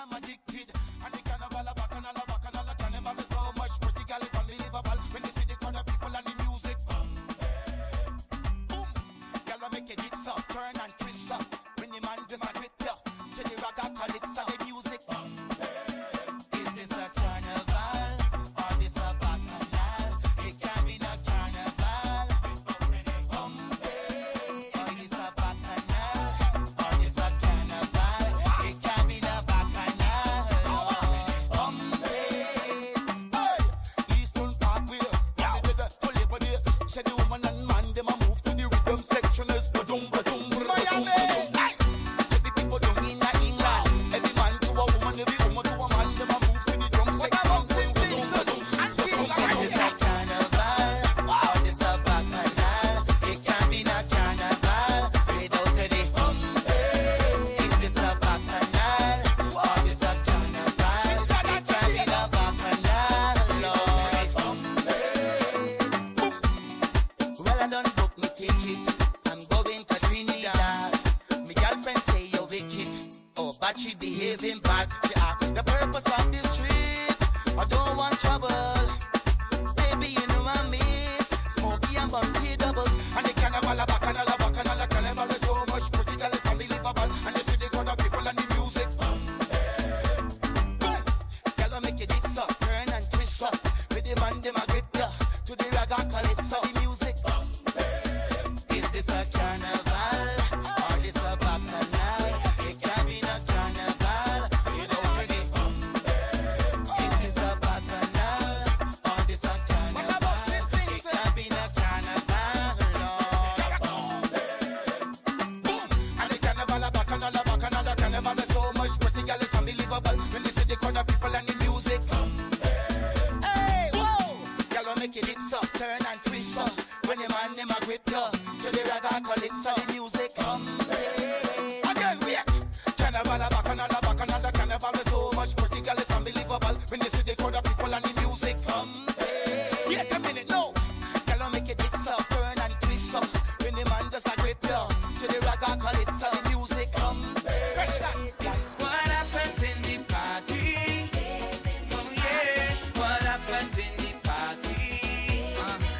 I'm addicted. And the carnival a bacchanal, a bacchanal, a carnival is so much pretty girl, it's unbelievable. When you see the crowd of people and the music, boom, girl, I make it hits up, turn and twist up. When the man just a grip ya, to the ragga calypso, the music, is this a carnival or this a bacchanal? It can't be no carnival. Is this a bacchanal or this a carnival? It can't be no bacchanal. Hey, Eastern Parkway, fully body. Say the woman and man, them a move to the rhythm section as ba-dum, ba-dum, Miami. Hey, the people down in England, every man to a woman, every woman to a man, them a move to the drum section. Ba-dum, ba-dum, is this a carnival or this a bacchanal? It can't be no carnival without any Is this a bacchanal or this a carnival? It can't be no bacchanal, Lord. Well, I done book me ticket. I'm going to Trinidad. My girlfriend say you're wicked. Oh, but she behaving bad. She asked the purpose of this trip. I don't want trouble. Baby, you know I miss Smokey and Bumpy doubles. And the carnival, a bacchanal, a bacchanal, a carnival is so much pretty girl, it's unbelievable. And you see the crowd of people and the music. Boom. Girl, I make it hits up, turn and twist up. With the man, them a grip ya, to the ragga calypso, the music. Is this a carnival or this a bacchanal? It can't be no carnival. You know what I mean? Is this a bacchanal or this a carnival? It can't be no carnival, Lord. Boom! And the carnival, a bacchanal, a bacchanal, a carnival is so much pretty girl, it's unbelievable. When you see the crowd of people and the music. Hey, whoa! Girl, I make it hips up, turn and twist up. When the man them a grip ya, to the ragga calypso, the music. Again, wait. Carnival, a bacchanal, a bacchanal, a carnival is so much pretty girl, it's unbelievable. When you see the crowd of people and the music. Wait a minute, no. Girl, I make it hips up, turn and twist up. When the man just a grip ya, to the ragga calypso, the music. Fresh that. What happens in the party? Oh yeah, what happens in the party?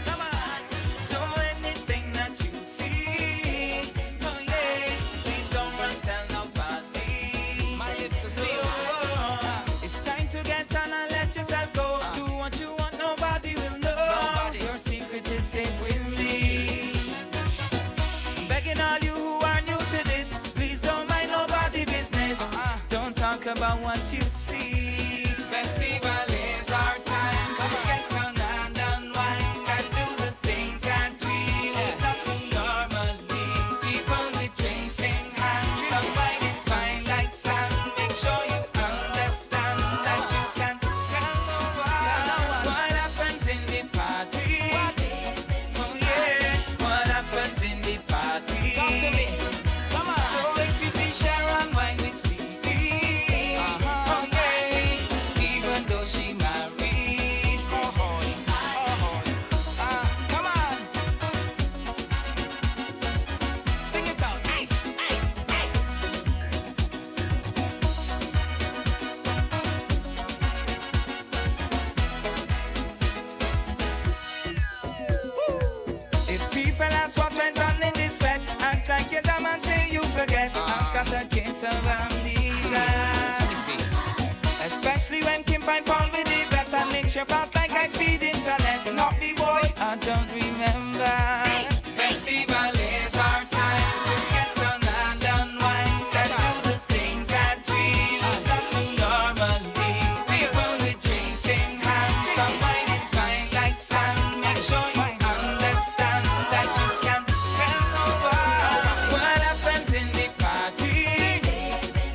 Come on. So anything that you see, oh yeah, please don't run tell nobody. My lips are sealed. It's time to get on and let yourself go. Do what you want, nobody will know. Your secret is safe with me. Begging all you who are new to this, please don't mind nobody business. Don't talk about what you see. Festival is our time to get on and unwind and do the things that we would not do normally. People with drinks in hand, some riding fine like sand. Make sure you understand that you can tell no one what happens in the party. Oh yeah, what happens in the party? Talk to me. Come on. So if you see Sharon wine with Stevie, oh yeah, even though she married, come on, sing it out. Hey, hey, hey. If people ask what went on in this fete, act like you're dumb and say you forget. I've got a case of amnesia. Especially when Kim find Paul with the bet and makes your pass like I speed internet. Not me boy, I don't remember. Festival is our time to get on and unwind and do the things that we would not do normally. People with drinks in hand, some riding fine like sand. Make sure you understand that you can tell no one what happens in the party.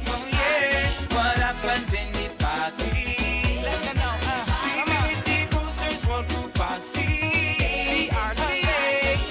Oh yeah, what happens in the party? Let me know. See me with the boosters, road group, see the RCA.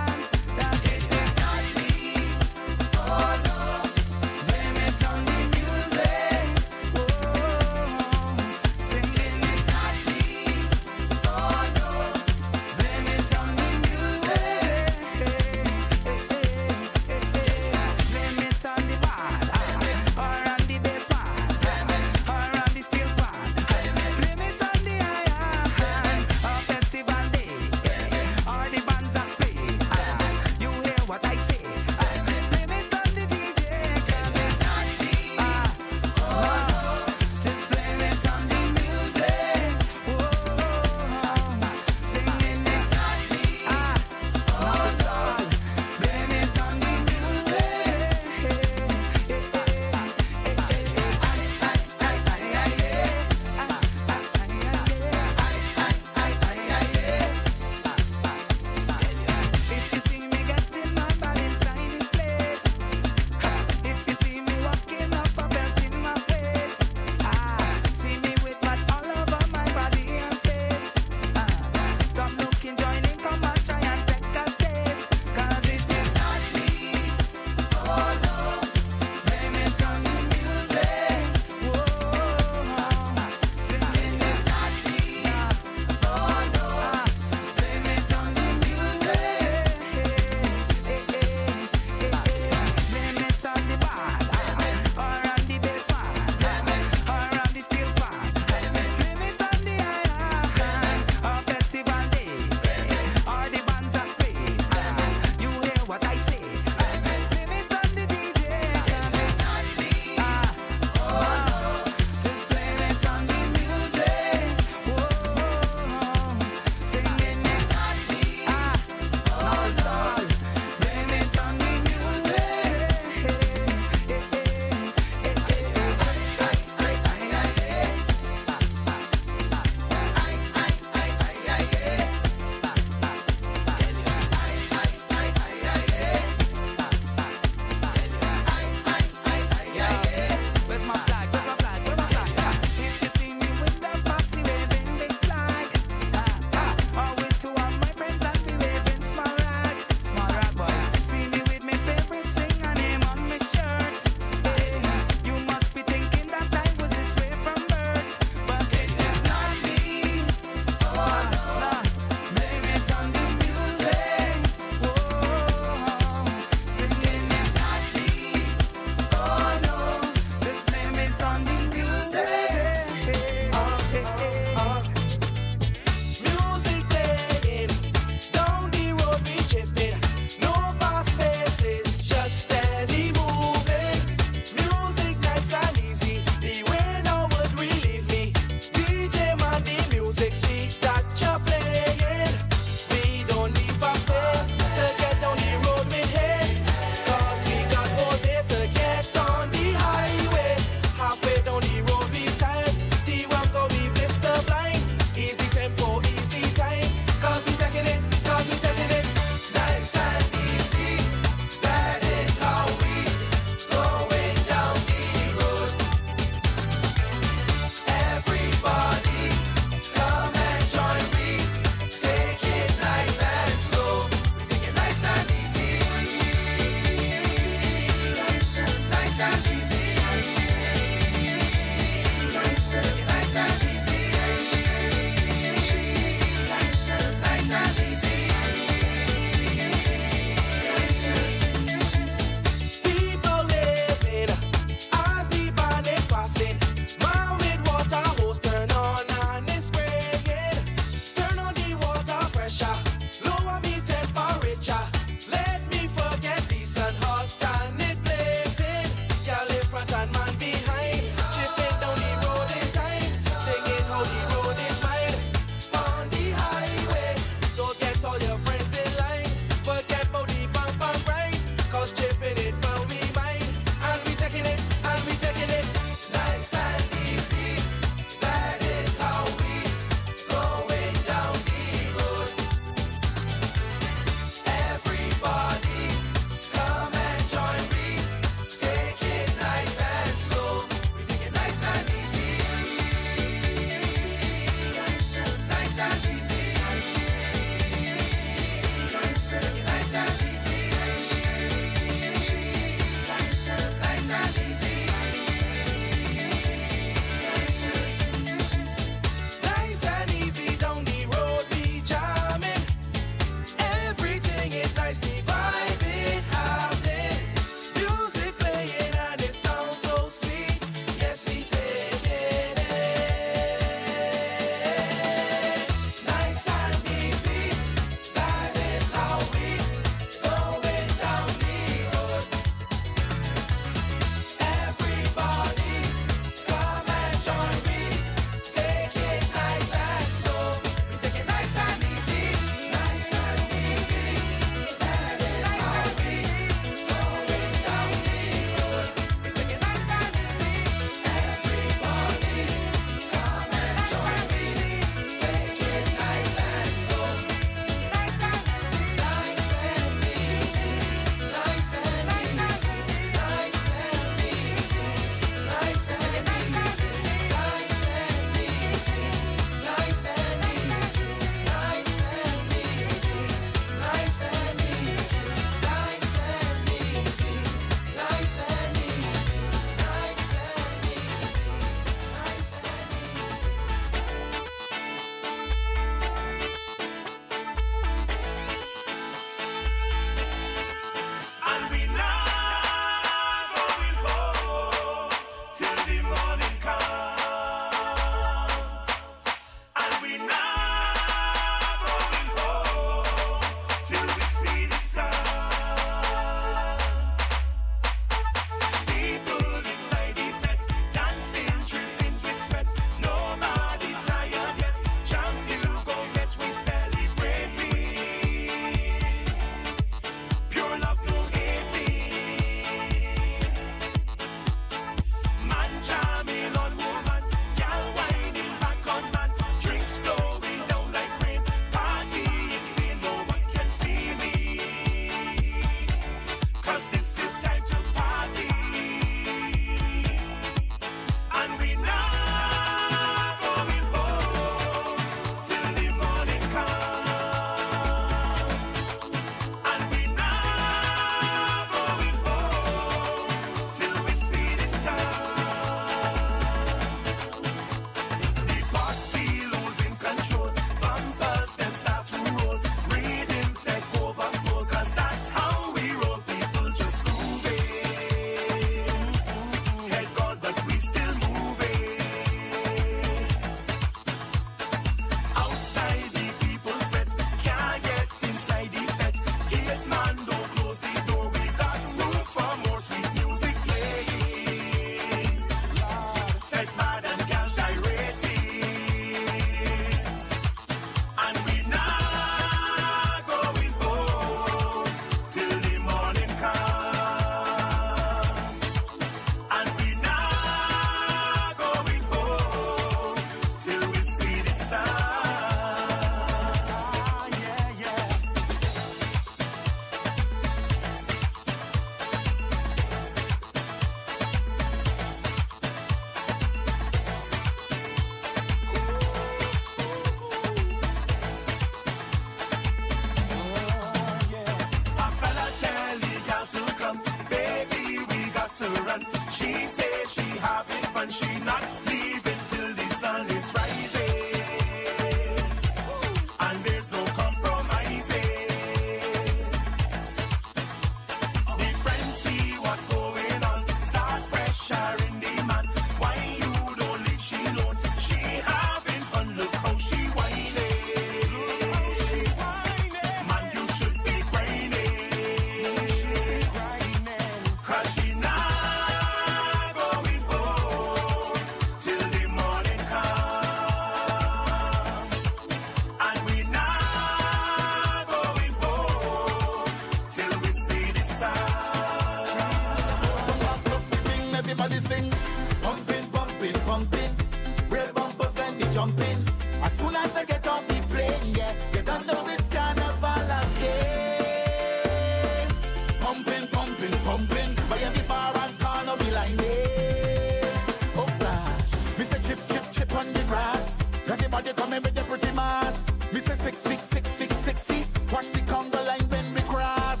Me say 6 feet, 6 feet, 6 feet. Watch the Congo line when we cross.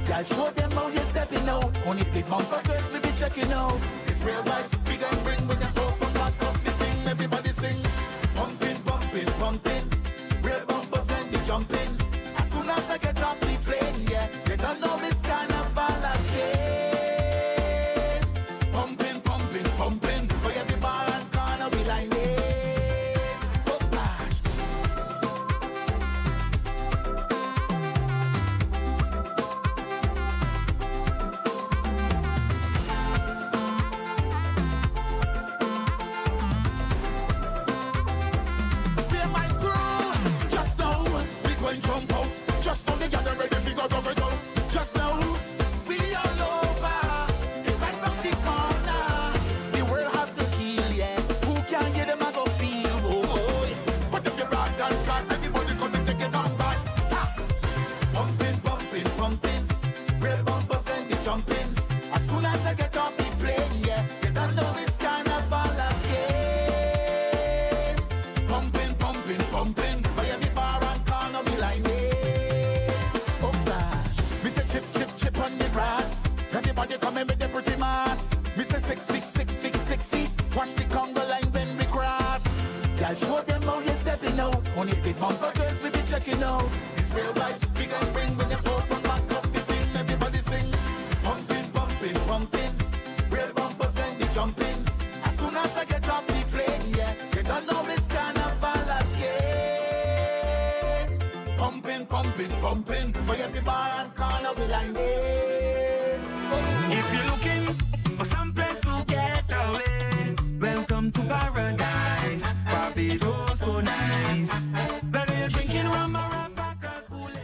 Girl, show them how you stepping out. Only big bumper girls we be checking out. It's real vibes, big and bring with them open back up the thing. Everybody sing. Pumping, pumping, pumping. Real bumpers when they jumping. As soon as I get off the plane, yeah, they don't know this carnival again. Pumping, pumping, pumping. For every bar and corner we line it. Oh gosh. Be my crew. Just now we going jump out. Just now they gather ready to go it out. Just now we all over. They right round the corner. The world have to heal, yeah. Who can get them a go feel, boy? Put up your rod and flag. Everybody come and take it on back. Ha! Pumping, pumping, pumping. Real bumpers and they jumping. As soon as I get off the plane, yeah, they don't know it's carnival again. Pumping, pumping, pumping. By every bar and corner we line it. Oh gosh. Me say chip, chip, chip on the grass. Everybody coming with the pretty mass. Me say 6 feet, 6 feet, 6 feet. Watch the Congo line when we cross. Girl, show them how you stepping out. Only big bumper girls we be checking out. It's real vibes, big and bring with them open back up the thing. Everybody sing. Pumping, pumping, pumping. Real bumpers when they jumping. As soon as I get off the plane, yeah, they don't know it's carnival again. Pumping, pumping, pumping. By every bar and corner we line it. If you're looking for some place to get away, welcome to paradise. Barbados so nice. Whether you're drinking rum or a pack of Kool-Aid.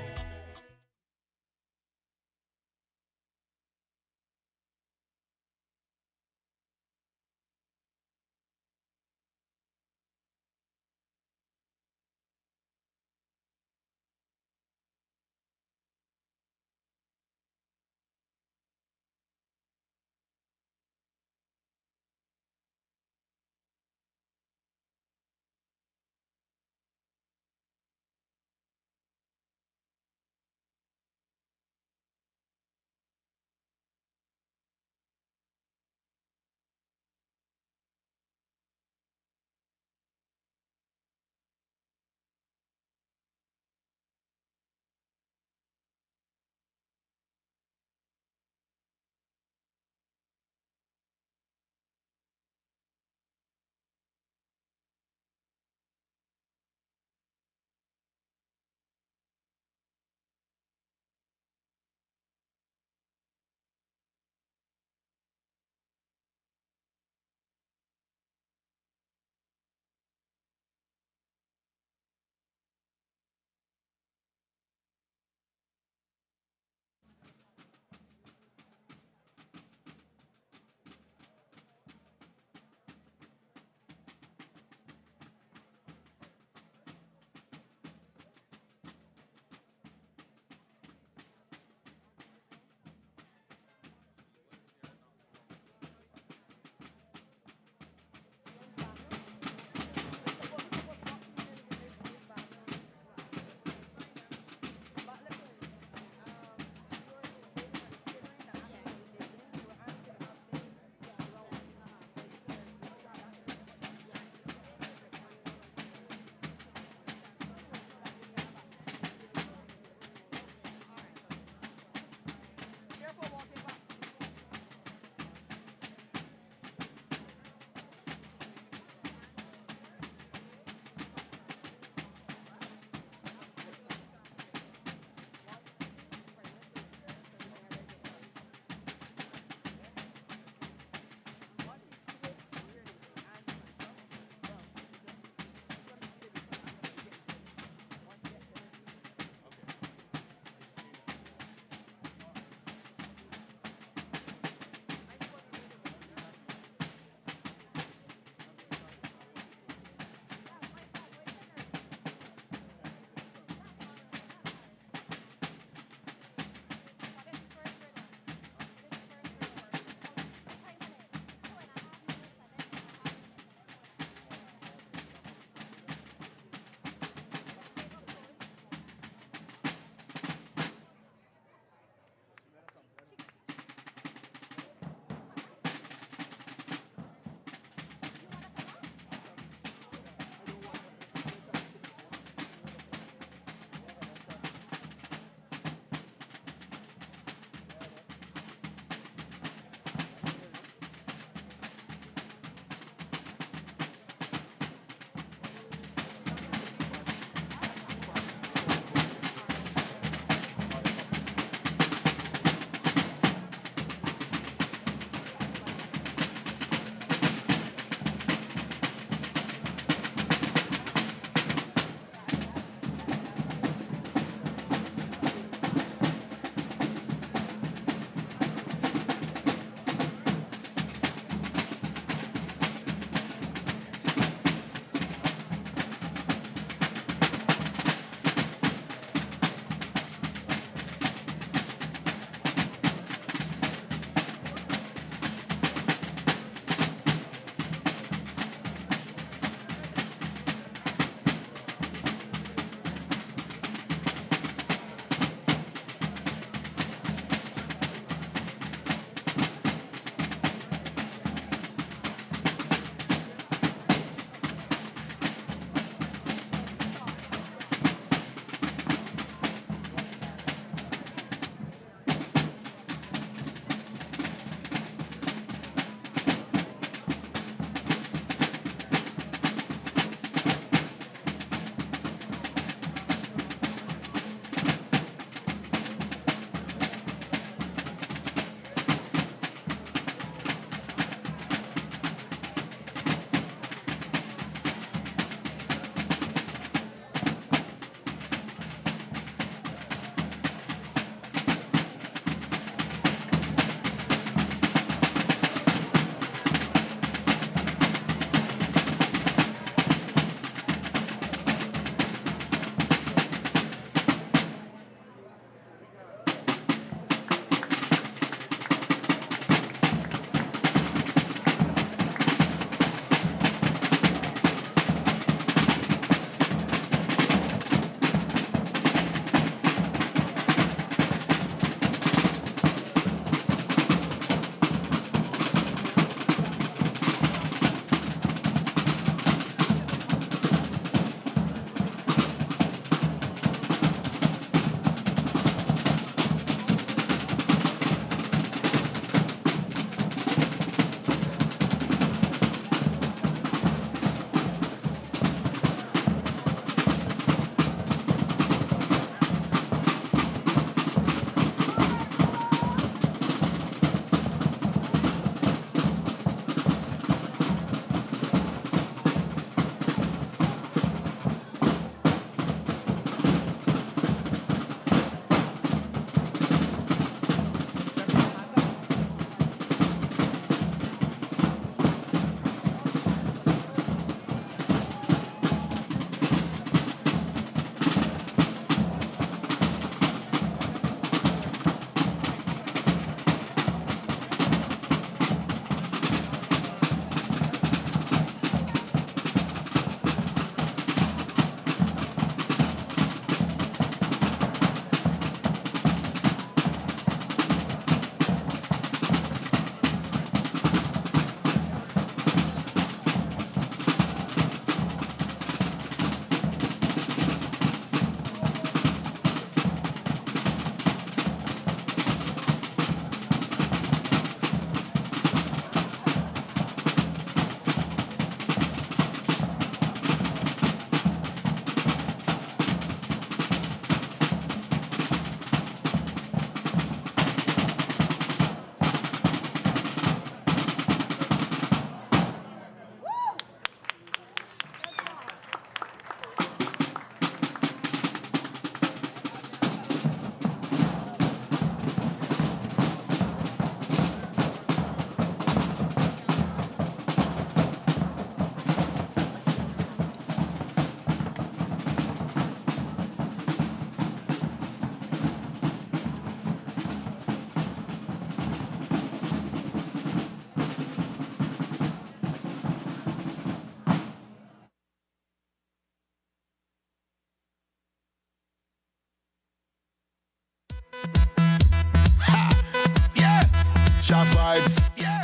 Sharp vibes, yeah.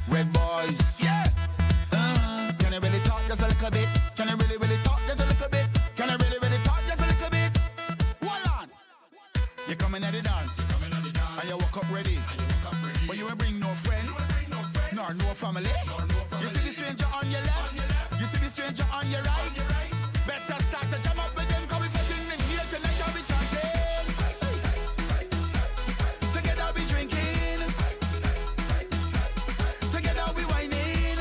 Red boys, yeah. Can I really talk just a little bit? Can I really talk just a little bit? Can I really talk just a little bit? Hold on. You coming at the dance, and you walk up ready. But you ain't bring no friends, nor no family. You see the stranger on your left, you see the stranger on your right. Better start to jam up with them, cause we fucking in here tonight, I'll be chanting. Together we drinking, together we whining.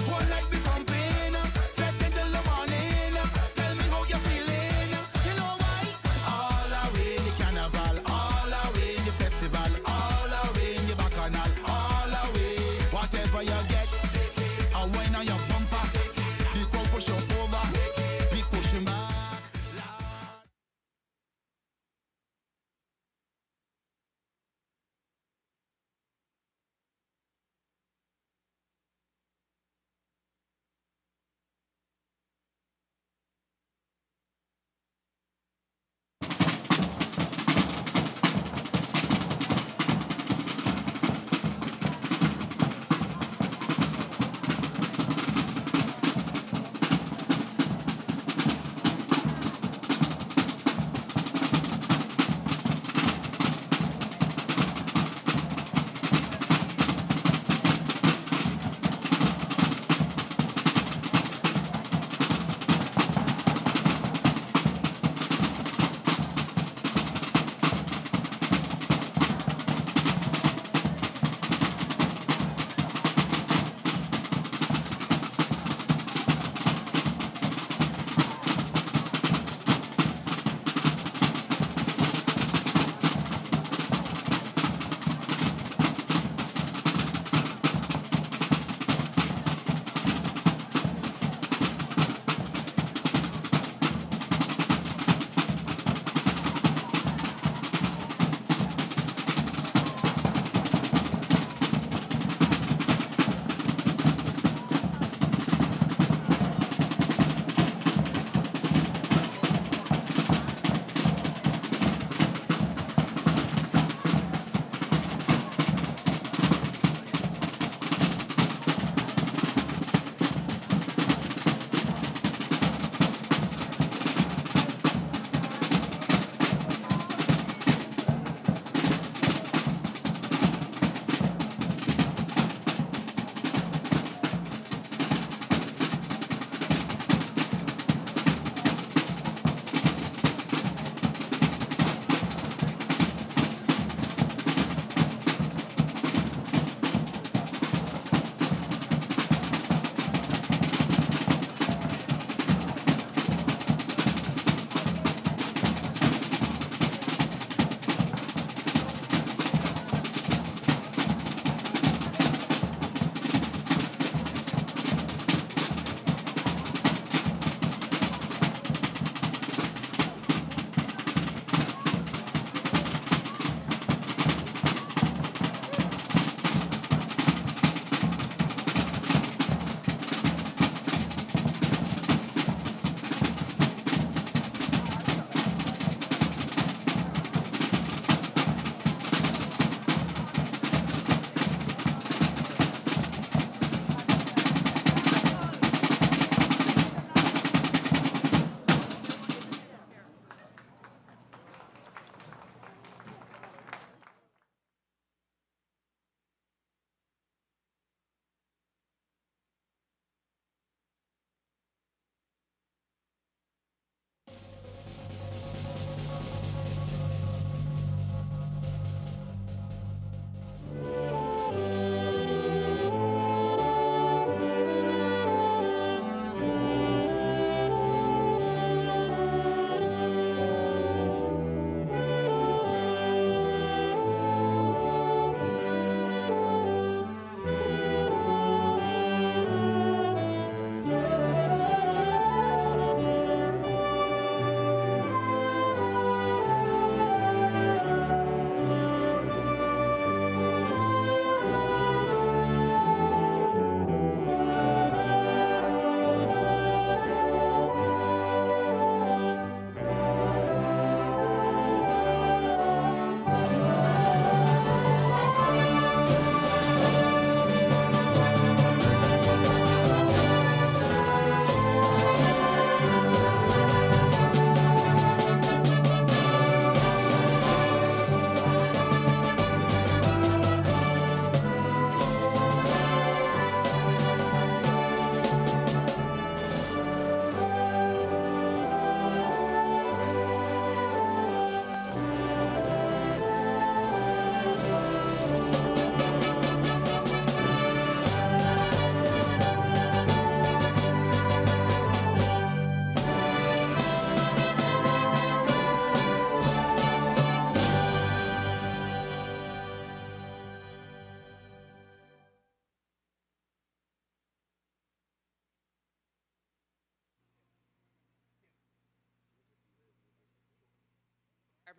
One night we pumping, fed until the morning. Tell me how you're feeling. You know why? All away in the carnival, all away in the festival, all away in the bacchanal, all away. Whatever you get, a wine on your bumper. The crowd push you over, we push him back.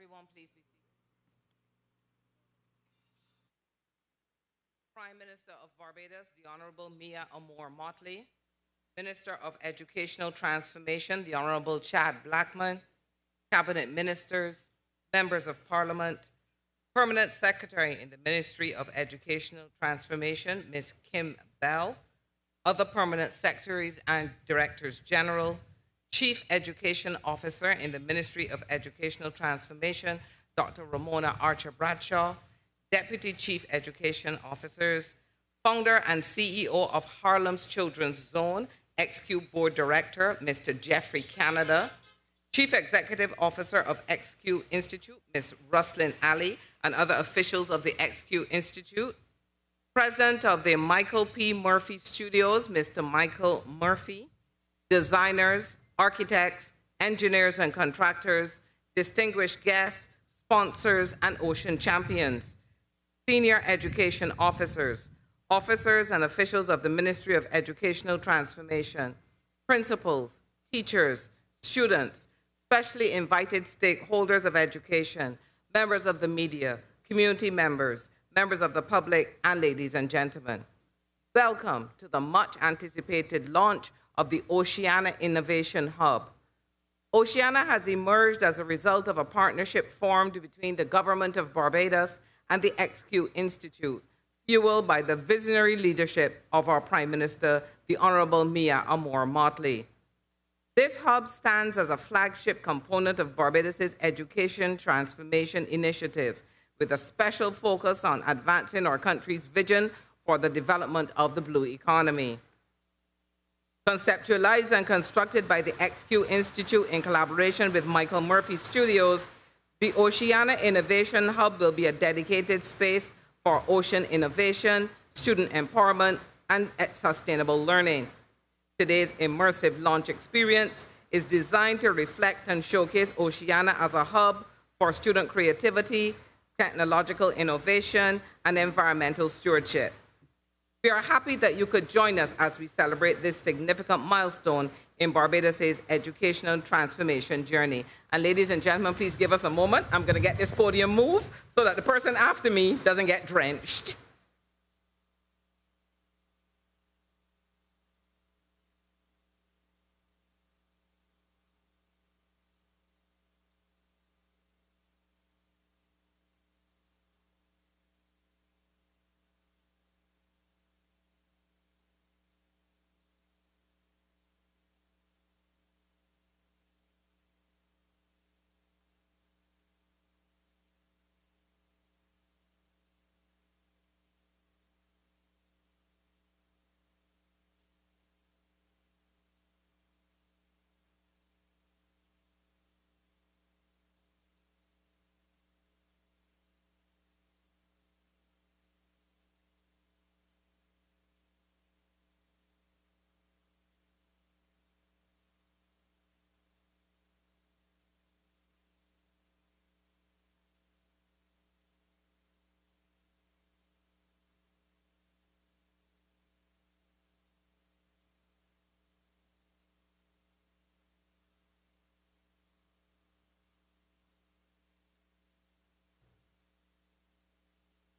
Everyone, please be seated. Prime Minister of Barbados, the Honorable Mia Amor Motley. Minister of Educational Transformation, the Honorable Chad Blackman. Cabinet Ministers, Members of Parliament, Permanent Secretary in the Ministry of Educational Transformation, Ms. Kim Bell, other Permanent Secretaries and Directors General, Chief Education Officer in the Ministry of Educational Transformation, Dr. Ramona Archer Bradshaw, Deputy Chief Education Officers, Founder and CEO of Harlem's Children's Zone, XQ Board Director, Mr. Jeffrey Canada, Chief Executive Officer of XQ Institute, Ms. Ruslyn Ali, and other officials of the XQ Institute, President of the Michael P. Murphy Studios, Mr. Michael Murphy, designers, architects, engineers and contractors, distinguished guests, sponsors, and ocean champions, senior education officers, officers and officials of the Ministry of Educational Transformation, principals, teachers, students, specially invited stakeholders of education, members of the media, community members, members of the public, and ladies and gentlemen. Welcome to the much anticipated launch of the Oceana Innovation Hub. Oceana has emerged as a result of a partnership formed between the Government of Barbados and the XQ Institute, fueled by the visionary leadership of our Prime Minister, the Honorable Mia Amor Motley. This hub stands as a flagship component of Barbados' Education Transformation Initiative, with a special focus on advancing our country's vision for the development of the blue economy. Conceptualized and constructed by the XQ Institute in collaboration with Michael Murphy Studios, the Oceana Innovation Hub will be a dedicated space for ocean innovation, student empowerment, and sustainable learning. Today's immersive launch experience is designed to reflect and showcase Oceana as a hub for student creativity, technological innovation, and environmental stewardship. We are happy that you could join us as we celebrate this significant milestone in Barbados' educational transformation journey. And ladies and gentlemen, please give us a moment. I'm going to get this podium moved so that the person after me doesn't get drenched.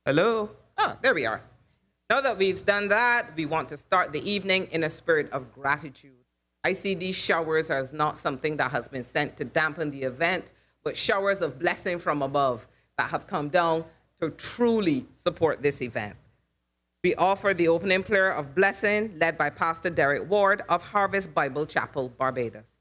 Hello? Oh, there we are. Now that we've done that, we want to start the evening in a spirit of gratitude. I see these showers as not something that has been sent to dampen the event, but showers of blessing from above that have come down to truly support this event. We offer the opening prayer of blessing led by Pastor Derek Ward of Harvest Bible Chapel, Barbados.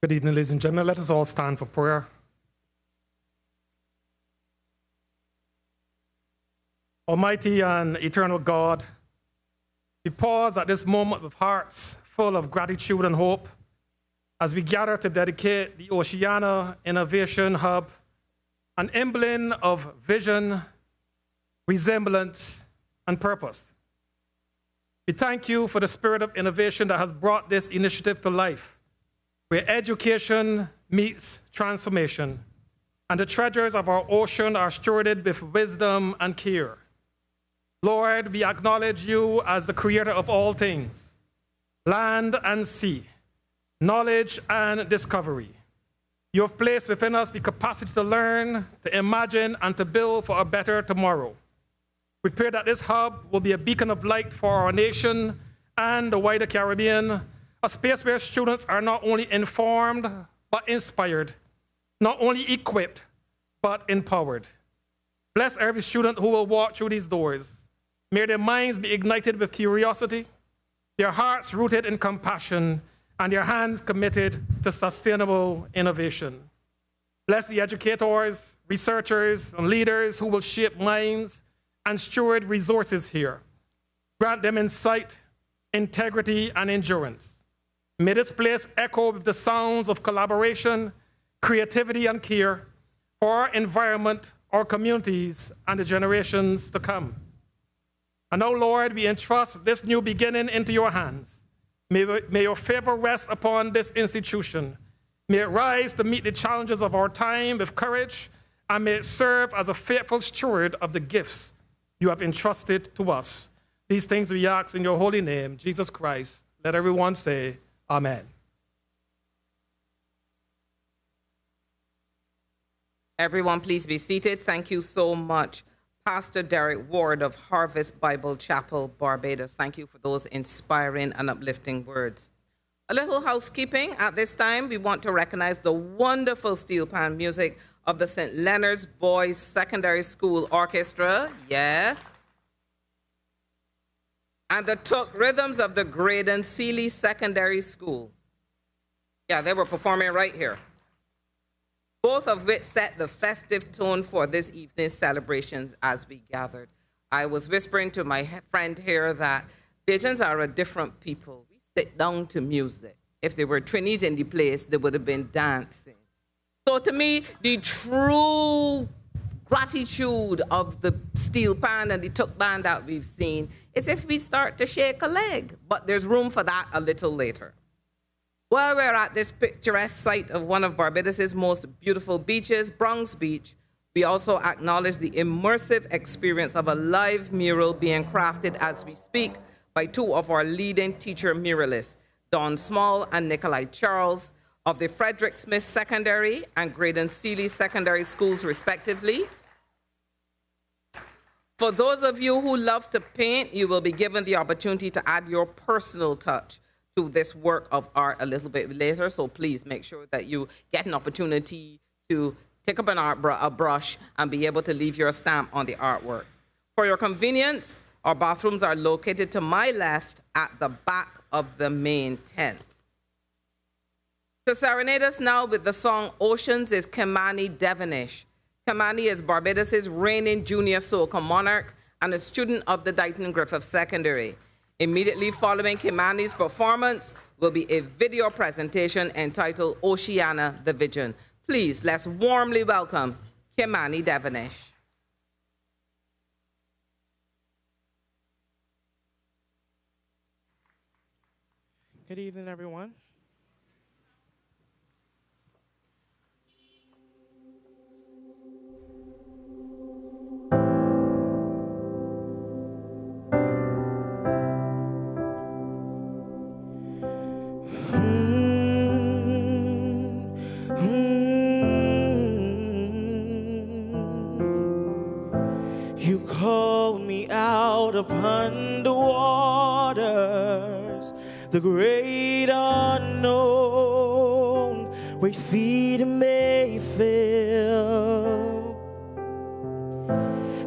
Good evening, ladies and gentlemen. Let us all stand for prayer. Almighty and eternal God, we pause at this moment with hearts full of gratitude and hope as we gather to dedicate the Oceana Innovation Hub, an emblem of vision, resemblance, and purpose. We thank you for the spirit of innovation that has brought this initiative to life, where education meets transformation, and the treasures of our ocean are stewarded with wisdom and care. Lord, we acknowledge you as the creator of all things, land and sea, knowledge and discovery. You have placed within us the capacity to learn, to imagine, and to build for a better tomorrow. We pray that this hub will be a beacon of light for our nation and the wider Caribbean, a space where students are not only informed, but inspired, not only equipped, but empowered. Bless every student who will walk through these doors. May their minds be ignited with curiosity, their hearts rooted in compassion, and their hands committed to sustainable innovation. Bless the educators, researchers, and leaders who will shape minds and steward resources here. Grant them insight, integrity, and endurance. May this place echo with the sounds of collaboration, creativity, and care for our environment, our communities, and the generations to come. And now, Lord, we entrust this new beginning into your hands. May your favor rest upon this institution. May it rise to meet the challenges of our time with courage, and may it serve as a faithful steward of the gifts you have entrusted to us. These things we ask in your holy name, Jesus Christ. Let everyone say, Amen. Everyone, please be seated. Thank you so much, Pastor Derek Ward of Harvest Bible Chapel, Barbados. Thank you for those inspiring and uplifting words. A little housekeeping. At this time, we want to recognize the wonderful steel pan music of the St. Leonard's Boys Secondary School Orchestra. Yes. And the Took Rhythms of the Graydon Seeley Secondary School. Yeah, they were performing right here. Both of which set the festive tone for this evening's celebrations as we gathered. I was whispering to my friend here that Bajans are a different people. We sit down to music. If there were Trinis in the place, they would have been dancing. So to me, the true gratitude of the steel pan and the tuk band that we've seen is if we start to shake a leg. But there's room for that a little later. While we're at this picturesque site of one of Barbados's most beautiful beaches, Bronx Beach, we also acknowledge the immersive experience of a live mural being crafted as we speak by two of our leading teacher muralists, Dawn Small and Nikolai Charles, of the Frederick Smith Secondary and Graydon Seeley Secondary Schools, respectively. For those of you who love to paint, you will be given the opportunity to add your personal touch to this work of art a little bit later, so please make sure that you get an opportunity to take up a brush and be able to leave your stamp on the artwork. For your convenience, our bathrooms are located to my left at the back of the main tent. To serenade us now with the song Oceans is Kimani Devonish. Kimani is Barbados's reigning junior soca monarch and a student of the Dighton Griffith Secondary. Immediately following Kimani's performance will be a video presentation entitled Oceana, the Vision. Please, let's warmly welcome Kimani Devonish. Good evening, everyone. You call me out upon the waters, the great unknown, where feet may fail.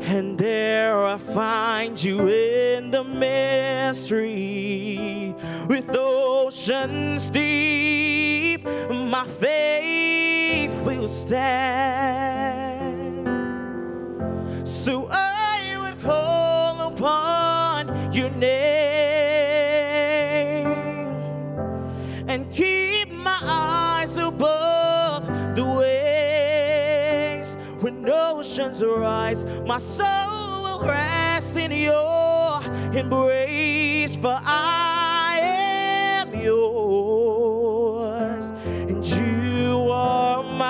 And there I find you in the mystery, with oceans deep, my faith will stand. So I would call upon your name and keep my eyes above the waves. When oceans rise, my soul will rest in your embrace, for I am yours and you are mine.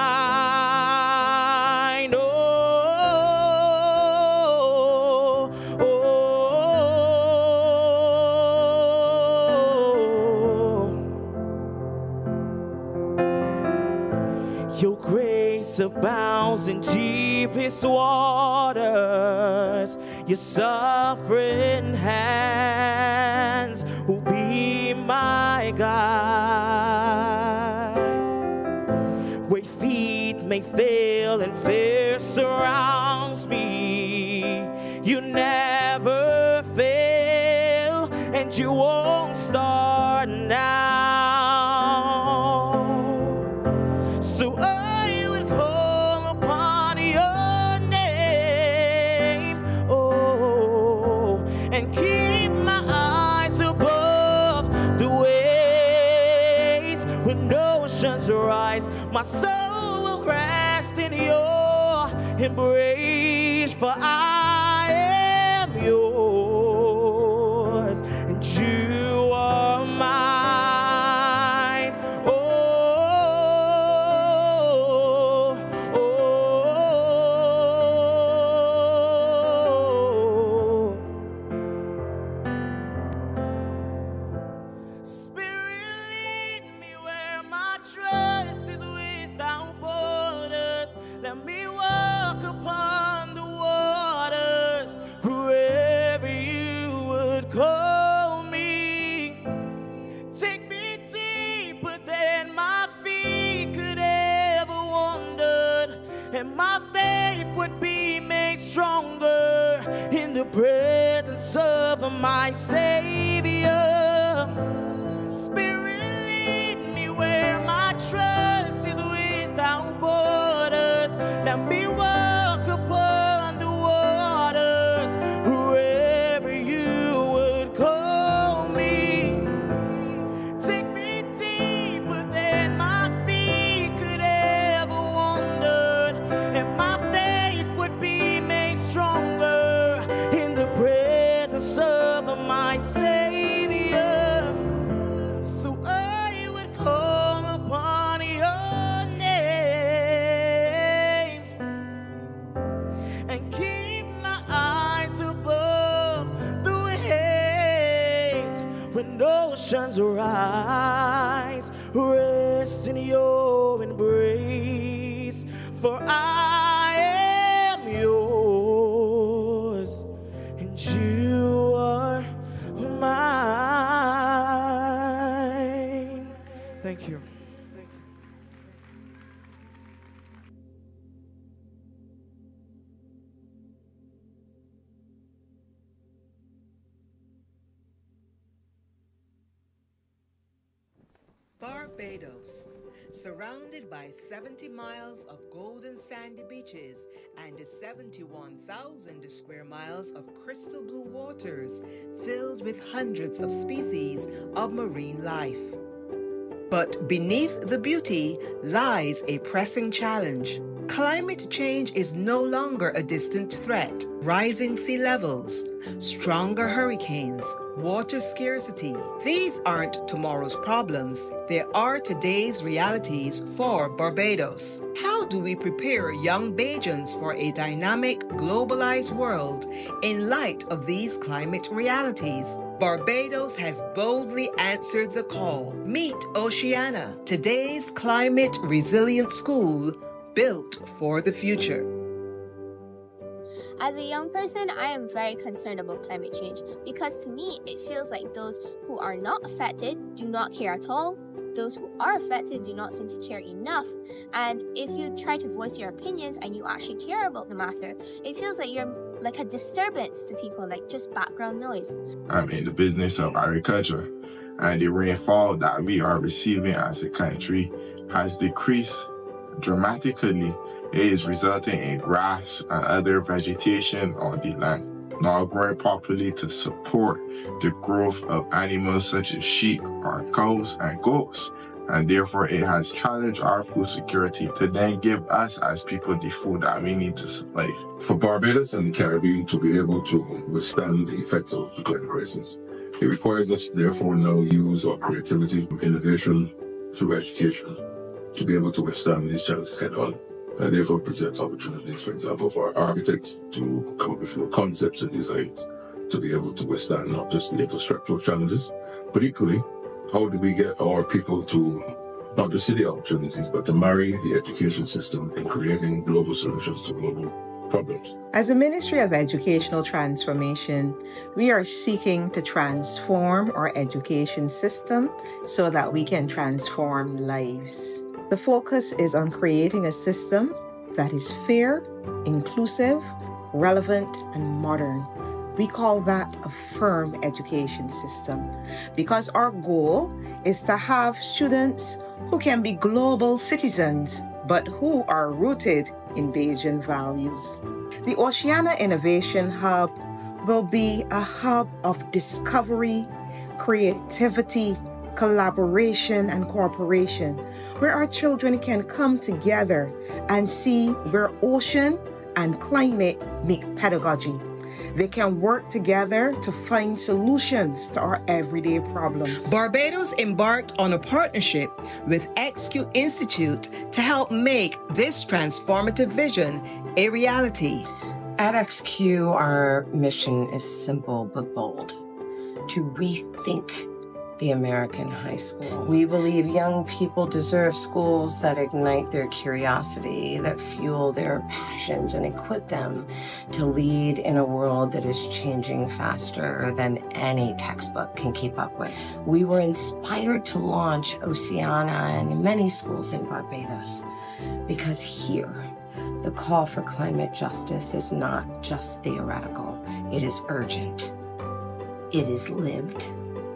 Oh, oh, Your grace abounds in deepest waters. Your sovereign hands will be my guide. Where feet may fail and fear surrounds me, you never fail, and you won't start now. So I will call upon your name, oh, and keep my eyes above the waves. When oceans rise, my soul will rest in your embrace, for I am yours, and you are mine. Oh, oh, oh. Spirit, lead me where my trust is without borders. Let me walk upon the waters, wherever you would call me. Take me deeper than my feet could ever wander, and my faith would be made stronger in the presence of my Savior. Spirit, lead me where my trust is without borders. Let me walk upon the waters, wherever you would call me. Take me deeper than my feet could ever wander, and my faith would be made stronger in the presence of my Savior. So I would call upon your name and keep my eyes above the waves. When oceans rise, rest in your embrace, for I am yours, and you are mine. Thank you. Barbados, surrounded by 70 miles of golden sandy beaches and 71,000 square miles of crystal blue waters filled with hundreds of species of marine life. But beneath the beauty lies a pressing challenge. Climate change is no longer a distant threat. Rising sea levels, stronger hurricanes, water scarcity. These aren't tomorrow's problems. They are today's realities for Barbados. How do we prepare young Bajans for a dynamic, globalized world in light of these climate realities? Barbados has boldly answered the call. Meet Oceana, today's climate resilient school built for the future. As a young person, I am very concerned about climate change because to me, it feels like those who are not affected do not care at all. Those who are affected do not seem to care enough. And if you try to voice your opinions and you actually care about the matter, it feels like you're like a disturbance to people, like just background noise. I'm in the business of agriculture, and the rainfall that we are receiving as a country has decreased dramatically. It is resulting in grass and other vegetation on the land not growing properly to support the growth of animals such as sheep or cows and goats, and therefore it has challenged our food security to then give us as people the food that we need to survive. For Barbados and the Caribbean to be able to withstand the effects of the climate crisis, it requires us therefore now use our creativity, innovation through education to be able to withstand these challenges head on. And therefore presents opportunities, for example, for our architects to come up with new concepts and designs to be able to withstand not just the infrastructural challenges, but equally, how do we get our people to not to see the opportunities, but to marry the education system in creating global solutions to global problems. As a Ministry of Educational Transformation, we are seeking to transform our education system so that we can transform lives. The focus is on creating a system that is fair, inclusive, relevant, and modern. We call that a firm education system because our goal is to have students who can be global citizens, but who are rooted in Bayesian values. The Oceana Innovation Hub will be a hub of discovery, creativity, collaboration, and cooperation, where our children can come together and see where ocean and climate meet pedagogy. They can work together to find solutions to our everyday problems. Barbados embarked on a partnership with XQ Institute to help make this transformative vision a reality. At XQ, our mission is simple but bold: to rethink the American high school. We believe young people deserve schools that ignite their curiosity, that fuel their passions, and equip them to lead in a world that is changing faster than any textbook can keep up with. We were inspired to launch Oceana and many schools in Barbados because here, the call for climate justice is not just theoretical. It is urgent. It is lived.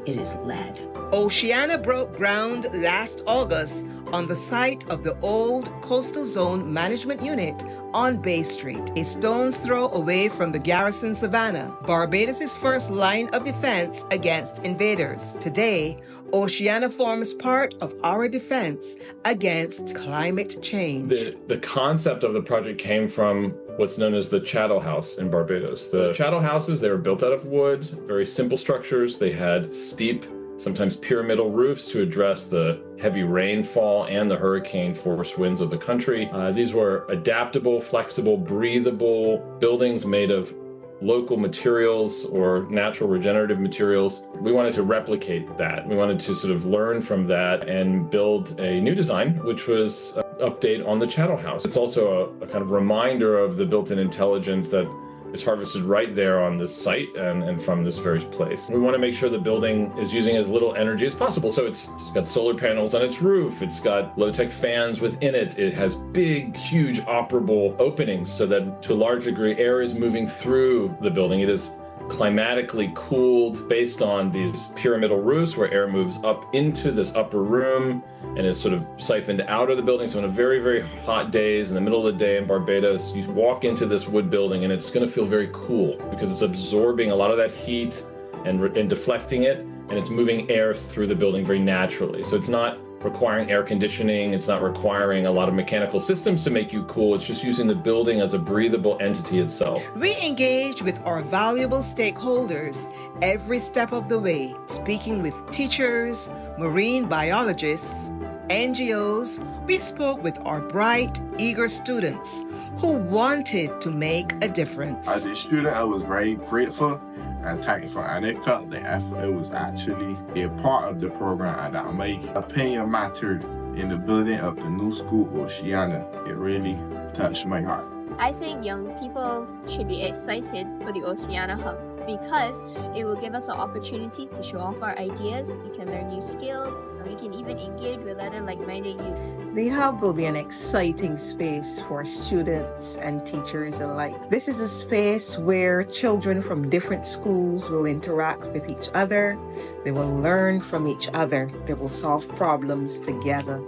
It is led. Oceana broke ground last August on the site of the old Coastal Zone Management Unit on Bay Street, a stone's throw away from the Garrison Savannah, Barbados' first line of defense against invaders. Today, Oceana forms part of our defense against climate change. The concept of the project came from what's known as the chattel house in Barbados. The chattel houses, they were built out of wood, very simple structures. They had steep, sometimes pyramidal roofs to address the heavy rainfall and the hurricane force winds of the country. These were adaptable, flexible, breathable buildings made of local materials or natural regenerative materials. We wanted to replicate that. We wanted to sort of learn from that and build a new design, which was an update on the chattel house. It's also a kind of reminder of the built-in intelligence that is harvested right there on this site and from this very place. We want to make sure the building is using as little energy as possible. So it's got solar panels on its roof. It's got low-tech fans within it. It has big, huge operable openings so that to a large degree, air is moving through the building. It is climatically cooled based on these pyramidal roofs where air moves up into this upper room and is sort of siphoned out of the building. So on a very, very hot days in the middle of the day in Barbados, you walk into this wood building and it's going to feel very cool because it's absorbing a lot of that heat and deflecting it, and it's moving air through the building very naturally. So it's not requiring air conditioning. It's not requiring a lot of mechanical systems to make you cool. It's just using the building as a breathable entity itself. We engage with our valuable stakeholders every step of the way, speaking with teachers, marine biologists, NGOs. We spoke with our bright, eager students who wanted to make a difference. As a student, I was very grateful and thankful, and I felt the effort was actually a part of the program and that my opinion mattered in the building of the new school, Oceana. It really touched my heart. I think young people should be excited for the Oceana Hub because it will give us an opportunity to show off our ideas, we can learn new skills, and we can even engage with other like-minded youth. The Hub will be an exciting space for students and teachers alike. This is a space where children from different schools will interact with each other. They will learn from each other. They will solve problems together.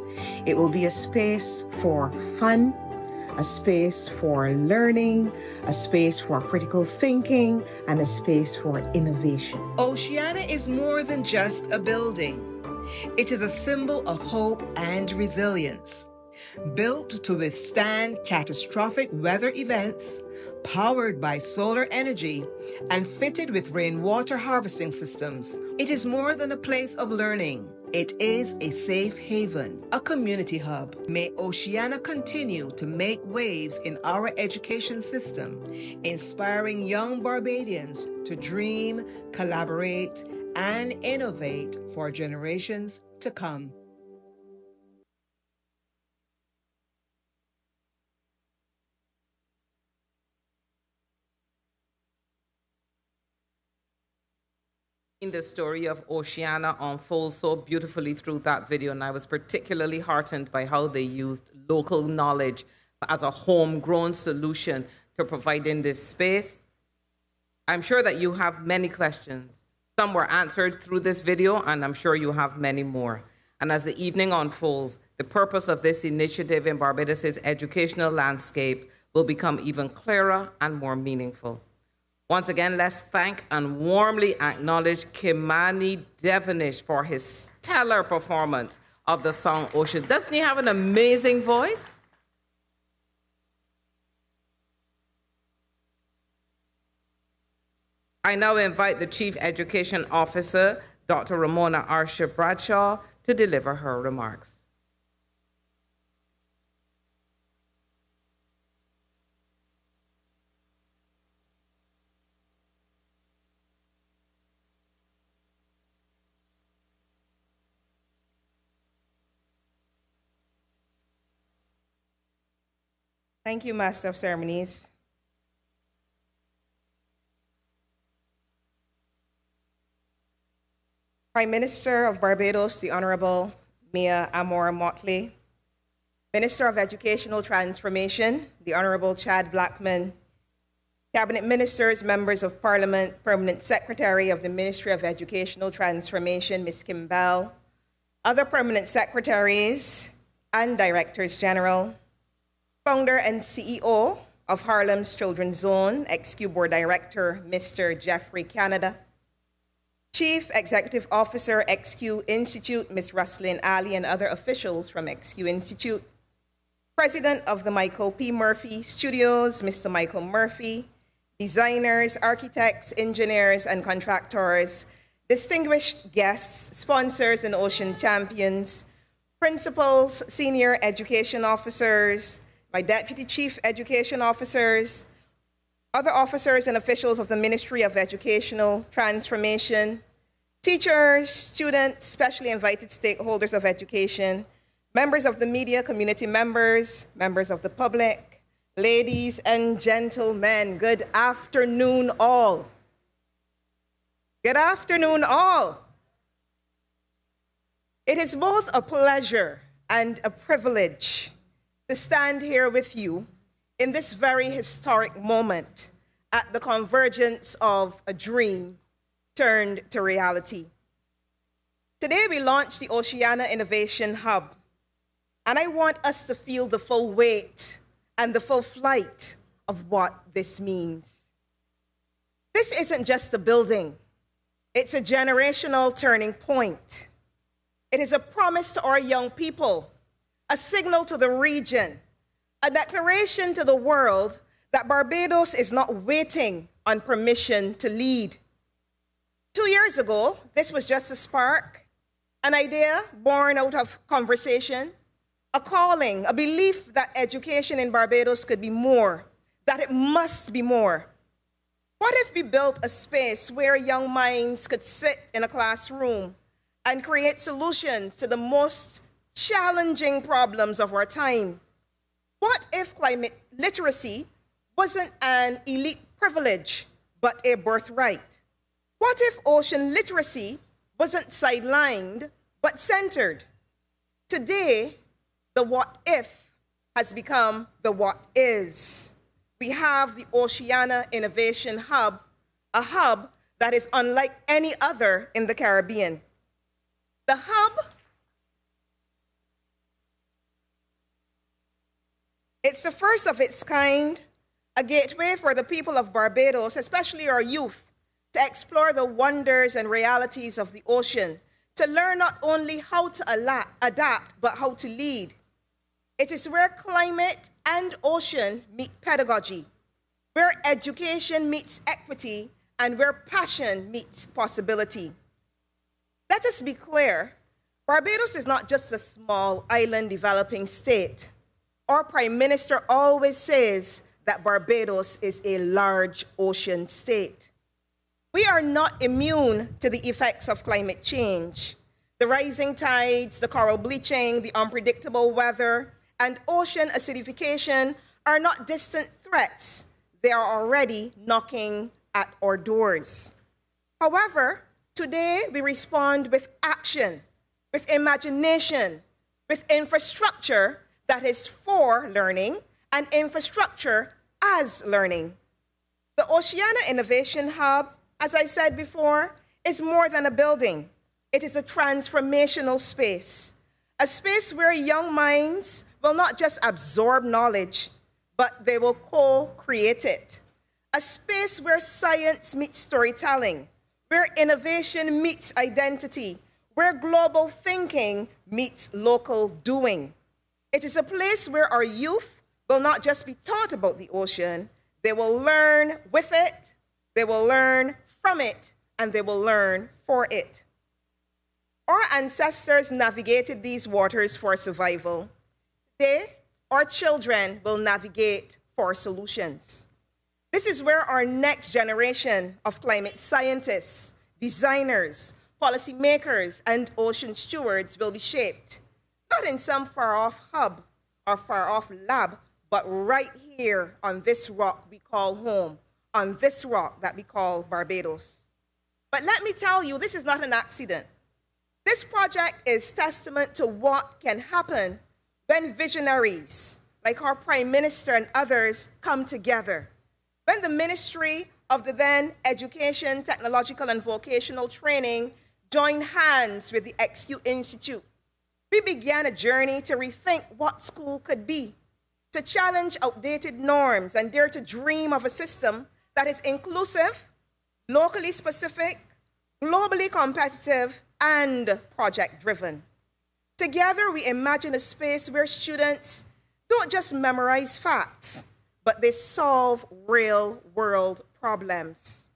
It will be a space for fun, a space for learning, a space for critical thinking, and a space for innovation. Oceana is more than just a building. It is a symbol of hope and resilience. Built to withstand catastrophic weather events, powered by solar energy, and fitted with rainwater harvesting systems, it is more than a place of learning. It is a safe haven, a community hub. May Oceana continue to make waves in our education system, inspiring young Barbadians to dream, collaborate, and innovate for generations to come. The story of Oceana unfolds so beautifully through that video, and I was particularly heartened by how they used local knowledge as a homegrown solution to providing this space. I'm sure that you have many questions. Some were answered through this video, and I'm sure you have many more. And as the evening unfolds, the purpose of this initiative in Barbados' educational landscape will become even clearer and more meaningful. Once again, let's thank and warmly acknowledge Kimani Devonish for his stellar performance of the song Ocean. Doesn't he have an amazing voice? I now invite the Chief Education Officer, Dr. Ramona Arsha Bradshaw, to deliver her remarks. Thank you, Master of Ceremonies. Prime Minister of Barbados, the Honorable Mia Amor Motley, Minister of Educational Transformation, the Honorable Chad Blackman, Cabinet Ministers, Members of Parliament, Permanent Secretary of the Ministry of Educational Transformation, Ms. Kim Bell, other Permanent Secretaries and Directors General, Founder and CEO of Harlem's Children's Zone, XQ Board Director, Mr. Jeffrey Canada, Chief Executive Officer, XQ Institute, Ms. Ruslyn Ali, and other officials from XQ Institute, President of the Michael P. Murphy Studios, Mr. Michael Murphy, designers, architects, engineers, and contractors, distinguished guests, sponsors, and Ocean champions, principals, senior education officers, my Deputy Chief Education Officers, other officers and officials of the Ministry of Educational Transformation, teachers, students, specially invited stakeholders of education, members of the media, community members, members of the public, ladies and gentlemen, good afternoon all. Good afternoon all. It is both a pleasure and a privilege to stand here with you in this very historic moment at the convergence of a dream turned to reality. Today we launched the Oceana Innovation Hub, and I want us to feel the full weight and the full flight of what this means. This isn't just a building, it's a generational turning point. It is a promise to our young people, a signal to the region, a declaration to the world that Barbados is not waiting on permission to lead. 2 years ago, this was just a spark, an idea born out of conversation, a calling, a belief that education in Barbados could be more, that it must be more. What if we built a space where young minds could sit in a classroom and create solutions to the most challenging problems of our time? What if climate literacy wasn't an elite privilege, but a birthright? What if ocean literacy wasn't sidelined, but centered? Today, the what if has become the what is. We have the Oceana Innovation Hub, a hub that is unlike any other in the Caribbean. The hub it's the first of its kind, a gateway for the people of Barbados, especially our youth, to explore the wonders and realities of the ocean, to learn not only how to adapt, but how to lead. It is where climate and ocean meet pedagogy, where education meets equity, and where passion meets possibility. Let us be clear, Barbados is not just a small island developing state. Our Prime Minister always says that Barbados is a large ocean state. We are not immune to the effects of climate change. The rising tides, the coral bleaching, the unpredictable weather, and ocean acidification are not distant threats. They are already knocking at our doors. However, Today, we respond with action, with imagination, with infrastructure that is for learning and infrastructure as learning. The Oceana Innovation Hub, as I said before, is more than a building. It is a transformational space, a space where young minds will not just absorb knowledge, but they will co-create it. A space where science meets storytelling, where innovation meets identity, where global thinking meets local doing. It is a place where our youth will not just be taught about the ocean, they will learn with it, they will learn from it, and they will learn for it. Our ancestors navigated these waters for survival. Today, our children will navigate for solutions. This is where our next generation of climate scientists, designers, policymakers, and ocean stewards will be shaped, not in some far-off hub or far-off lab, but right here on this rock we call home, on this rock that we call Barbados. But let me tell you, this is not an accident. This project is testament to what can happen when visionaries, like our Prime Minister and others, come together. When the Ministry of the then Education, Technological and Vocational Training joined hands with the XQ Institute, we began a journey to rethink what school could be, to challenge outdated norms and dare to dream of a system that is inclusive, locally specific, globally competitive, and project-driven. Together, we imagine a space where students don't just memorize facts, but they solve real-world problems.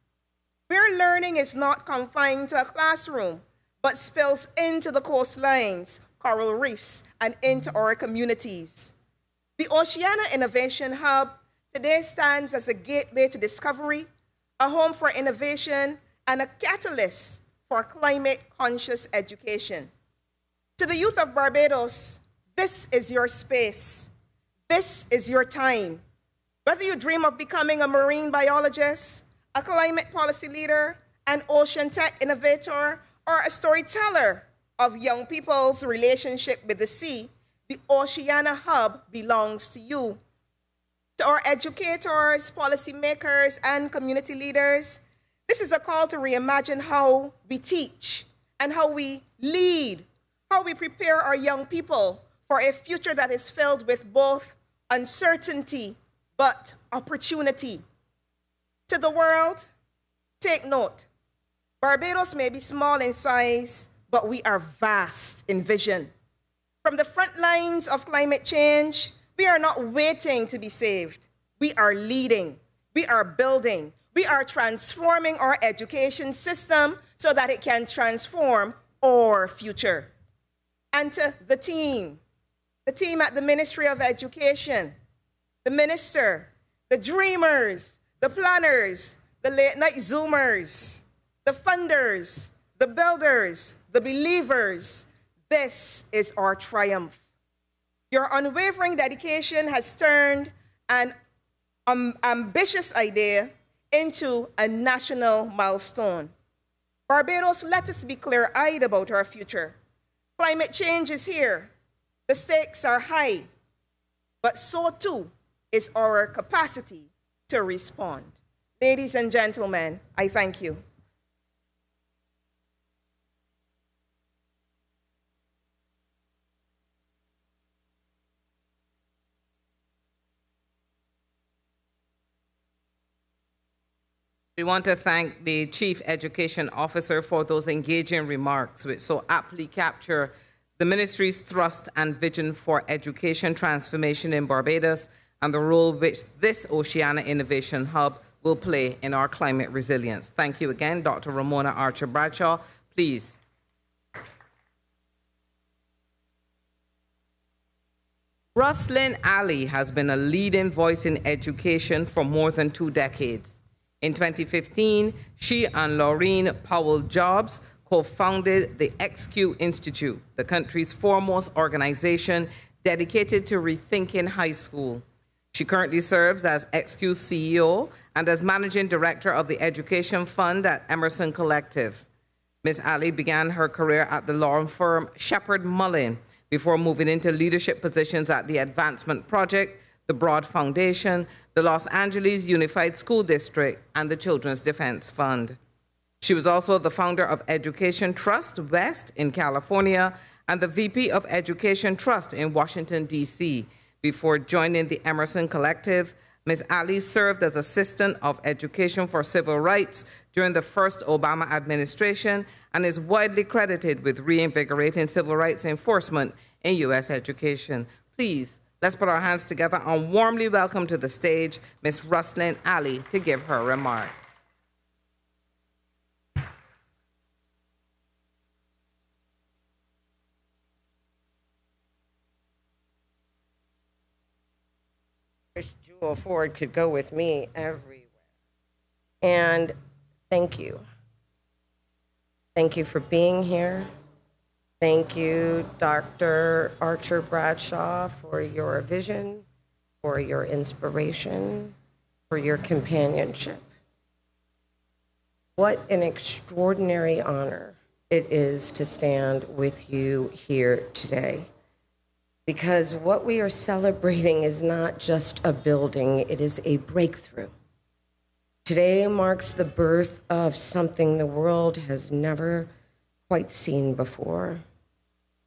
Where learning is not confined to a classroom, but spills into the coastlines, coral reefs, and into our communities. The Oceana Innovation Hub today stands as a gateway to discovery, a home for innovation, and a catalyst for climate-conscious education. To the youth of Barbados, this is your space. This is your time. Whether you dream of becoming a marine biologist, a climate policy leader, an ocean tech innovator, or a storyteller of young people's relationship with the sea, the Oceana Hub belongs to you. To our educators, policymakers, and community leaders, this is a call to reimagine how we teach and how we lead, how we prepare our young people for a future that is filled with both uncertainty but opportunity. To the world, take note. Barbados may be small in size, but we are vast in vision. From the front lines of climate change, we are not waiting to be saved. We are leading. We are building. We are transforming our education system so that it can transform our future. And to the team at the Ministry of Education, the minister, the dreamers, the planners, the late-night Zoomers, the funders, the builders, the believers, this is our triumph. Your unwavering dedication has turned an ambitious idea into a national milestone. Barbados, let us be clear-eyed about our future. Climate change is here. The stakes are high, but so too is our capacity to respond. Ladies and gentlemen, I thank you. We want to thank the Chief Education Officer for those engaging remarks which so aptly capture the ministry's thrust and vision for education transformation in Barbados and the role which this Oceana Innovation Hub will play in our climate resilience. Thank you again, Dr. Ramona Archer Bradshaw. Please. Roslyn Ali has been a leading voice in education for more than 2 decades. In 2015, she and Laureen Powell-Jobs co-founded the XQ Institute, the country's foremost organization dedicated to rethinking high school. She currently serves as XQ CEO and as Managing Director of the Education Fund at Emerson Collective. Ms. Ali began her career at the law firm Shepherd Mullin before moving into leadership positions at the Advancement Project, the Broad Foundation, the Los Angeles Unified School District, and the Children's Defense Fund. She was also the founder of Education Trust West in California and the VP of Education Trust in Washington, D.C. Before joining the Emerson Collective, Ms. Ali served as Assistant of Education for Civil Rights during the first Obama administration and is widely credited with reinvigorating civil rights enforcement in U.S. education. Please, let's put our hands together and warmly welcome to the stage Ms. Ruslyn Ali to give her remarks. Jewel Ford could go with me everywhere. And thank you. Thank you for being here. Thank you, Dr. Archer Bradshaw, for your vision, for your inspiration, for your companionship. What an extraordinary honor it is to stand with you here today. Because what we are celebrating is not just a building, it is a breakthrough. Today marks the birth of something the world has never quite seen before.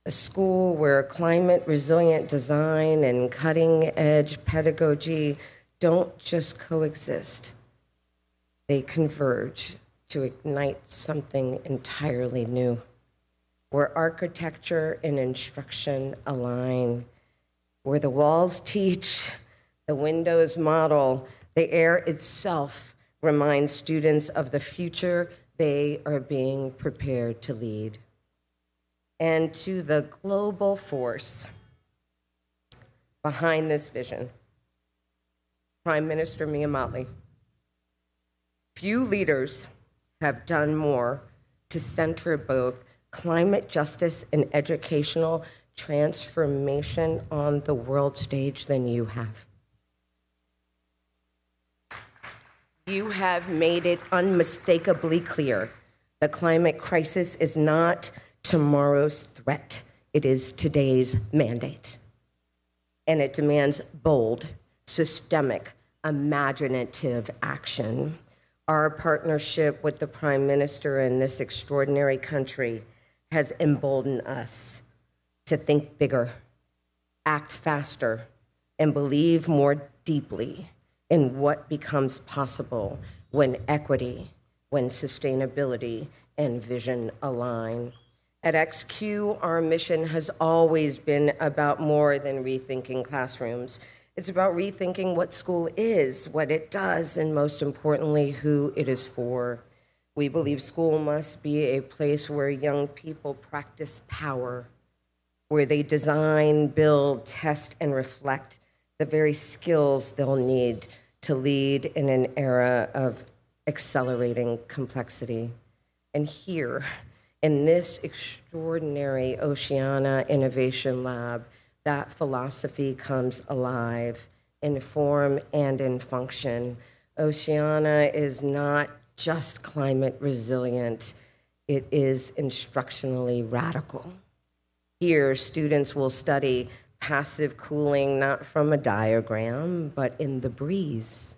A school where climate resilient design and cutting edge pedagogy don't just coexist, they converge to ignite something entirely new, where architecture and instruction align, where the walls teach, the windows model, the air itself reminds students of the future they are being prepared to lead. And to the global force behind this vision, Prime Minister Mia Mottley. Few leaders have done more to center both climate justice and educational transformation on the world stage than you have. You have made it unmistakably clear the climate crisis is not tomorrow's threat, it is today's mandate. And it demands bold, systemic, imaginative action. Our partnership with the Prime Minister in this extraordinary country has emboldened us to think bigger, act faster, and believe more deeply in what becomes possible when equity, when sustainability, and vision align. At XQ, our mission has always been about more than rethinking classrooms. It's about rethinking what school is, what it does, and most importantly, who it is for. We believe school must be a place where young people practice power, where they design, build, test, and reflect the very skills they'll need to lead in an era of accelerating complexity. And here, in this extraordinary Oceana Innovation Lab, that philosophy comes alive in form and in function. Oceana is not just climate resilient, it is instructionally radical. Here, students will study passive cooling not from a diagram, but in the breeze.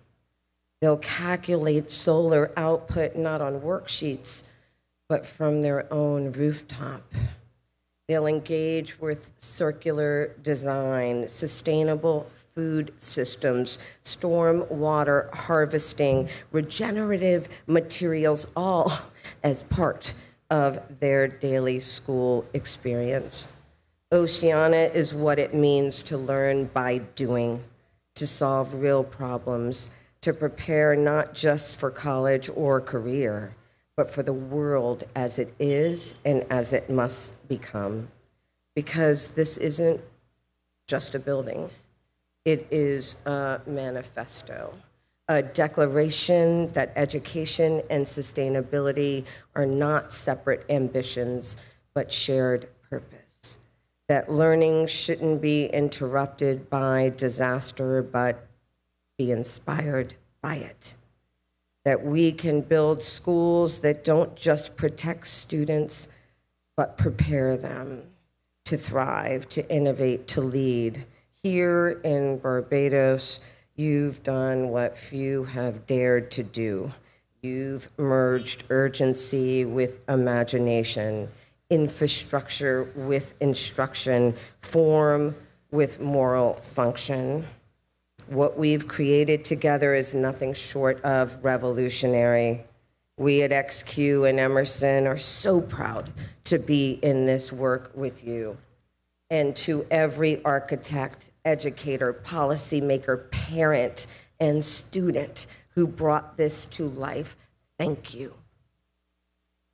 They'll calculate solar output not on worksheets, but from their own rooftop. They'll engage with circular design, sustainable food systems, storm water harvesting, regenerative materials, all as part of their daily school experience. Oceana is what it means to learn by doing, to solve real problems, to prepare not just for college or career, but for the world as it is and as it must become. Because this isn't just a building, it is a manifesto, a declaration that education and sustainability are not separate ambitions, but shared purpose. That learning shouldn't be interrupted by disaster, but be inspired by it. that we can build schools that don't just protect students, but prepare them to thrive, to innovate, to lead. Here in Barbados, you've done what few have dared to do. You've merged urgency with imagination, infrastructure with instruction, form with moral function. What we've created together is nothing short of revolutionary. We at XQ and Emerson are so proud to be in this work with you. And to every architect, educator, policymaker, parent, and student who brought this to life, thank you.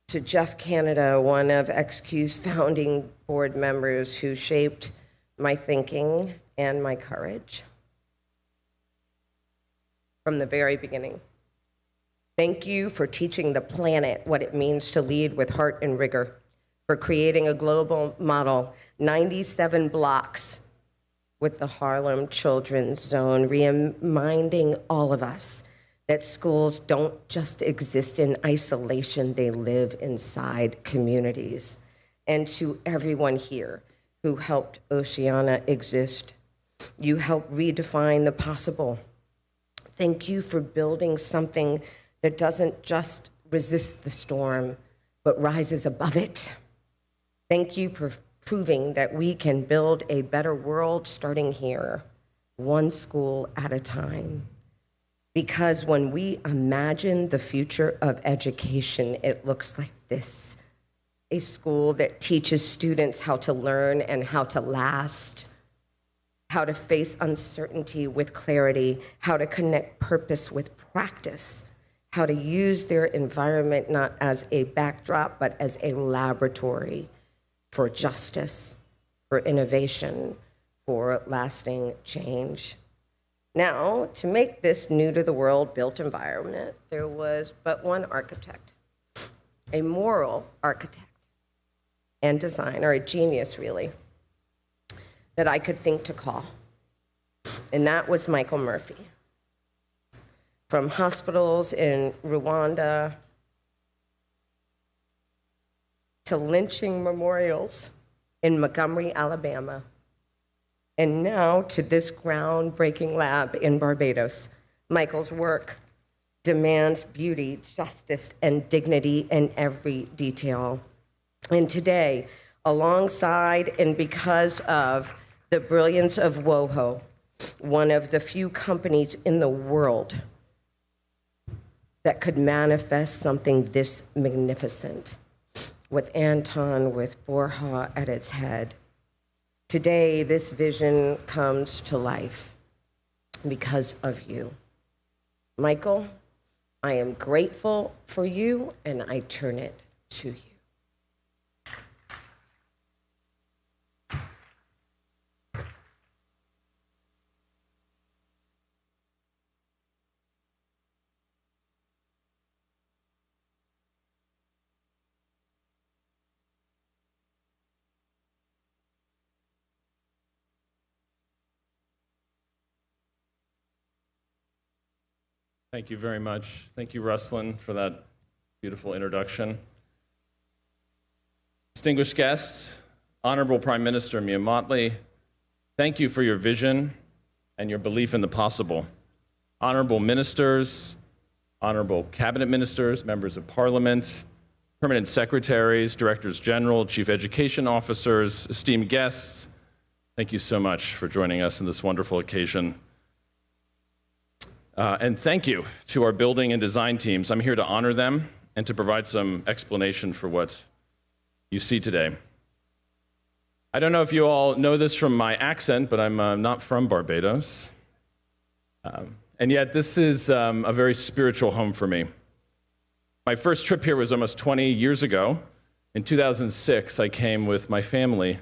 To Jeff Canada, one of XQ's founding board members who shaped my thinking and my courage from the very beginning. Thank you for teaching the planet what it means to lead with heart and rigor, for creating a global model, 97 blocks with the Harlem Children's Zone, reminding all of us that schools don't just exist in isolation, they live inside communities. And to everyone here who helped Oceana exist, you helped redefine the possible. Thank you for building something that doesn't just resist the storm, but rises above it. Thank you for proving that we can build a better world starting here, one school at a time. Because when we imagine the future of education, it looks like this: a school that teaches students how to learn and how to last, how to face uncertainty with clarity, how to connect purpose with practice, how to use their environment not as a backdrop, but as a laboratory for justice, for innovation, for lasting change. Now, to make this new to the world built environment, there was but one architect, a moral architect and designer, a genius really, that I could think to call. And that was Michael Murphy. From hospitals in Rwanda to lynching memorials in Montgomery, Alabama, and now to this groundbreaking lab in Barbados. Michael's work demands beauty, justice, and dignity in every detail. And today, alongside and because of the brilliance of WOHO, one of the few companies in the world that could manifest something this magnificent, with Anton, with Borja at its head. Today, this vision comes to life because of you. Michael, I am grateful for you, and I turn it to you. Thank you very much. Thank you, Ruslan, for that beautiful introduction. Distinguished guests, Honorable Prime Minister Mia Mottley, thank you for your vision and your belief in the possible. Honorable ministers, honorable cabinet ministers, members of parliament, permanent secretaries, directors general, chief education officers, esteemed guests, thank you so much for joining us in this wonderful occasion. And thank you to our building and design teams. I'm here to honor them and to provide some explanation for what you see today. I don't know if you all know this from my accent, but I'm not from Barbados. And yet this is a very spiritual home for me. My first trip here was almost 20 years ago. In 2006, I came with my family.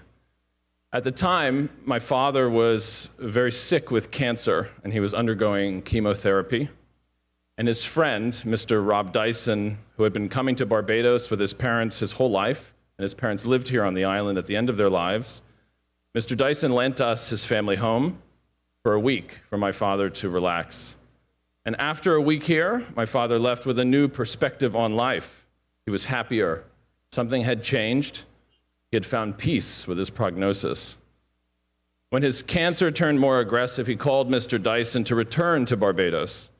At the time, my father was very sick with cancer, and he was undergoing chemotherapy. And his friend, Mr. Rob Dyson, who had been coming to Barbados with his parents his whole life, and his parents lived here on the island at the end of their lives, Mr. Dyson lent us his family home for a week for my father to relax. And after a week here, my father left with a new perspective on life. He was happier. Something had changed. He had found peace with his prognosis. When his cancer turned more aggressive, he called Mr. Dyson to return to Barbados.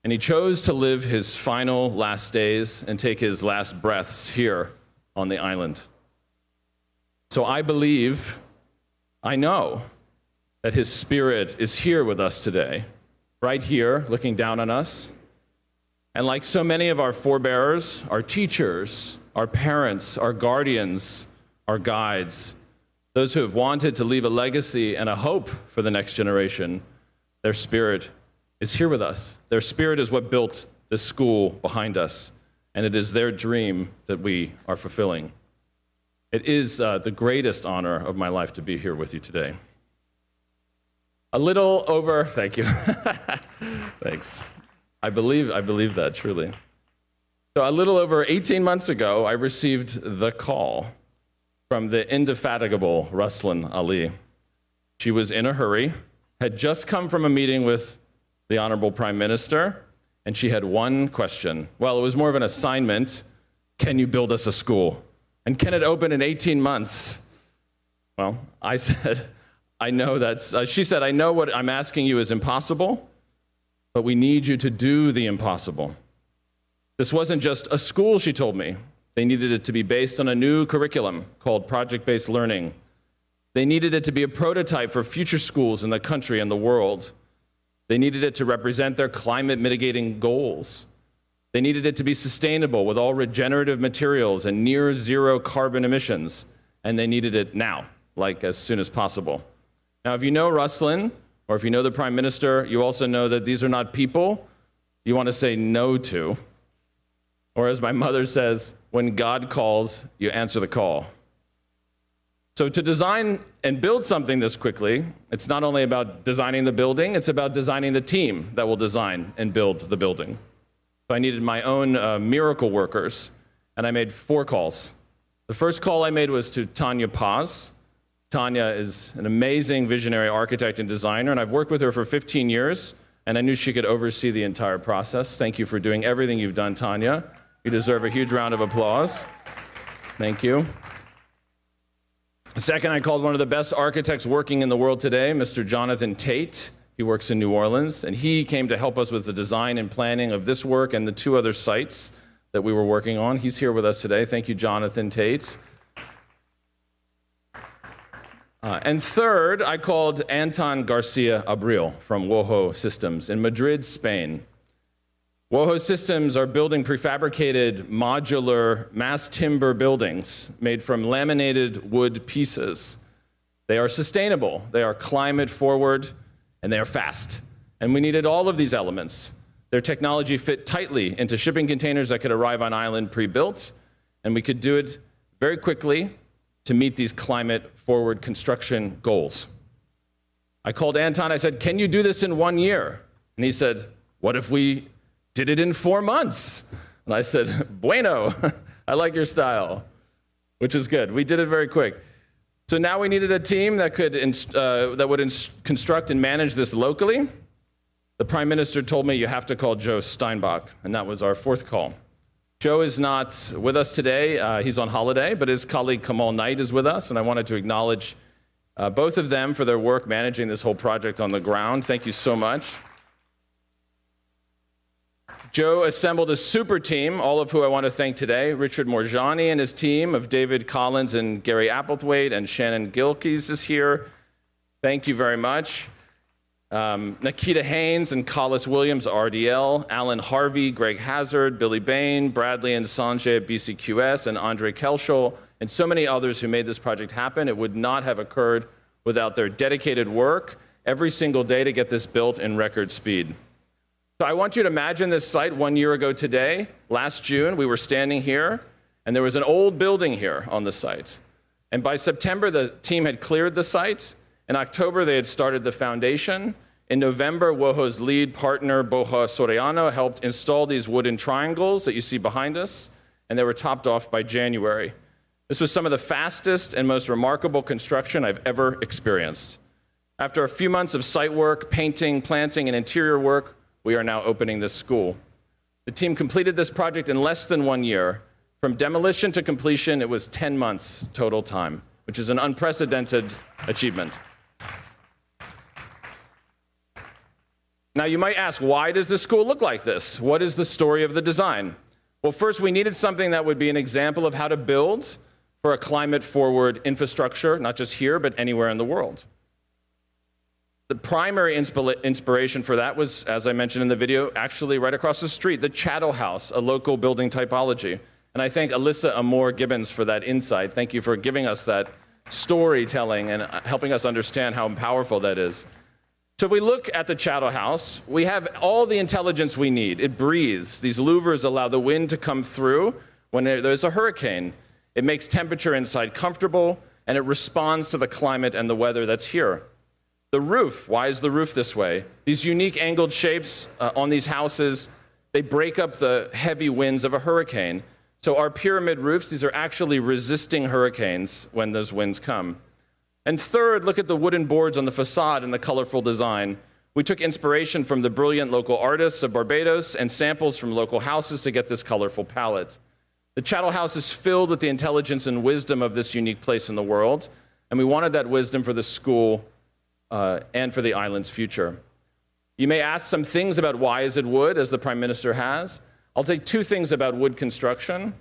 And he chose to live his final last days and take his last breaths here on the island. So I believe, I know, that his spirit is here with us today, right here, looking down on us. And like so many of our forebearers, our teachers, our parents, our guardians, our guides, those who have wanted to leave a legacy and a hope for the next generation, their spirit is here with us. Their spirit is what built this school behind us, and it is their dream that we are fulfilling. It is the greatest honor of my life to be here with you today. Thank you. Thanks. I believe that, truly. So a little over 18 months ago, I received the call from the indefatigable Ruslan Ali. She was in a hurry, had just come from a meeting with the Honorable Prime Minister, and she had one question. Well, it was more of an assignment. Can you build us a school? And can it open in 18 months? Well, I said, I know that's, she said, I know what I'm asking you is impossible, but we need you to do the impossible. This wasn't just a school, she told me. They needed it to be based on a new curriculum called project-based learning. They needed it to be a prototype for future schools in the country and the world. They needed it to represent their climate mitigating goals. They needed it to be sustainable with all regenerative materials and near zero carbon emissions. And they needed it now, like as soon as possible. Now, if you know Ruslan, or if you know the Prime Minister, you also know that these are not people you want to say no to. Or as my mother says, when God calls, you answer the call. So to design and build something this quickly, it's not only about designing the building, it's about designing the team that will design and build the building. So I needed my own miracle workers, and I made 4 calls. The first call I made was to Tanya Paz. Tanya is an amazing visionary architect and designer, and I've worked with her for 15 years, and I knew she could oversee the entire process. Thank you for doing everything you've done, Tanya. You deserve a huge round of applause. Thank you. Second, I called one of the best architects working in the world today, Mr. Jonathan Tate. He works in New Orleans, and he came to help us with the design and planning of this work and the 2 other sites that we were working on. He's here with us today. Thank you, Jonathan Tate. And third, I called Anton Garcia Abril from WOHO Systems in Madrid, Spain. WOHO Systems are building prefabricated, modular, mass timber buildings made from laminated wood pieces. They are sustainable, they are climate forward, and they are fast. And we needed all of these elements. Their technology fit tightly into shipping containers that could arrive on island pre-built, and we could do it very quickly to meet these climate-forward construction goals. I called Anton, I said, can you do this in 1 year? And he said, what if we did it in 4 months? And I said, bueno, I like your style, which is good. We did it very quick. So now we needed a team that could construct and manage this locally. The Prime Minister told me you have to call Joe Steinbach, and that was our 4th call. Joe is not with us today. He's on holiday, but his colleague Kamal Knight is with us, and I wanted to acknowledge both of them for their work managing this whole project on the ground. Thank you so much. Joe assembled a super team, all of who I want to thank today. Richard Morjani and his team of David Collins and Gary Applethwaite, and Shannon Gilkes is here. Thank you very much. Nikita Haynes and Collis Williams, RDL, Alan Harvey, Greg Hazard, Billy Bain, Bradley and Sanjay at BCQS, and Andre Kelschel, and so many others who made this project happen. It would not have occurred without their dedicated work every single day to get this built in record speed. So I want you to imagine this site 1 year ago today. Last June, we were standing here, and there was an old building here on the site. And by September, the team had cleared the site. In October, they had started the foundation. In November, WOHO's lead partner, Boja Soriano, helped install these wooden triangles that you see behind us, and they were topped off by January. This was some of the fastest and most remarkable construction I've ever experienced. After a few months of site work, painting, planting, and interior work, we are now opening this school. The team completed this project in less than 1 year. From demolition to completion, it was 10 months total time, which is an unprecedented achievement. Now, you might ask, why does this school look like this? What is the story of the design? Well, first, we needed something that would be an example of how to build for a climate-forward infrastructure, not just here, but anywhere in the world. The primary inspiration for that was, as I mentioned in the video, actually right across the street, the Chattel House, a local building typology. And I thank Alyssa Amore Gibbons for that insight. Thank you for giving us that storytelling and helping us understand how powerful that is. So if we look at the Chattel House, we have all the intelligence we need. It breathes. These louvers allow the wind to come through when there's a hurricane. It makes temperature inside comfortable, and it responds to the climate and the weather that's here. The roof, why is the roof this way? These unique angled shapes on these houses, they break up the heavy winds of a hurricane. So our pyramid roofs, these are actually resisting hurricanes when those winds come. And third, look at the wooden boards on the facade and the colorful design. We took inspiration from the brilliant local artists of Barbados and samples from local houses to get this colorful palette. The Chattel House is filled with the intelligence and wisdom of this unique place in the world, and we wanted that wisdom for the school and for the island's future. You may ask some things about why is it wood, as the Prime Minister has. I'll take two things about wood construction.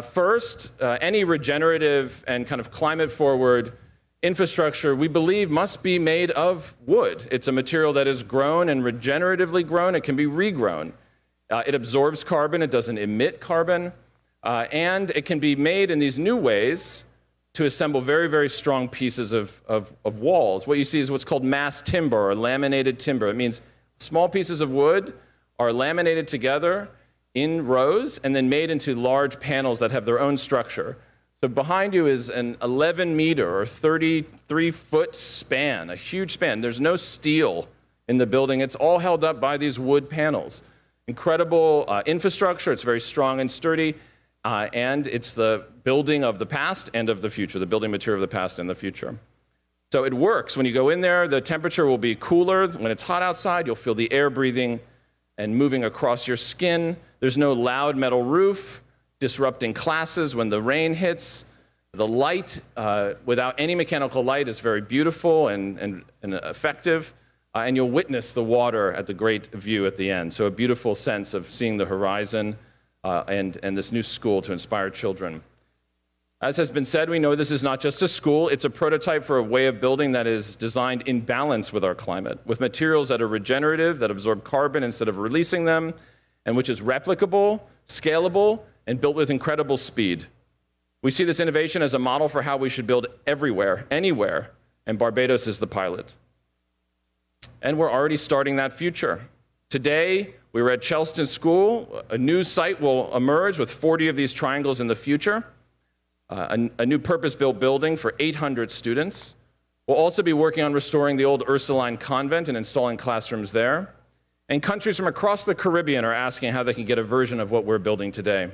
First, any regenerative and kind of climate-forward infrastructure, we believe, must be made of wood. It's a material that is grown and regeneratively grown. It can be regrown. It absorbs carbon. It doesn't emit carbon. And it can be made in these new ways to assemble very, very strong pieces of walls. What you see is what's called mass timber or laminated timber. It means small pieces of wood are laminated together in rows and then made into large panels that have their own structure. So behind you is an 11-meter or 33-foot span, a huge span. There's no steel in the building. It's all held up by these wood panels. Incredible infrastructure. It's very strong and sturdy. And it's the building of the past and of the future, the building material of the past and the future. So it works. When you go in there, the temperature will be cooler. When it's hot outside, you'll feel the air breathing and moving across your skin. There's no loud metal roof disrupting classes when the rain hits. The light, without any mechanical light, is very beautiful and effective. And you'll witness the water at the great view at the end. So a beautiful sense of seeing the horizon and this new school to inspire children. As has been said, we know this is not just a school. It's a prototype for a way of building that is designed in balance with our climate, with materials that are regenerative, that absorb carbon instead of releasing them, and which is replicable, scalable, and built with incredible speed. We see this innovation as a model for how we should build everywhere, anywhere, and Barbados is the pilot. And we're already starting that future. Today, we were at Chelston School. A new site will emerge with 40 of these triangles in the future, a new purpose-built building for 800 students. We'll also be working on restoring the old Ursuline convent and installing classrooms there. And countries from across the Caribbean are asking how they can get a version of what we're building today.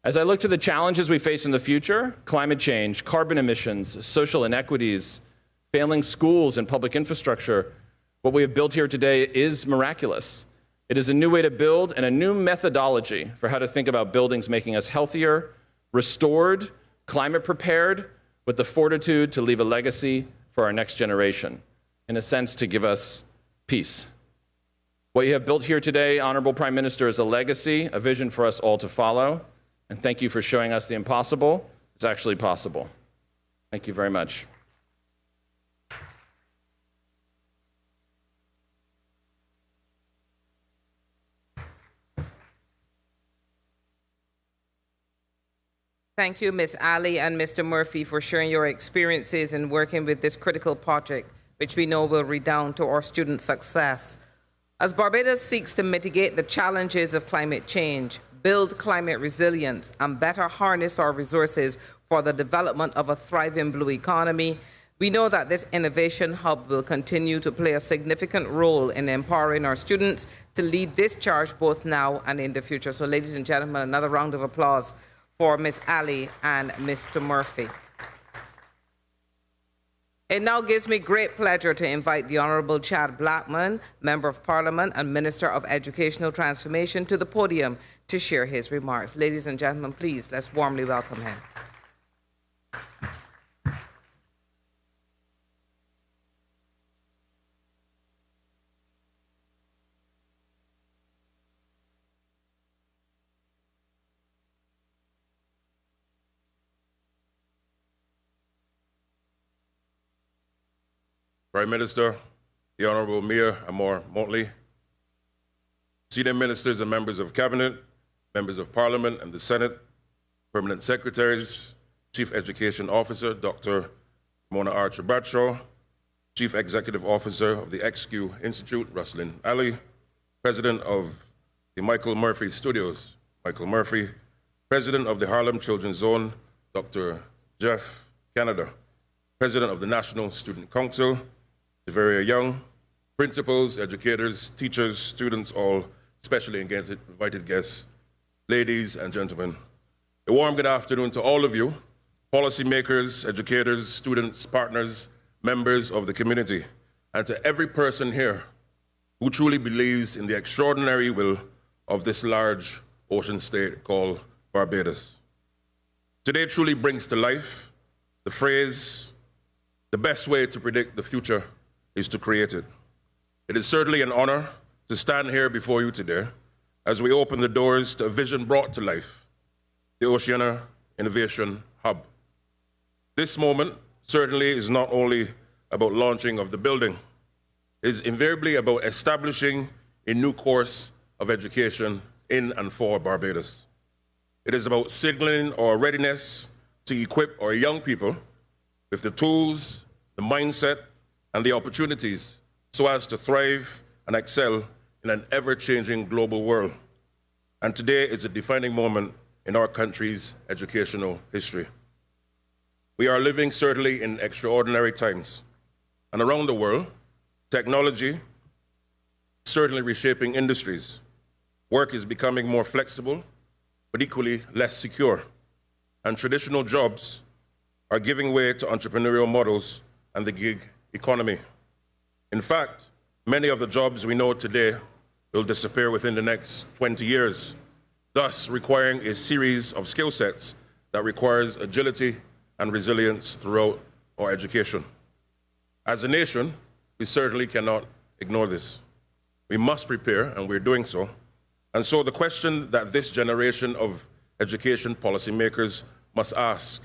As I look to the challenges we face in the future, climate change, carbon emissions, social inequities, failing schools and public infrastructure, what we have built here today is miraculous. It is a new way to build and a new methodology for how to think about buildings making us healthier, restored, climate prepared, with the fortitude to leave a legacy for our next generation. In a sense, to give us peace. What you have built here today, Honorable Prime Minister, is a legacy, a vision for us all to follow. And thank you for showing us the impossible. It's actually possible. Thank you very much. Thank you, Ms. Ali and Mr. Murphy, for sharing your experiences in working with this critical project, which we know will redound to our students' success. As Barbados seeks to mitigate the challenges of climate change, build climate resilience, and better harness our resources for the development of a thriving blue economy, we know that this innovation hub will continue to play a significant role in empowering our students to lead this charge both now and in the future. So, ladies and gentlemen, another round of applause for Ms. Ali and Mr. Murphy. It now gives me great pleasure to invite the Honorable Chad Blackman, Member of Parliament and Minister of Educational Transformation, to the podium to share his remarks. Ladies and gentlemen, please, let's warmly welcome him. Prime Minister, the Honourable Mia Amor Motley, Senior Ministers and Members of Cabinet, Members of Parliament and the Senate, Permanent Secretaries, Chief Education Officer, Dr. Mona Archer Bradshaw, Chief Executive Officer of the XQ Institute, Ruslyn Ali, President of the Michael Murphy Studios, Michael Murphy, President of the Harlem Children's Zone, Dr. Jeff Canada, President of the National Student Council, very young, principals, educators, teachers, students, all specially invited guests, ladies and gentlemen. A warm good afternoon to all of you, policymakers, educators, students, partners, members of the community, and to every person here who truly believes in the extraordinary will of this large ocean state called Barbados. Today truly brings to life the phrase, the best way to predict the future is to create it. It is certainly an honor to stand here before you today as we open the doors to a vision brought to life, the Oceana Innovation Hub. This moment certainly is not only about launching of the building, it is invariably about establishing a new course of education in and for Barbados. It is about signaling our readiness to equip our young people with the tools, the mindset, and the opportunities so as to thrive and excel in an ever-changing global world. And today is a defining moment in our country's educational history. We are living certainly in extraordinary times. And around the world, technology is certainly reshaping industries. Work is becoming more flexible, but equally less secure. And traditional jobs are giving way to entrepreneurial models and the gig economy. In fact, many of the jobs we know today will disappear within the next 20 years, thus requiring a series of skill sets that requires agility and resilience throughout our education. As a nation, we certainly cannot ignore this. We must prepare, and we're doing so. And so the question that this generation of education policymakers must ask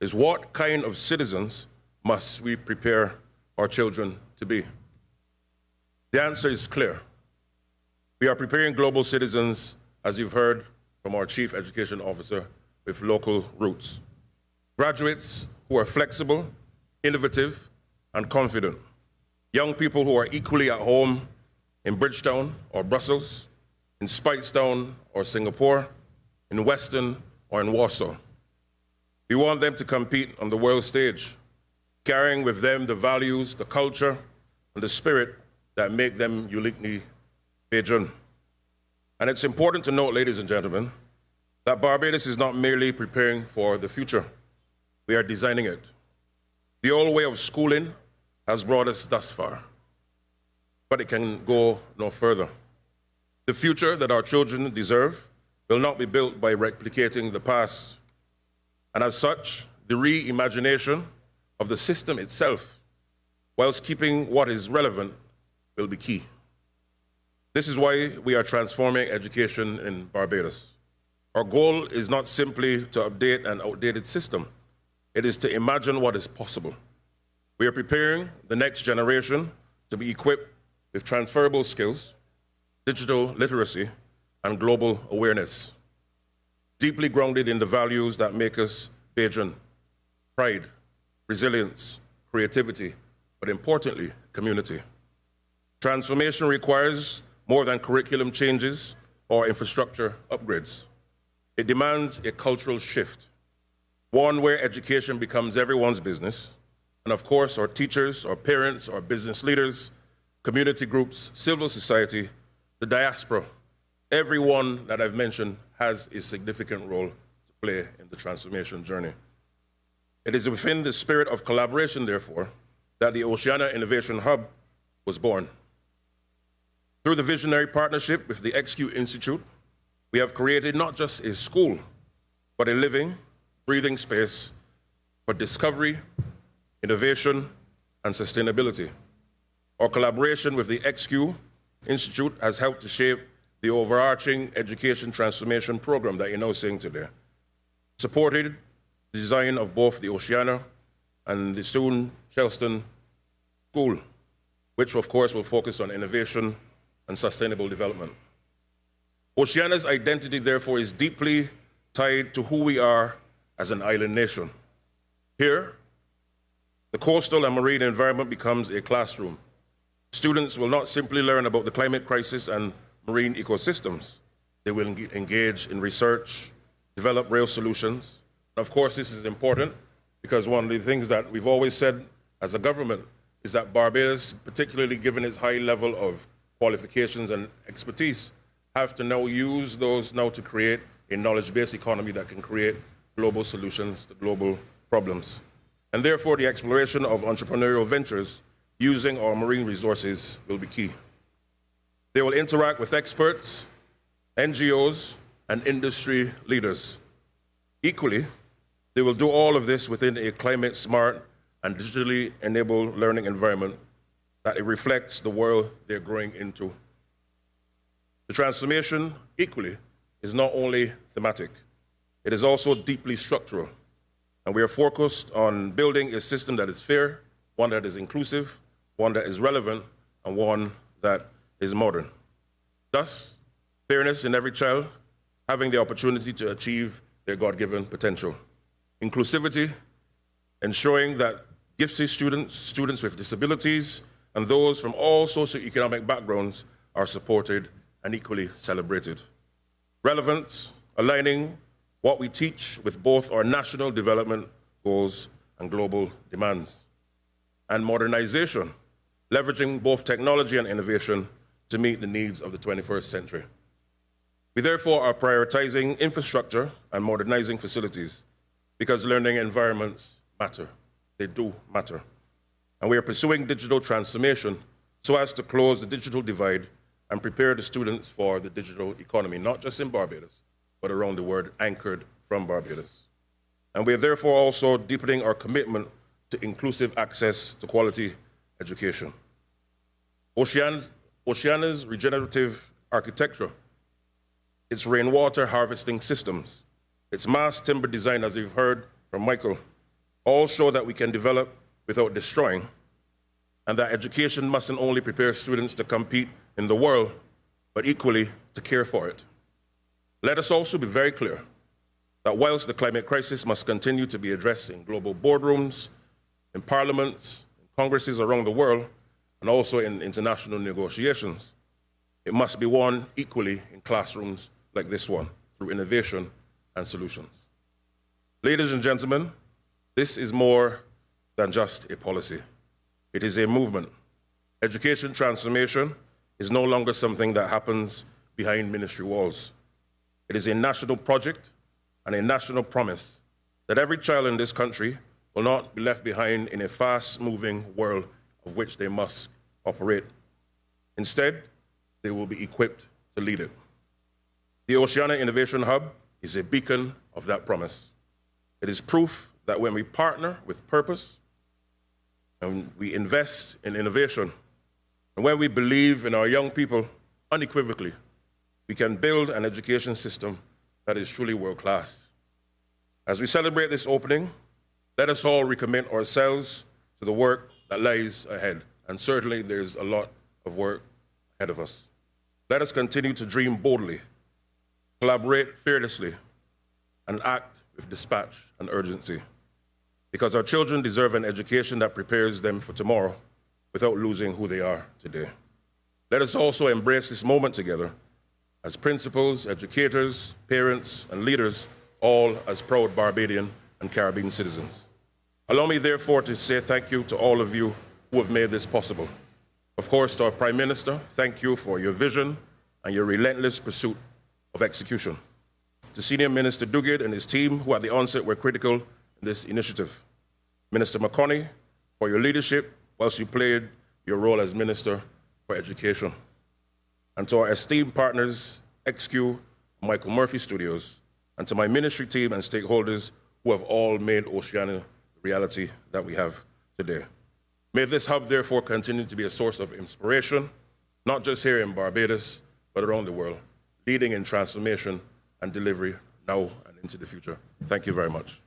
is, what kind of citizens must we prepare our children to be? The answer is clear. We are preparing global citizens, as you've heard from our Chief Education Officer, with local roots. Graduates who are flexible, innovative, and confident. Young people who are equally at home in Bridgetown or Brussels, in Speightstown or Singapore, in Weston or in Warsaw. We want them to compete on the world stage, carrying with them the values, the culture, and the spirit that make them uniquely Bajan. And it's important to note, ladies and gentlemen, that Barbados is not merely preparing for the future. We are designing it. The old way of schooling has brought us thus far, but it can go no further. The future that our children deserve will not be built by replicating the past. And as such, the reimagination of the system itself, whilst keeping what is relevant, will be key. This is why we are transforming education in Barbados. Our goal is not simply to update an outdated system. It is to imagine what is possible. We are preparing the next generation to be equipped with transferable skills, digital literacy, and global awareness, deeply grounded in the values that make us Bajan: pride, resilience, creativity, but importantly, community. Transformation requires more than curriculum changes or infrastructure upgrades. It demands a cultural shift, one where education becomes everyone's business, and of course, our teachers, our parents, our business leaders, community groups, civil society, the diaspora, everyone that I've mentioned has a significant role to play in the transformation journey. It is within the spirit of collaboration, therefore, that the Oceana Innovation Hub was born. Through the visionary partnership with the XQ Institute, we have created not just a school, but a living, breathing space for discovery, innovation, and sustainability. Our collaboration with the XQ Institute has helped to shape the overarching education transformation program that you're now seeing today, supported the design of both the Oceana and the soon Charleston School, which of course will focus on innovation and sustainable development. Oceana's identity, therefore, is deeply tied to who we are as an island nation. Here, the coastal and marine environment becomes a classroom. Students will not simply learn about the climate crisis and marine ecosystems. They will engage in research, develop real solutions. And of course, this is important because one of the things that we've always said as a government is that Barbados, particularly given its high level of qualifications and expertise, have to now use those now to create a knowledge-based economy that can create global solutions to global problems. And therefore, the exploration of entrepreneurial ventures using our marine resources will be key. They will interact with experts, NGOs, and industry leaders. Equally, they will do all of this within a climate-smart and digitally enabled learning environment that it reflects the world they're growing into. The transformation, equally, is not only thematic, it is also deeply structural. And we are focused on building a system that is fair, one that is inclusive, one that is relevant, and one that is modern. Thus, fairness in every child having the opportunity to achieve their God-given potential. Inclusivity, ensuring that gifted students, students with disabilities, and those from all socioeconomic backgrounds are supported and equally celebrated. Relevance, aligning what we teach with both our national development goals and global demands. And modernization, leveraging both technology and innovation to meet the needs of the 21st century. We therefore are prioritizing infrastructure and modernizing facilities because learning environments matter. They do matter. And we are pursuing digital transformation so as to close the digital divide and prepare the students for the digital economy, not just in Barbados, but around the world, anchored from Barbados. And we are therefore also deepening our commitment to inclusive access to quality education. Oceana's regenerative architecture, its rainwater harvesting systems, its mass timber design, as you've heard from Michael, all show that we can develop without destroying, and that education mustn't only prepare students to compete in the world, but equally to care for it. Let us also be very clear that whilst the climate crisis must continue to be addressed in global boardrooms, in parliaments, in congresses around the world, and also in international negotiations, it must be won equally in classrooms like this one, through innovation and solutions. Ladies and gentlemen, this is more than just a policy. It is a movement. Education transformation is no longer something that happens behind ministry walls. It is a national project and a national promise that every child in this country will not be left behind in a fast-moving world of which they must operate. Instead, they will be equipped to lead it. The Oceana Innovation Hub is a beacon of that promise. It is proof that when we partner with purpose and we invest in innovation, and when we believe in our young people unequivocally, we can build an education system that is truly world-class. As we celebrate this opening, let us all recommit ourselves to the work that lies ahead. And certainly there's a lot of work ahead of us. Let us continue to dream boldly, collaborate fearlessly, and act with dispatch and urgency. Because our children deserve an education that prepares them for tomorrow without losing who they are today. Let us also embrace this moment together as principals, educators, parents, and leaders, all as proud Barbadian and Caribbean citizens. Allow me, therefore, to say thank you to all of you who have made this possible. Of course, to our Prime Minister, thank you for your vision and your relentless pursuit of execution. To Senior Minister Duguid and his team, who at the onset were critical in this initiative. Minister McConney, for your leadership whilst you played your role as Minister for Education. And to our esteemed partners, XQ, Michael Murphy Studios, and to my ministry team and stakeholders who have all made Oceana the reality that we have today. May this hub, therefore, continue to be a source of inspiration, not just here in Barbados, but around the world, leading in transformation and delivery now and into the future. Thank you very much.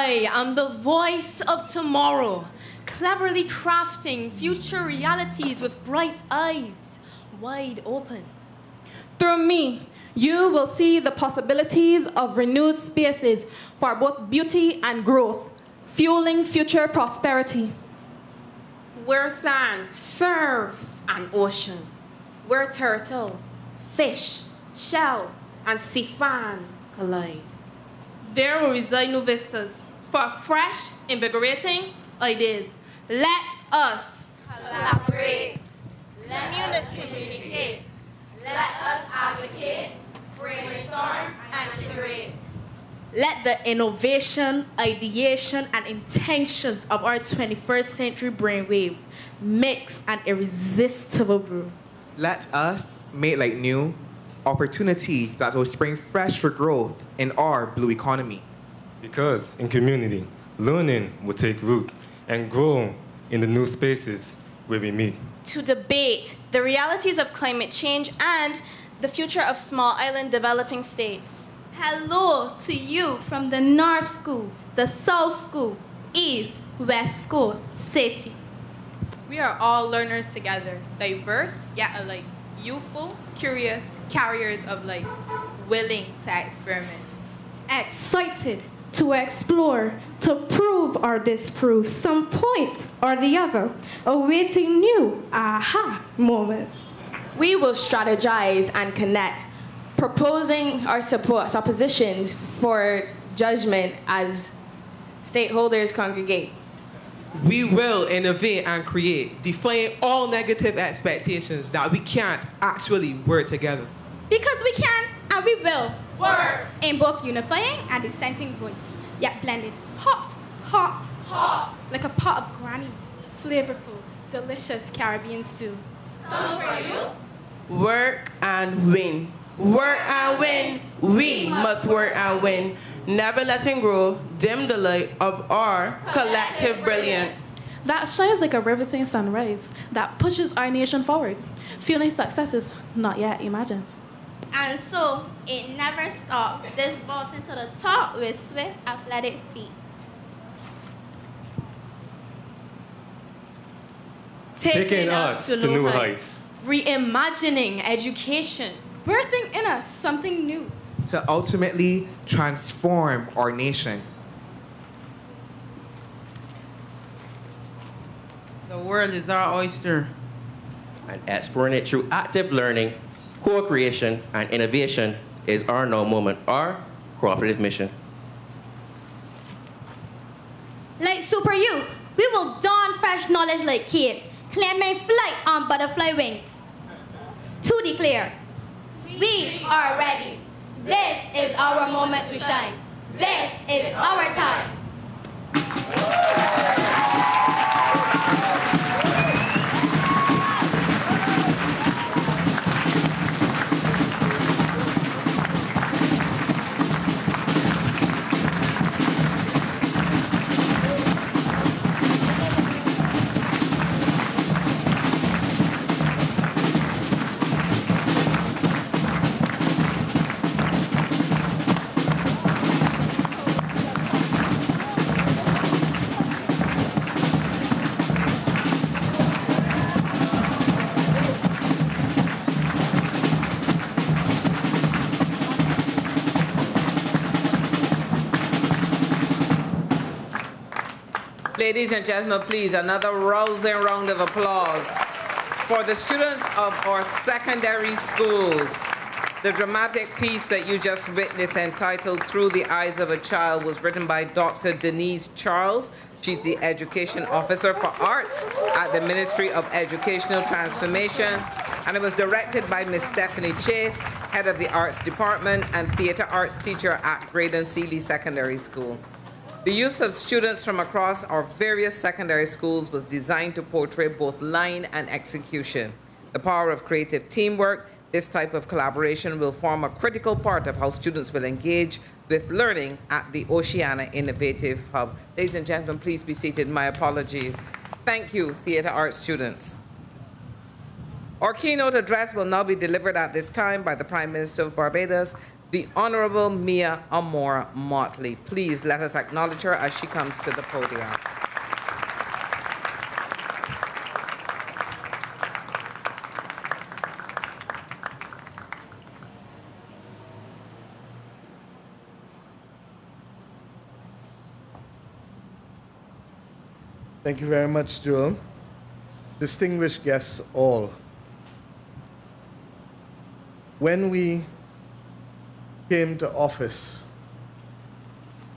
I am the voice of tomorrow, cleverly crafting future realities with bright eyes, wide open. Through me, you will see the possibilities of renewed spaces for both beauty and growth, fueling future prosperity. We're sand, surf, and ocean. We're turtle, fish, shell, and sea fan collide. There will reside new vistas for fresh, invigorating ideas. Let us collaborate. Let us communicate. Let us advocate, brainstorm, and curate. Let the innovation, ideation, and intentions of our 21st century brainwave mix an irresistible brew. Let us make like new opportunities that will spring fresh for growth in our blue economy. Because in community, learning will take root and grow in the new spaces where we meet. To debate the realities of climate change and the future of small island developing states. Hello to you from the North School, the South School, East, West Coast, City. We are all learners together, diverse yet alike, youthful, curious, carriers of light, willing to experiment. Excited to explore, to prove or disprove some point or the other, awaiting new aha moments. We will strategize and connect, proposing our suppositions for judgment as stakeholders congregate. We will innovate and create, defying all negative expectations that we can't actually work together. Because we can and we will work in both unifying and dissenting voice, yet blended hot, hot, hot, like a pot of granny's flavorful, delicious Caribbean stew. Some for you. Work and win. Work and win. We must work and win. Never letting grow dim the light of our collective brilliance. That shines like a riveting sunrise that pushes our nation forward, fueling successes not yet imagined. And so, it never stops, this vaulting to the top with swift, athletic feet. Taking us to new heights. Reimagining education. Birthing in us something new. To ultimately transform our nation. The world is our oyster. and exploring it through active learning, co-creation, and innovation is our now moment, our cooperative mission. Like super youth, we will don fresh knowledge like caves, claiming flight on butterfly wings. To declare, we are ready. This is our moment to shine. This is our time. Ladies and gentlemen, please, another rousing round of applause for the students of our secondary schools. The dramatic piece that you just witnessed, entitled Through the Eyes of a Child, was written by Dr. Denise Charles. She's the Education Officer for Arts at the Ministry of Educational Transformation. And it was directed by Ms. Stephanie Chase, Head of the Arts Department and Theatre Arts Teacher at Graydon Seeley Secondary School. The use of students from across our various secondary schools was designed to portray both line and execution. The power of creative teamwork, this type of collaboration will form a critical part of how students will engage with learning at the Oceana Innovative Hub. Ladies and gentlemen, please be seated. My apologies. Thank you, theatre arts students. Our keynote address will now be delivered at this time by the Prime Minister of Barbados, the Honorable Mia Amor Motley. Please let us acknowledge her as she comes to the podium. Thank you very much, Joel. Distinguished guests all. When we came to office,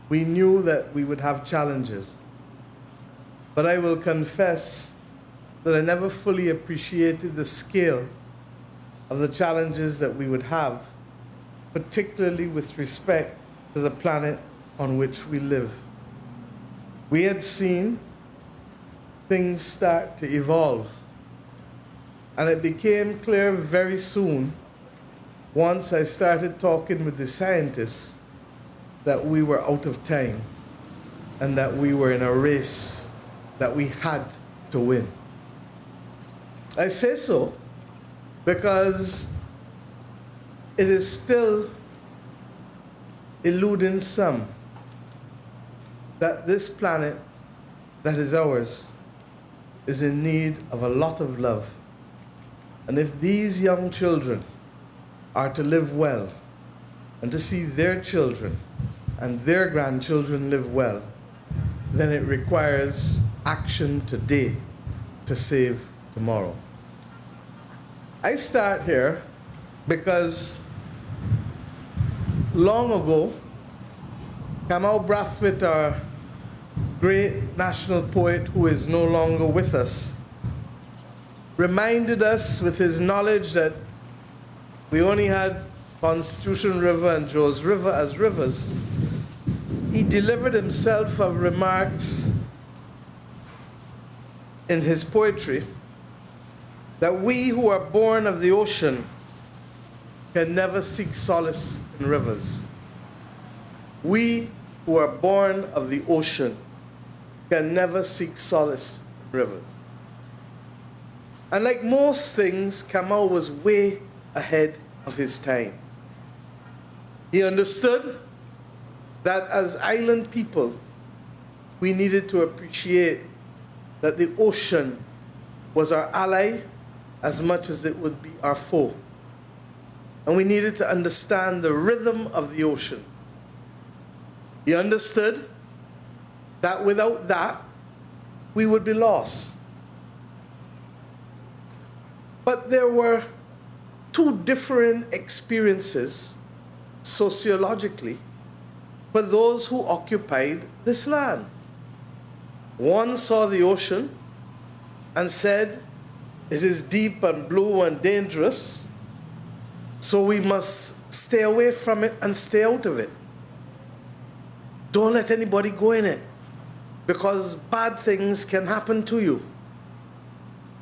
we knew that we would have challenges. But I will confess that I never fully appreciated the scale of the challenges that we would have, particularly with respect to the planet on which we live. We had seen things start to evolve, and it became clear very soon, once I started talking with the scientists, that we were out of time and that we were in a race that we had to win. I say so because it is still eluding some that this planet that is ours is in need of a lot of love. And if these young children are to live well and to see their children and their grandchildren live well, then it requires action today to save tomorrow. I start here because long ago, Kamau Brathwaite, our great national poet who is no longer with us, reminded us with his knowledge that we only had Constitution River and Joes River as rivers. He delivered himself of remarks in his poetry that we who are born of the ocean can never seek solace in rivers. We who are born of the ocean can never seek solace in rivers. And like most things, Kamau was way ahead of his time. He understood that as island people, we needed to appreciate that the ocean was our ally as much as it would be our foe. And we needed to understand the rhythm of the ocean. He understood that without that, we would be lost. But there were two different experiences sociologically for those who occupied this land. One saw the ocean and said, it is deep and blue and dangerous, so we must stay away from it and stay out of it. Don't let anybody go in it, because bad things can happen to you.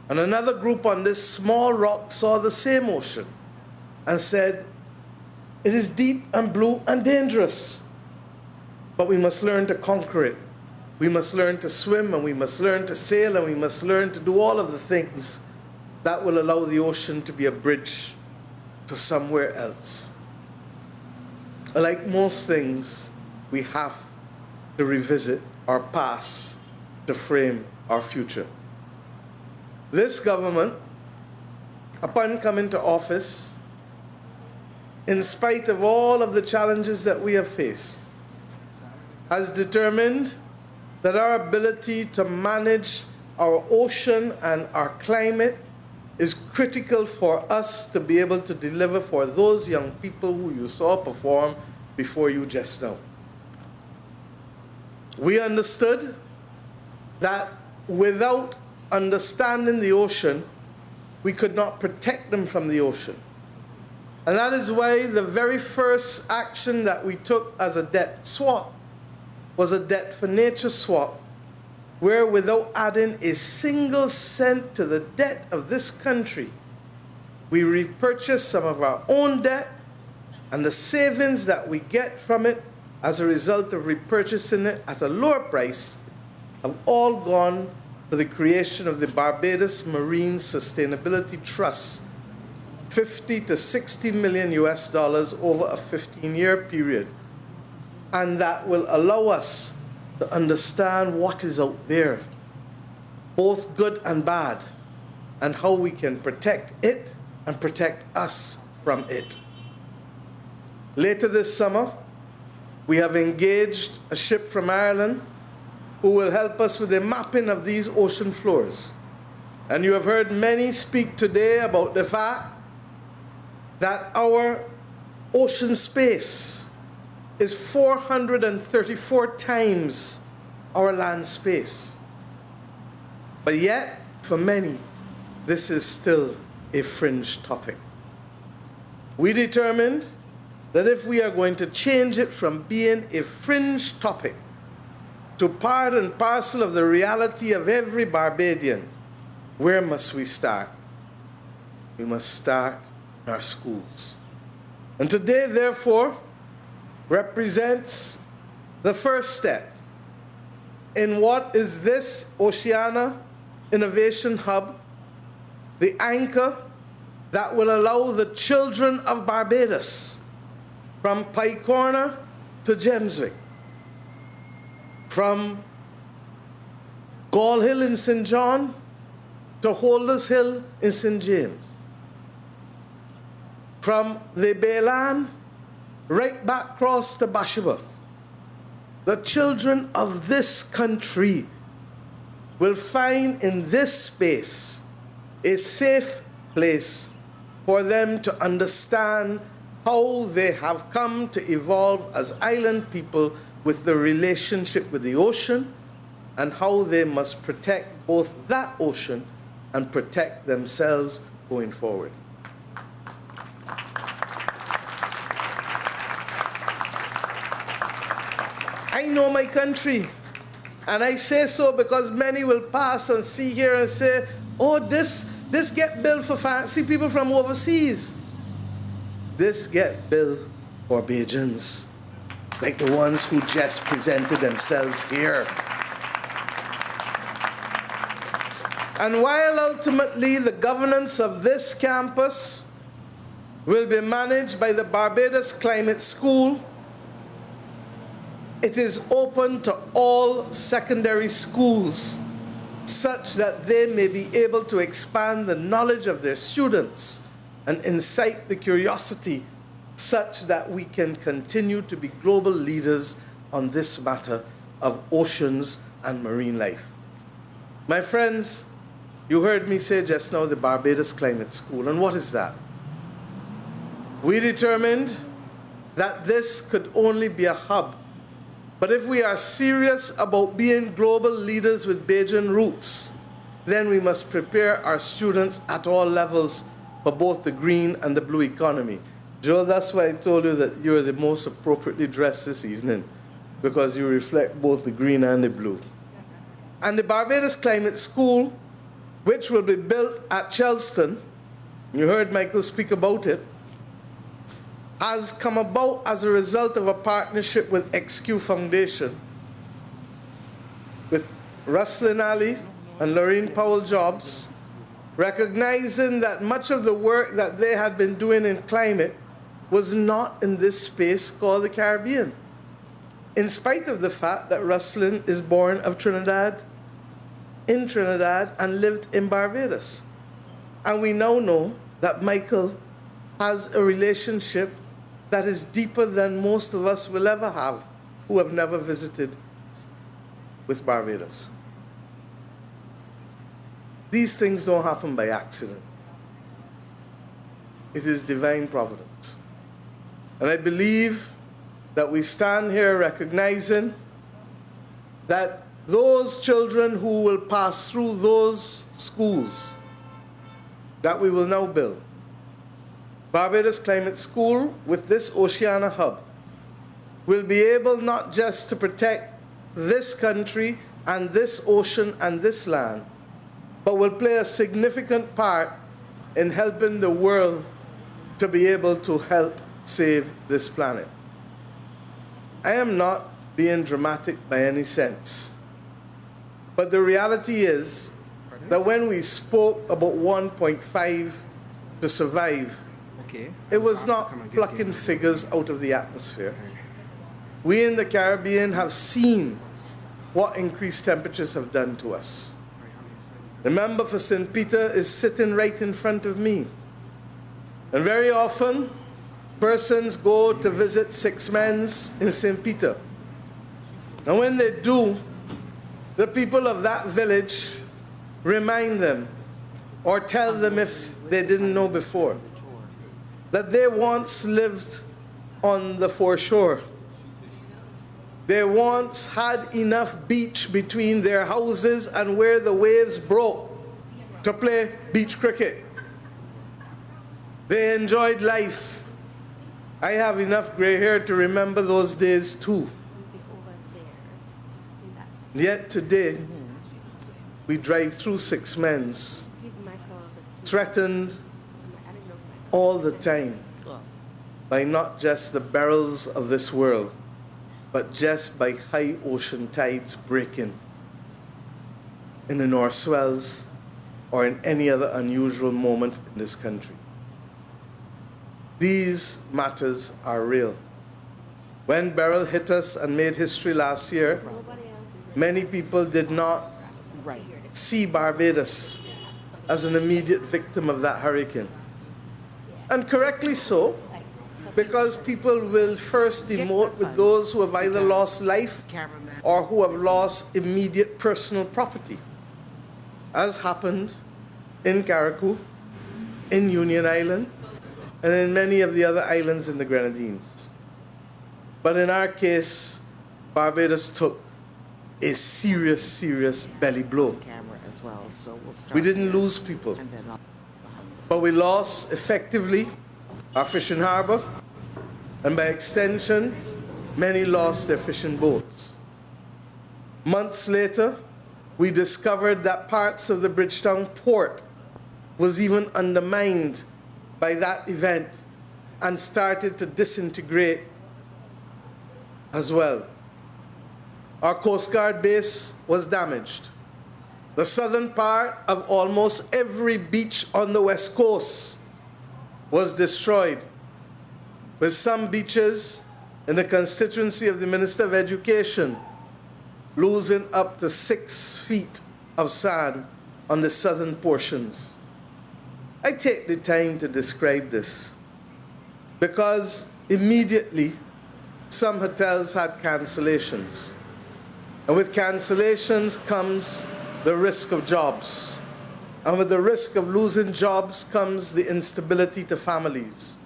And another group on this small rock saw the same ocean and said, it is deep and blue and dangerous, but we must learn to conquer it. We must learn to swim, and we must learn to sail, and we must learn to do all of the things that will allow the ocean to be a bridge to somewhere else. Like most things, we have to revisit our past to frame our future. This government, upon coming to office, in spite of all of the challenges that we have faced, has determined that our ability to manage our ocean and our climate is critical for us to be able to deliver for those young people who you saw perform before you just now. We understood that without understanding the ocean, we could not protect them from the ocean. And that is why the very first action that we took as a debt swap was a debt for nature swap, where without adding a single cent to the debt of this country, we repurchased some of our own debt, and the savings that we get from it as a result of repurchasing it at a lower price have all gone for the creation of the Barbados Marine Sustainability Trust, $50 to $60 million over a 15-year period. And that will allow us to understand what is out there, both good and bad, and how we can protect it and protect us from it. Later this summer, we have engaged a ship from Ireland who will help us with the mapping of these ocean floors. And you have heard many speak today about the fact that our ocean space is 434 times our land space. But yet, for many, this is still a fringe topic. We determined that if we are going to change it from being a fringe topic to part and parcel of the reality of every Barbadian, where must we start? We must start in our schools. And today, therefore, represents the first step in what is this Oceana Innovation Hub, the anchor that will allow the children of Barbados, from Pike Corner to Gemswick, from Gall Hill in St. John to Holders Hill in St. James, from the Bayland right back across to Bathsheba. The children of this country will find in this space a safe place for them to understand how they have come to evolve as island people with the relationship with the ocean, and how they must protect both that ocean and protect themselves going forward. I know my country, and I say so because many will pass and see here and say, oh, this get built for fancy people from overseas. This get built for Bajans, like the ones who just presented themselves here. And while ultimately the governance of this campus will be managed by the Barbados Climate School, it is open to all secondary schools such that they may be able to expand the knowledge of their students and incite the curiosity such that we can continue to be global leaders on this matter of oceans and marine life. My friends, You heard me say just now the Barbados Climate School, and what is that? We determined that this could only be a hub. But if we are serious about being global leaders with Bajan roots, then we must prepare our students at all levels for both the green and the blue economy. Joe, that's why I told you that you're the most appropriately dressed this evening, because you reflect both the green and the blue. And the Barbados Climate School, which will be built at Charleston, you heard Michael speak about it, has come about as a result of a partnership with XQ Foundation, with Ruslin Ali and Lorraine Powell Jobs, recognizing that much of the work that they had been doing in climate was not in this space called the Caribbean, in spite of the fact that Ruslin is born of Trinidad, in Trinidad, and lived in Barbados. And we now know that Michael has a relationship that is deeper than most of us will ever have who have never visited with Barbados. These things don't happen by accident. It is divine providence. And I believe that we stand here recognizing that those children who will pass through those schools that we will now build, Barbados Climate School with this Oceana hub, will be able not just to protect this country and this ocean and this land, but will play a significant part in helping the world to be able to help save this planet. I am not being dramatic by any sense, but the reality is that when we spoke about 1.5 to survive, it was not plucking figures out of the atmosphere. We in the Caribbean have seen what increased temperatures have done to us. The member for St. Peter is sitting right in front of me. And very often, persons go to visit Six Men's in St. Peter. And when they do, the people of that village remind them, or tell them if they didn't know before, that they once lived on the foreshore. They once had enough beach between their houses and where the waves broke to play beach cricket. They enjoyed life. I have enough gray hair to remember those days too. Yet today, we drive through Six Men's, threatened all the time by not just the barrels of this world, but just by high ocean tides breaking in the North Swells or in any other unusual moment in this country. These matters are real. When Beryl hit us and made history last year, many people did not see Barbados as an immediate victim of that hurricane. And correctly so, because people will first emote with those who have either lost life or who have lost immediate personal property, as happened in Carriacou, in Union Island, and in many of the other islands in the Grenadines. But in our case, Barbados took a serious, serious belly blow. We didn't lose people, but we lost effectively our fishing harbor, and by extension, many lost their fishing boats. Months later, we discovered that parts of the Bridgetown port was even undermined by that event and started to disintegrate as well. Our Coast Guard base was damaged. The southern part of almost every beach on the West Coast was destroyed, with some beaches in the constituency of the Minister of Education losing up to 6 feet of sand on the southern portions. I take the time to describe this because immediately some hotels had cancellations. And with cancellations comes the risk of jobs. And with the risk of losing jobs comes the instability to families.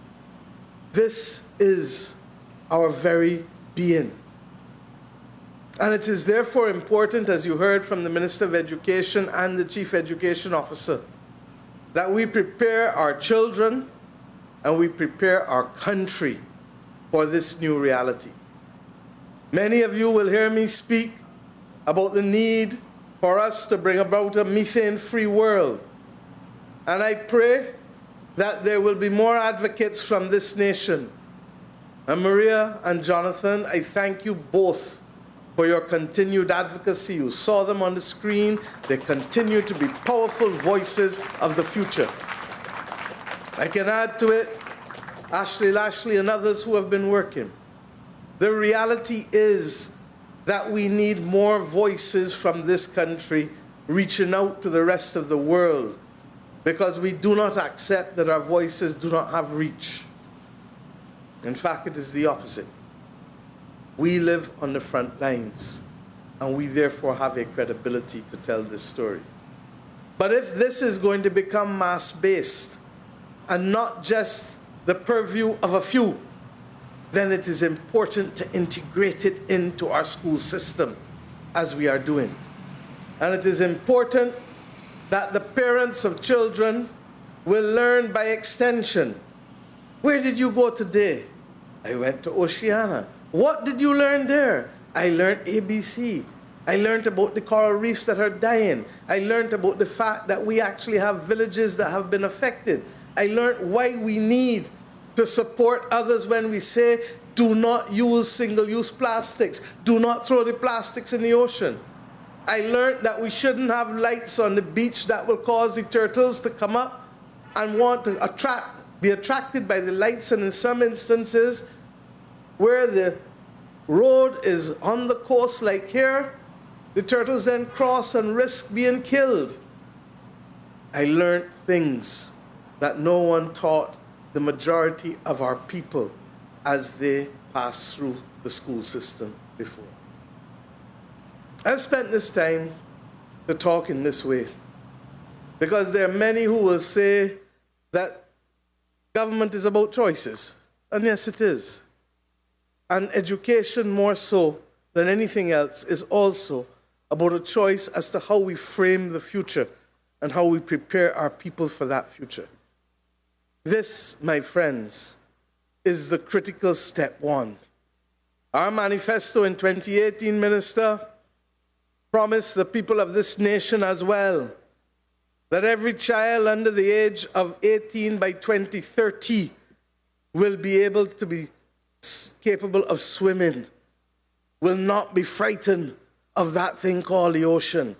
This is our very being. And it is therefore important, as you heard from the Minister of Education and the Chief Education Officer, that we prepare our children and we prepare our country for this new reality. Many of you will hear me speak about the need for us to bring about a methane-free world. And I pray that there will be more advocates from this nation. And Maria and Jonathan, I thank you both for your continued advocacy. You saw them on the screen. They continue to be powerful voices of the future. I can add to it Ashley Lashley and others who have been working. The reality is that we need more voices from this country reaching out to the rest of the world, because we do not accept that our voices do not have reach. In fact, it is the opposite. We live on the front lines, and we therefore have a credibility to tell this story. But if this is going to become mass-based and not just the purview of a few, then it is important to integrate it into our school system, as we are doing. And it is important that the parents of children will learn by extension. Where did you go today? I went to Oceana. What did you learn there? I learned ABC. I learned about the coral reefs that are dying. I learned about the fact that we actually have villages that have been affected. I learned why we need to support others when we say, do not use single-use plastics. Do not throw the plastics in the ocean. I learned that we shouldn't have lights on the beach that will cause the turtles to come up and want to be attracted by the lights, and in some instances, where the road is on the coast like here, the turtles then cross and risk being killed. I learned things that no one taught the majority of our people as they pass through the school system before. I've spent this time to talk in this way because there are many who will say that government is about choices. And yes, it is. And education, more so than anything else, is also about a choice as to how we frame the future and how we prepare our people for that future. This, my friends, is the critical step one. Our manifesto in 2018, Minister, promised the people of this nation as well that every child under the age of 18 by 2030 will be able to be capable of swimming, will not be frightened of that thing called the ocean.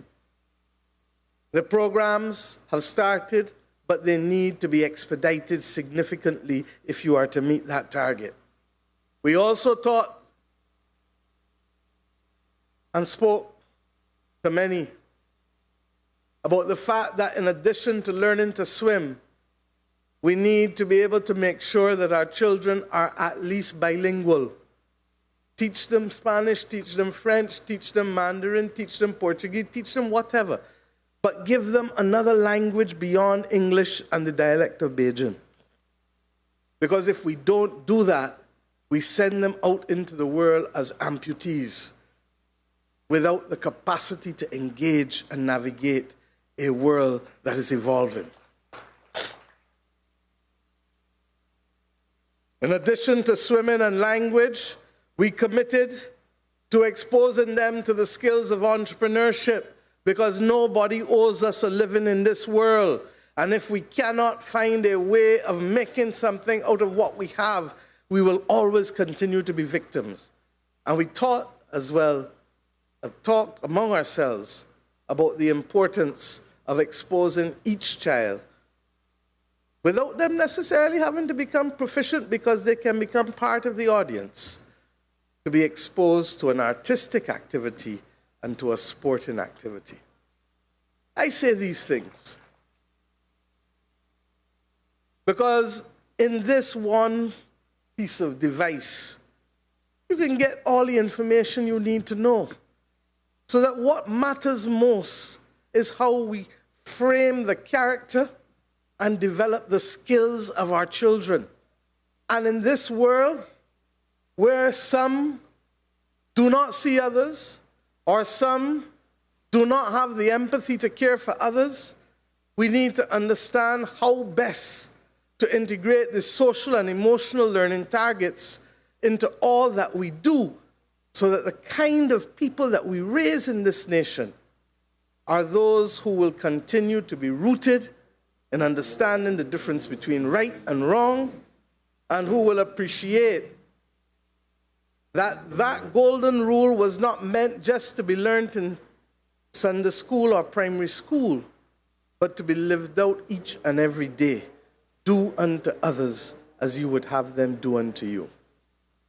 The programs have started, but they need to be expedited significantly if you are to meet that target. We also taught and spoke to many about the fact that in addition to learning to swim, we need to be able to make sure that our children are at least bilingual. Teach them Spanish, teach them French, teach them Mandarin, teach them Portuguese, teach them whatever. But give them another language beyond English and the dialect of Beijing. Because if we don't do that, we send them out into the world as amputees without the capacity to engage and navigate a world that is evolving. In addition to swimming and language, we committed to exposing them to the skills of entrepreneurship, because nobody owes us a living in this world. And if we cannot find a way of making something out of what we have, we will always continue to be victims. And we taught as well, talked among ourselves about the importance of exposing each child without them necessarily having to become proficient, because they can become part of the audience, to be exposed to an artistic activity and to a sporting activity. I say these things because in this one piece of device, you can get all the information you need to know, so that what matters most is how we frame the character and develop the skills of our children. And in this world, where some do not see others, or some do not have the empathy to care for others, we need to understand how best to integrate the social and emotional learning targets into all that we do, so that the kind of people that we raise in this nation are those who will continue to be rooted in understanding the difference between right and wrong, and who will appreciate that that golden rule was not meant just to be learned in Sunday school or primary school, but to be lived out each and every day. Do unto others as you would have them do unto you.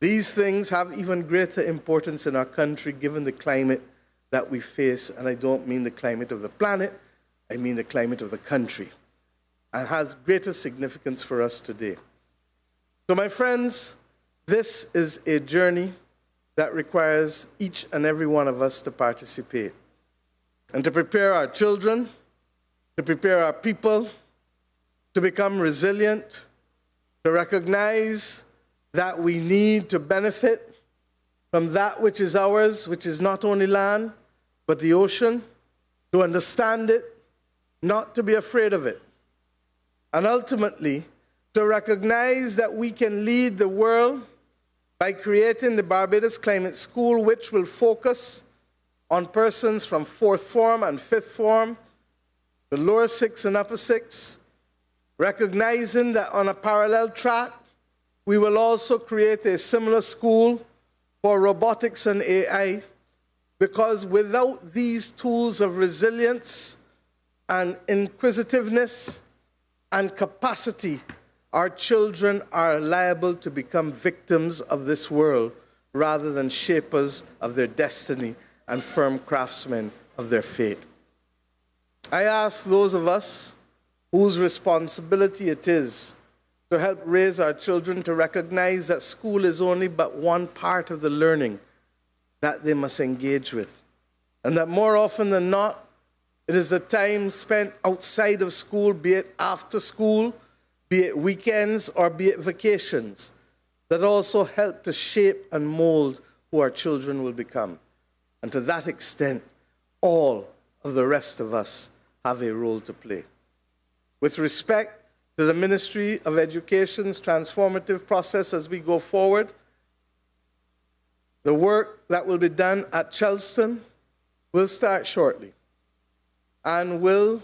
These things have even greater importance in our country given the climate that we face, and I don't mean the climate of the planet, I mean the climate of the country, and has greater significance for us today. So my friends, this is a journey that requires each and every one of us to participate, and to prepare our children, to prepare our people, to become resilient, to recognize that we need to benefit from that which is ours, which is not only land, but the ocean, to understand it, not to be afraid of it, and ultimately to recognize that we can lead the world by creating the Barbados Climate School, which will focus on persons from 4th form and 5th form, the lower 6 and upper 6, recognizing that on a parallel track, we will also create a similar school for robotics and AI, because without these tools of resilience and inquisitiveness and capacity, our children are liable to become victims of this world rather than shapers of their destiny and firm craftsmen of their fate. I ask those of us whose responsibility it is to help raise our children to recognize that school is only but one part of the learning that they must engage with, and that more often than not, it is the time spent outside of school, be it after school, be it weekends, or be it vacations, that also help to shape and mold who our children will become. And to that extent, all of the rest of us have a role to play. With respect to the Ministry of Education's transformative process as we go forward, the work that will be done at Charleston will start shortly and will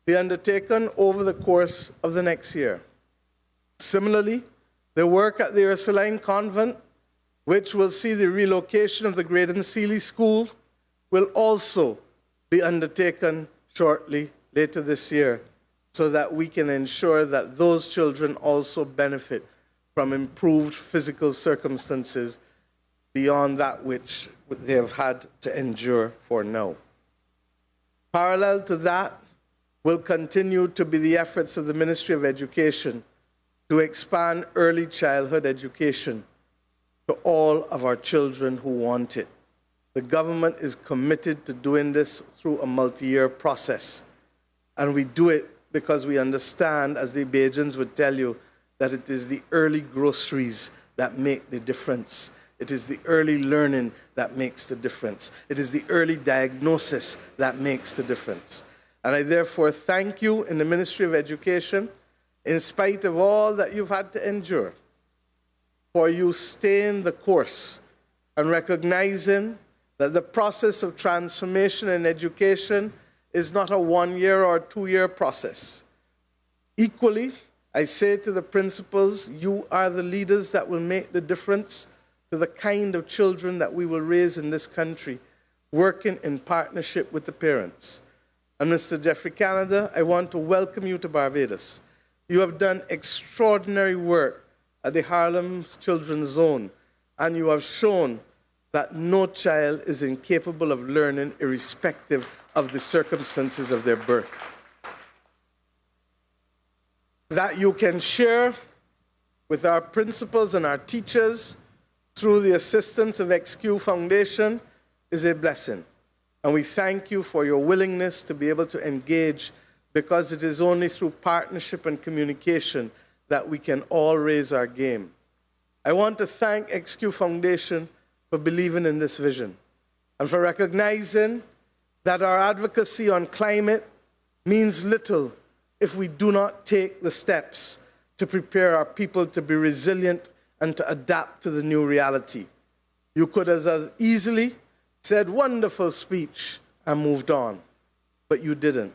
be undertaken over the course of the next year. Similarly, the work at the Ursuline Convent, which will see the relocation of the Graydon Seeley School, will also be undertaken shortly later this year, so that we can ensure that those children also benefit from improved physical circumstances beyond that which they have had to endure for now. Parallel to that will continue to be the efforts of the Ministry of Education to expand early childhood education to all of our children who want it. The government is committed to doing this through a multi-year process, and we do it because we understand, as the Bajans would tell you, that it is the early groceries that make the difference. It is the early learning that makes the difference. It is the early diagnosis that makes the difference. And I therefore thank you in the Ministry of Education, in spite of all that you've had to endure, for you staying the course and recognizing that the process of transformation in education is not a 1-year or 2-year process. Equally, I say to the principals, you are the leaders that will make the difference to the kind of children that we will raise in this country, working in partnership with the parents. And Mr. Jeffrey Canada, I want to welcome you to Barbados. You have done extraordinary work at the Harlem Children's Zone, and you have shown that no child is incapable of learning irrespective of the circumstances of their birth. That you can share with our principals and our teachers through the assistance of XQ Foundation is a blessing. And we thank you for your willingness to be able to engage because it is only through partnership and communication that we can all raise our game. I want to thank XQ Foundation for believing in this vision and for recognizing that our advocacy on climate means little if we do not take the steps to prepare our people to be resilient and to adapt to the new reality. You could as easily said, "Wonderful speech," and moved on, but you didn't.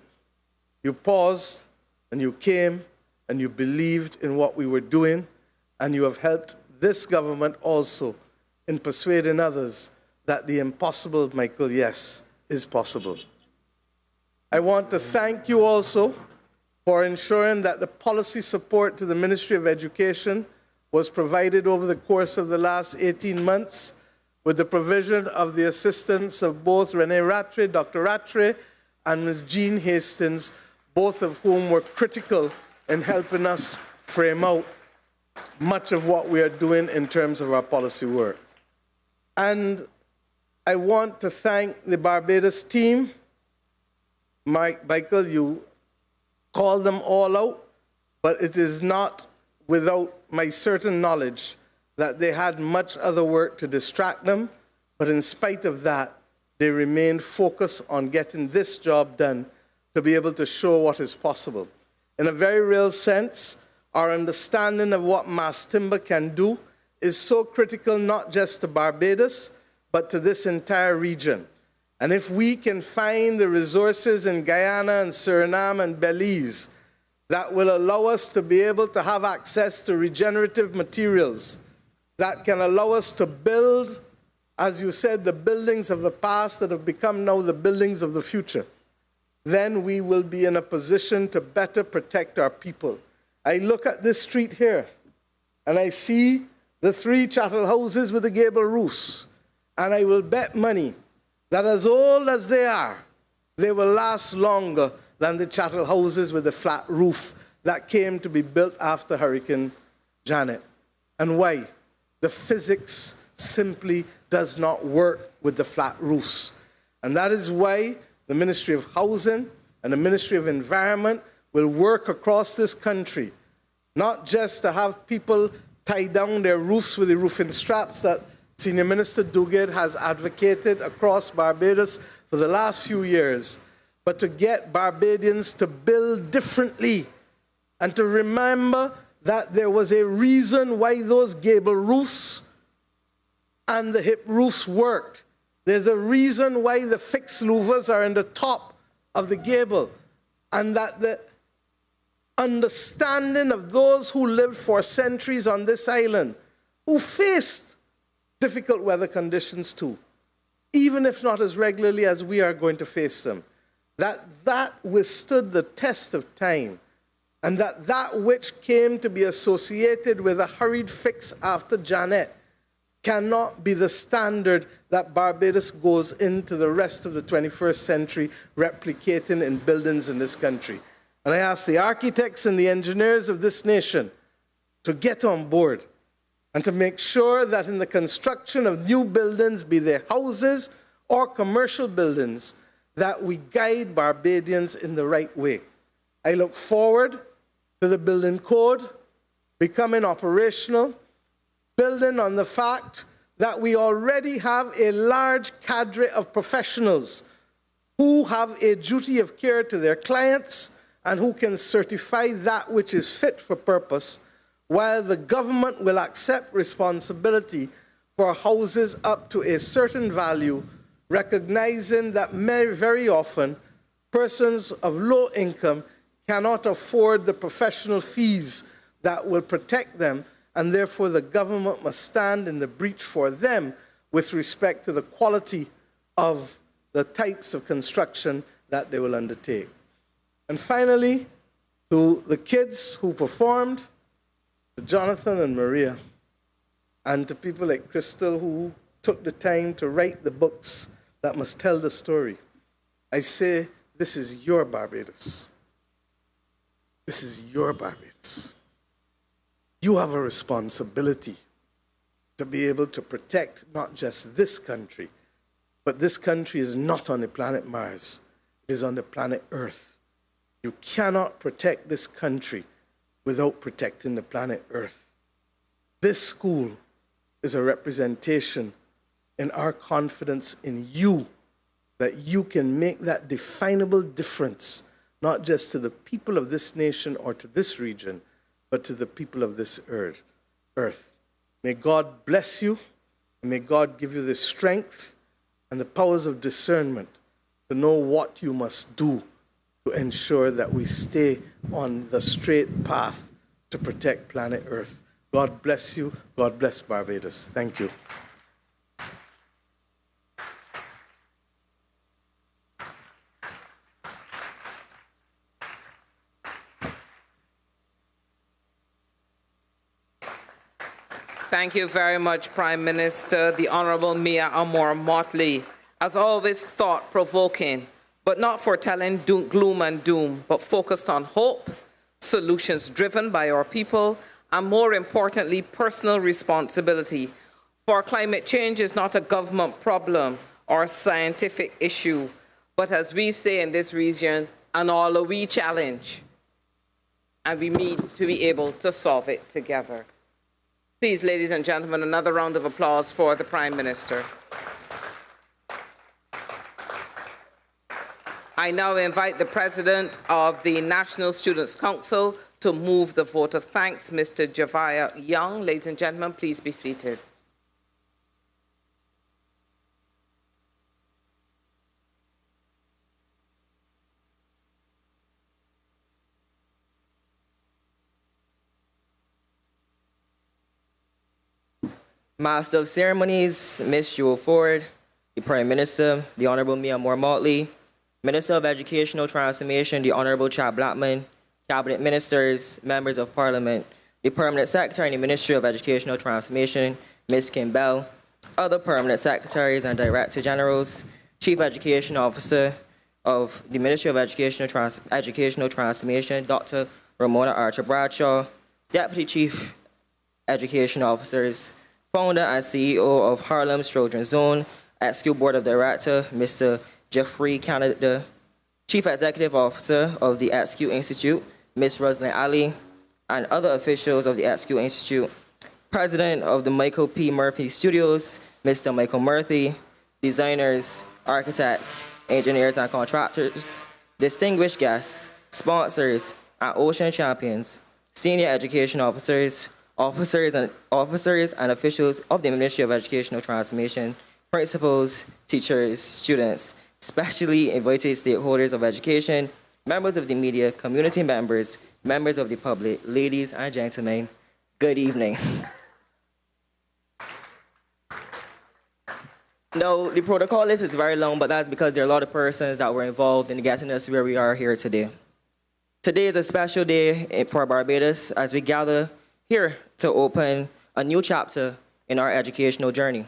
You paused and you came and you believed in what we were doing, and you have helped this government also in persuading others that the impossible, Michael, yes, is possible. I want to thank you also for ensuring that the policy support to the Ministry of Education was provided over the course of the last 18 months with the provision of the assistance of both Renee Rattray, Dr. Rattray, and Ms. Jean Hastings, both of whom were critical in helping us frame out much of what we are doing in terms of our policy work. And I want to thank the Barbados team. Michael, you called them all out, but it is not without my certain knowledge that they had much other work to distract them, but in spite of that, they remained focused on getting this job done to be able to show what is possible. In a very real sense, our understanding of what mass timber can do is so critical not just to Barbados, but to this entire region. And if we can find the resources in Guyana and Suriname and Belize that will allow us to be able to have access to regenerative materials, that can allow us to build, as you said, the buildings of the past that have become now the buildings of the future, then we will be in a position to better protect our people. I look at this street here, and I see the 3 chattel houses with the gable roofs, and I will bet money that as old as they are, they will last longer than the chattel houses with the flat roof that came to be built after Hurricane Janet. And why? The physics simply does not work with the flat roofs. And that is why the Ministry of Housing and the Ministry of Environment will work across this country, not just to have people tie down their roofs with the roofing straps that Senior Minister Duguid has advocated across Barbados for the last few years, but to get Barbadians to build differently and to remember that there was a reason why those gable roofs and the hip roofs worked. There's a reason why the fixed louvers are in the top of the gable, and that the understanding of those who lived for centuries on this island, who faced difficult weather conditions too, even if not as regularly as we are going to face them, that withstood the test of time, and that which came to be associated with a hurried fix after Janet cannot be the standard that Barbados goes into the rest of the 21st century replicating in buildings in this country. And I ask the architects and the engineers of this nation to get on board and to make sure that in the construction of new buildings, be they houses or commercial buildings, that we guide Barbadians in the right way. I look forward to the building code becoming operational, building on the fact that we already have a large cadre of professionals who have a duty of care to their clients and who can certify that which is fit for purpose, while the government will accept responsibility for houses up to a certain value, recognizing that very often persons of low income cannot afford the professional fees that will protect them, and therefore the government must stand in the breach for them with respect to the quality of the types of construction that they will undertake. And finally, to the kids who performed, to Jonathan and Maria, and to people like Crystal who took the time to write the books that must tell the story, I say, this is your Barbados. This is your Barbados. You have a responsibility to be able to protect not just this country, but this country is not on the planet Mars. It is on the planet Earth. You cannot protect this country without protecting the planet Earth. This school is a representation in our confidence in you, that you can make that definable difference, not just to the people of this nation or to this region, but to the people of this earth. May God bless you, and may God give you the strength and the powers of discernment to know what you must do to ensure that we stay on the straight path to protect planet Earth. God bless you. God bless Barbados. Thank you. Thank you very much, Prime Minister. The Honorable Mia Amor Motley. As always, thought-provoking, but not foretelling gloom and doom, but focused on hope, solutions driven by our people, and more importantly, personal responsibility. For climate change is not a government problem or a scientific issue, but as we say in this region, an all-a-we challenge. And we need to be able to solve it together. Please, ladies and gentlemen, another round of applause for the Prime Minister. I now invite the President of the National Students' Council to move the vote of thanks, Mr. Javaya Young. Ladies and gentlemen, please be seated. Master of Ceremonies, Ms. Jewel Ford, the Prime Minister, the Honorable Mia Moore Motley, Minister of Educational Transformation, the Honorable Chad Blackman, Cabinet Ministers, Members of Parliament, the Permanent Secretary in the Ministry of Educational Transformation, Ms. Kim Bell, other Permanent Secretaries and Director Generals, Chief Education Officer of the Ministry of Educational Transformation, Dr. Ramona Archer Bradshaw, Deputy Chief Education Officers, Founder and CEO of Harlem's Children's Zone, at-School Board of Director, Mr. Jeffrey Canada, Chief Executive Officer of the at-School Institute, Ms. Roslyn Ali, and other officials of the at-School Institute, President of the Michael P. Murphy Studios, Mr. Michael Murphy, designers, architects, engineers, and contractors, distinguished guests, sponsors, and ocean champions, senior education officers, officers and officials of the Ministry of Educational Transformation, principals, teachers, students, specially invited stakeholders of education, members of the media, community members, members of the public, ladies and gentlemen, good evening. Now, the protocol list is very long, but that's because there are a lot of persons that were involved in getting us where we are here today. Today is a special day for Barbados as we gather here to open a new chapter in our educational journey.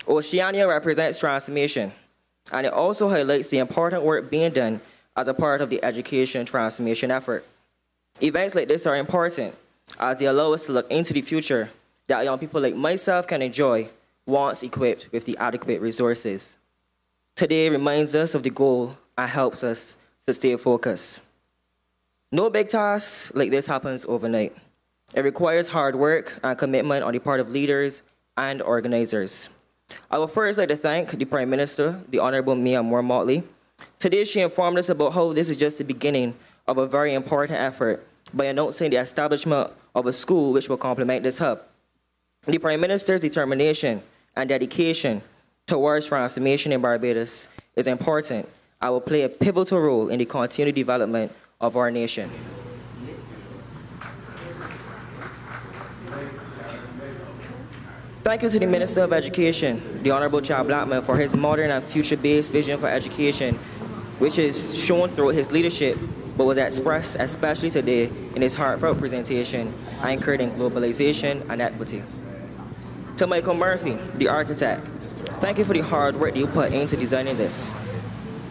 Oceana represents transformation, and it also highlights the important work being done as a part of the education transformation effort. Events like this are important as they allow us to look into the future that young people like myself can enjoy once equipped with the adequate resources. Today reminds us of the goal and helps us to stay focused. No big task like this happens overnight. It requires hard work and commitment on the part of leaders and organizers. I would first like to thank the Prime Minister, the Honorable Mia Moore Motley. Today she informed us about how this is just the beginning of a very important effort by announcing the establishment of a school which will complement this hub. The Prime Minister's determination and dedication towards transformation in Barbados is important and will play a pivotal role in the continued development of our nation. Thank you to the Minister of Education, the Honorable Chad Blackman, for his modern and future-based vision for education, which is shown throughout his leadership, but was expressed especially today in his heartfelt presentation anchored in globalization and equity. To Michael Murphy, the architect, thank you for the hard work you put into designing this,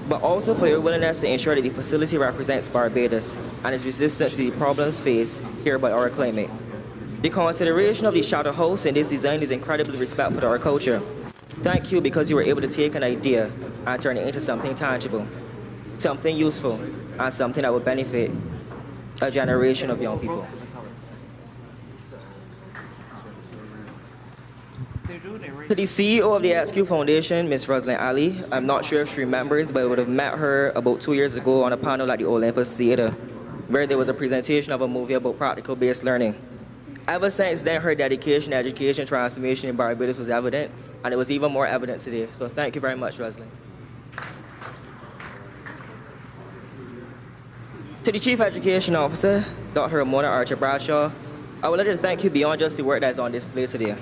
but also for your willingness to ensure that the facility represents Barbados and is resistant to the problems faced here by our climate. The consideration of the shadow house in this design is incredibly respectful to our culture. Thank you because you were able to take an idea and turn it into something tangible, something useful, and something that would benefit a generation of young people. To the CEO of the XQ Foundation, Ms. Roslyn Ali, I'm not sure if she remembers, but I would have met her about 2 years ago on a panel at the Olympus Theater, where there was a presentation of a movie about practical-based learning. Ever since then, her dedication to education transformation in Barbados was evident, and it was even more evident today. So thank you very much, Roslyn. To the Chief Education Officer, Dr. Ramona Archer Bradshaw, I would like to thank you beyond just the work that is on display today.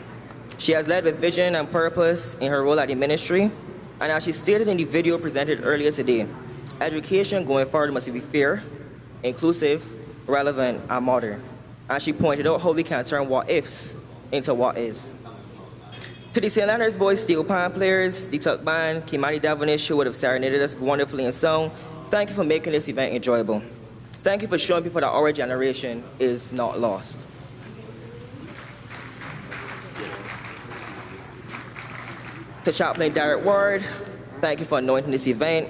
She has led with vision and purpose in her role at the ministry, and as she stated in the video presented earlier today, education going forward must be fair, inclusive, relevant, and modern. And she pointed out how we can turn what-ifs into what-is. To the St. Leonard's Boys Steel Pan players, the Tuck Band, Kimani Devonish, who would have serenaded us wonderfully in song, thank you for making this event enjoyable. Thank you for showing people that our generation is not lost. To Chaplain Derek Ward, thank you for anointing this event.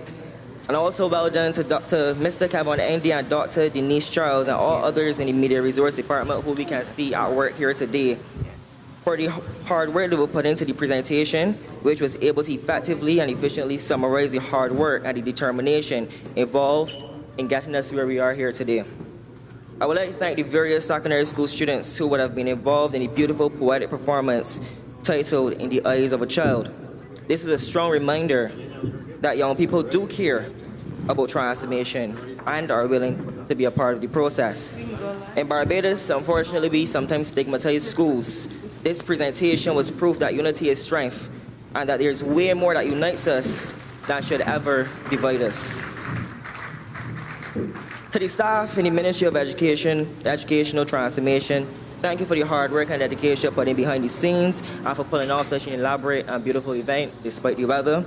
And also well done to Mr. Kevin Andy and Dr. Denise Charles and all others in the Media Resource Department who we can see at work here today for the hard work that we put into the presentation, which was able to effectively and efficiently summarize the hard work and the determination involved in getting us where we are here today. I would like to thank the various secondary school students who would have been involved in the beautiful poetic performance titled In the Eyes of a Child. This is a strong reminder that young people do care about transformation and are willing to be a part of the process. In Barbados, unfortunately, we sometimes stigmatize schools. This presentation was proof that unity is strength and that there's way more that unites us than should ever divide us. To the staff in the Ministry of Education, Educational Transformation, thank you for the hard work and dedication put in behind the scenes and for pulling off such an elaborate and beautiful event despite the weather.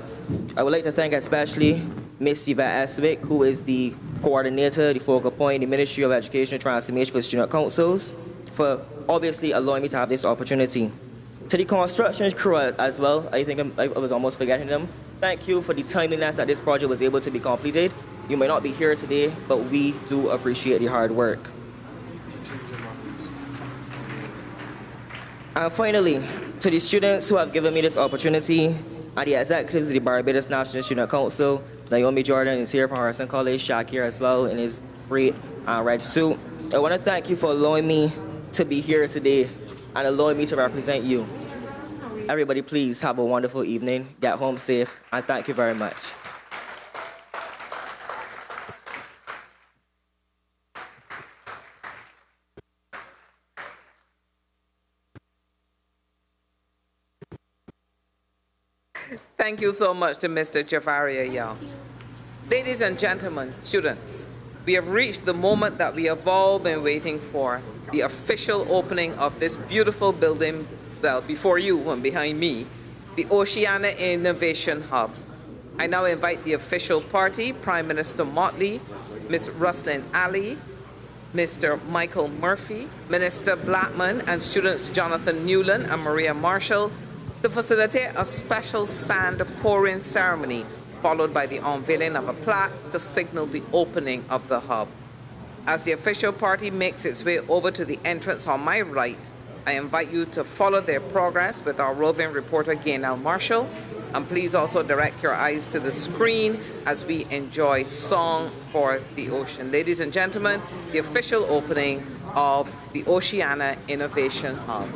I would like to thank especially Ms. Yvette Eswick, who is the coordinator, the focal point in the Ministry of Education Transformation for Student Councils, for obviously allowing me to have this opportunity. To the construction crew as well, I think I was almost forgetting them. Thank you for the timeliness that this project was able to be completed. You may not be here today, but we do appreciate the hard work. And finally, to the students who have given me this opportunity, and the executives of the Barbados National Student Council, Naomi Jordan is here from Harrison College, Shakir as well in his great red suit. I want to thank you for allowing me to be here today and allowing me to represent you. Everybody, please have a wonderful evening, get home safe, and thank you very much. Thank you so much to Mr. Javaria Young. Ladies and gentlemen, students, we have reached the moment that we have all been waiting for, the official opening of this beautiful building, well, before you and behind me, the Oceana Innovation Hub. I now invite the official party, Prime Minister Motley, Ms. Roslyn Ali, Mr. Michael Murphy, Minister Blackman, and students Jonathan Newland and Maria Marshall to facilitate a special sand pouring ceremony, followed by the unveiling of a plaque to signal the opening of the hub. As the official party makes its way over to the entrance on my right, I invite you to follow their progress with our roving reporter Gaynell Marshall, and please also direct your eyes to the screen as we enjoy Song for the Ocean. Ladies and gentlemen, the official opening of the Oceana Innovation Hub.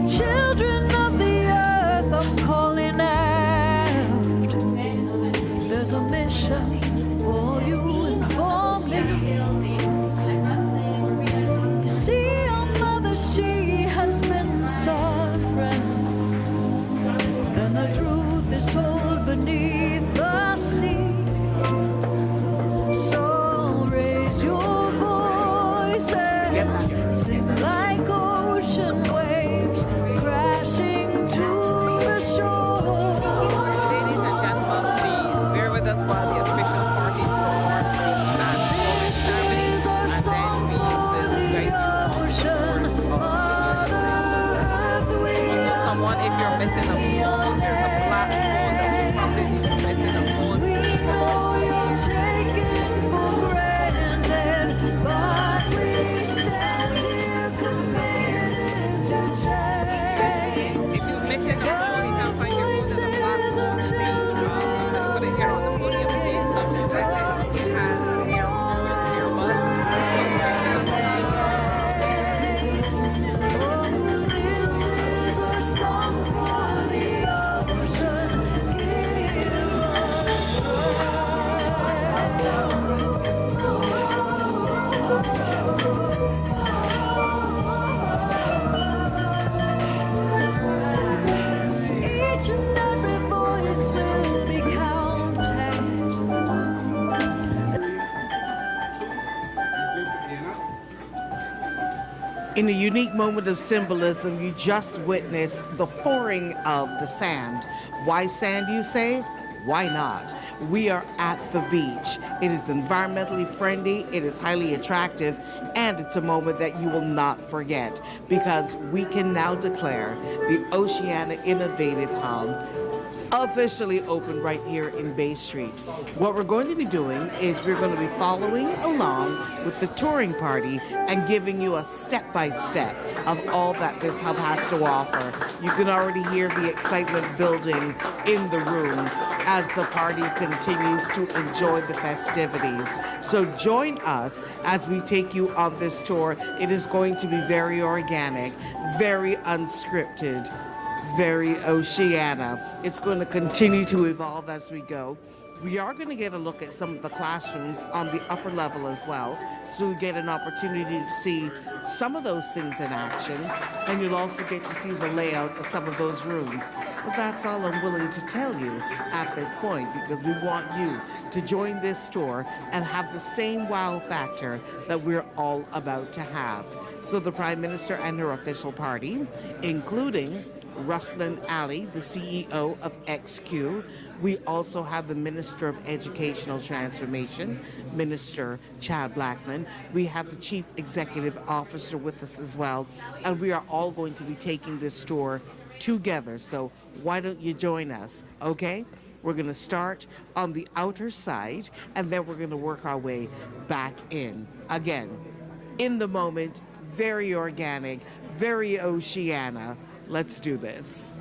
Children of the earth, I'm calling out. There's a mission In a unique moment of symbolism, you just witnessed the pouring of the sand. Why sand, you say? Why not? We are at the beach. It is environmentally friendly, it is highly attractive, and it's a moment that you will not forget because we can now declare the Oceana Innovative Hub officially open right here in Bay Street. What we're going to be doing is we're going to be following along with the touring party and giving you a step-by-step of all that this hub has to offer. You can already hear the excitement building in the room as the party continues to enjoy the festivities. So join us as we take you on this tour. It is going to be very organic, very unscripted, very Oceana. It's going to continue to evolve as we go. We are going to get a look at some of the classrooms on the upper level as well, so we get an opportunity to see some of those things in action, and you'll also get to see the layout of some of those rooms. But that's all I'm willing to tell you at this point, because we want you to join this tour and have the same wow factor that we're all about to have. So the Prime Minister and her official party, including Ruslan Ali, the CEO of XQ. We also have the Minister of Educational Transformation, Minister Chad Blackman. We have the Chief Executive Officer with us as well. And we are all going to be taking this tour together. So why don't you join us, okay? We're going to start on the outer side, and then we're going to work our way back in. Again, in the moment, very organic, very Oceana. Let's do this.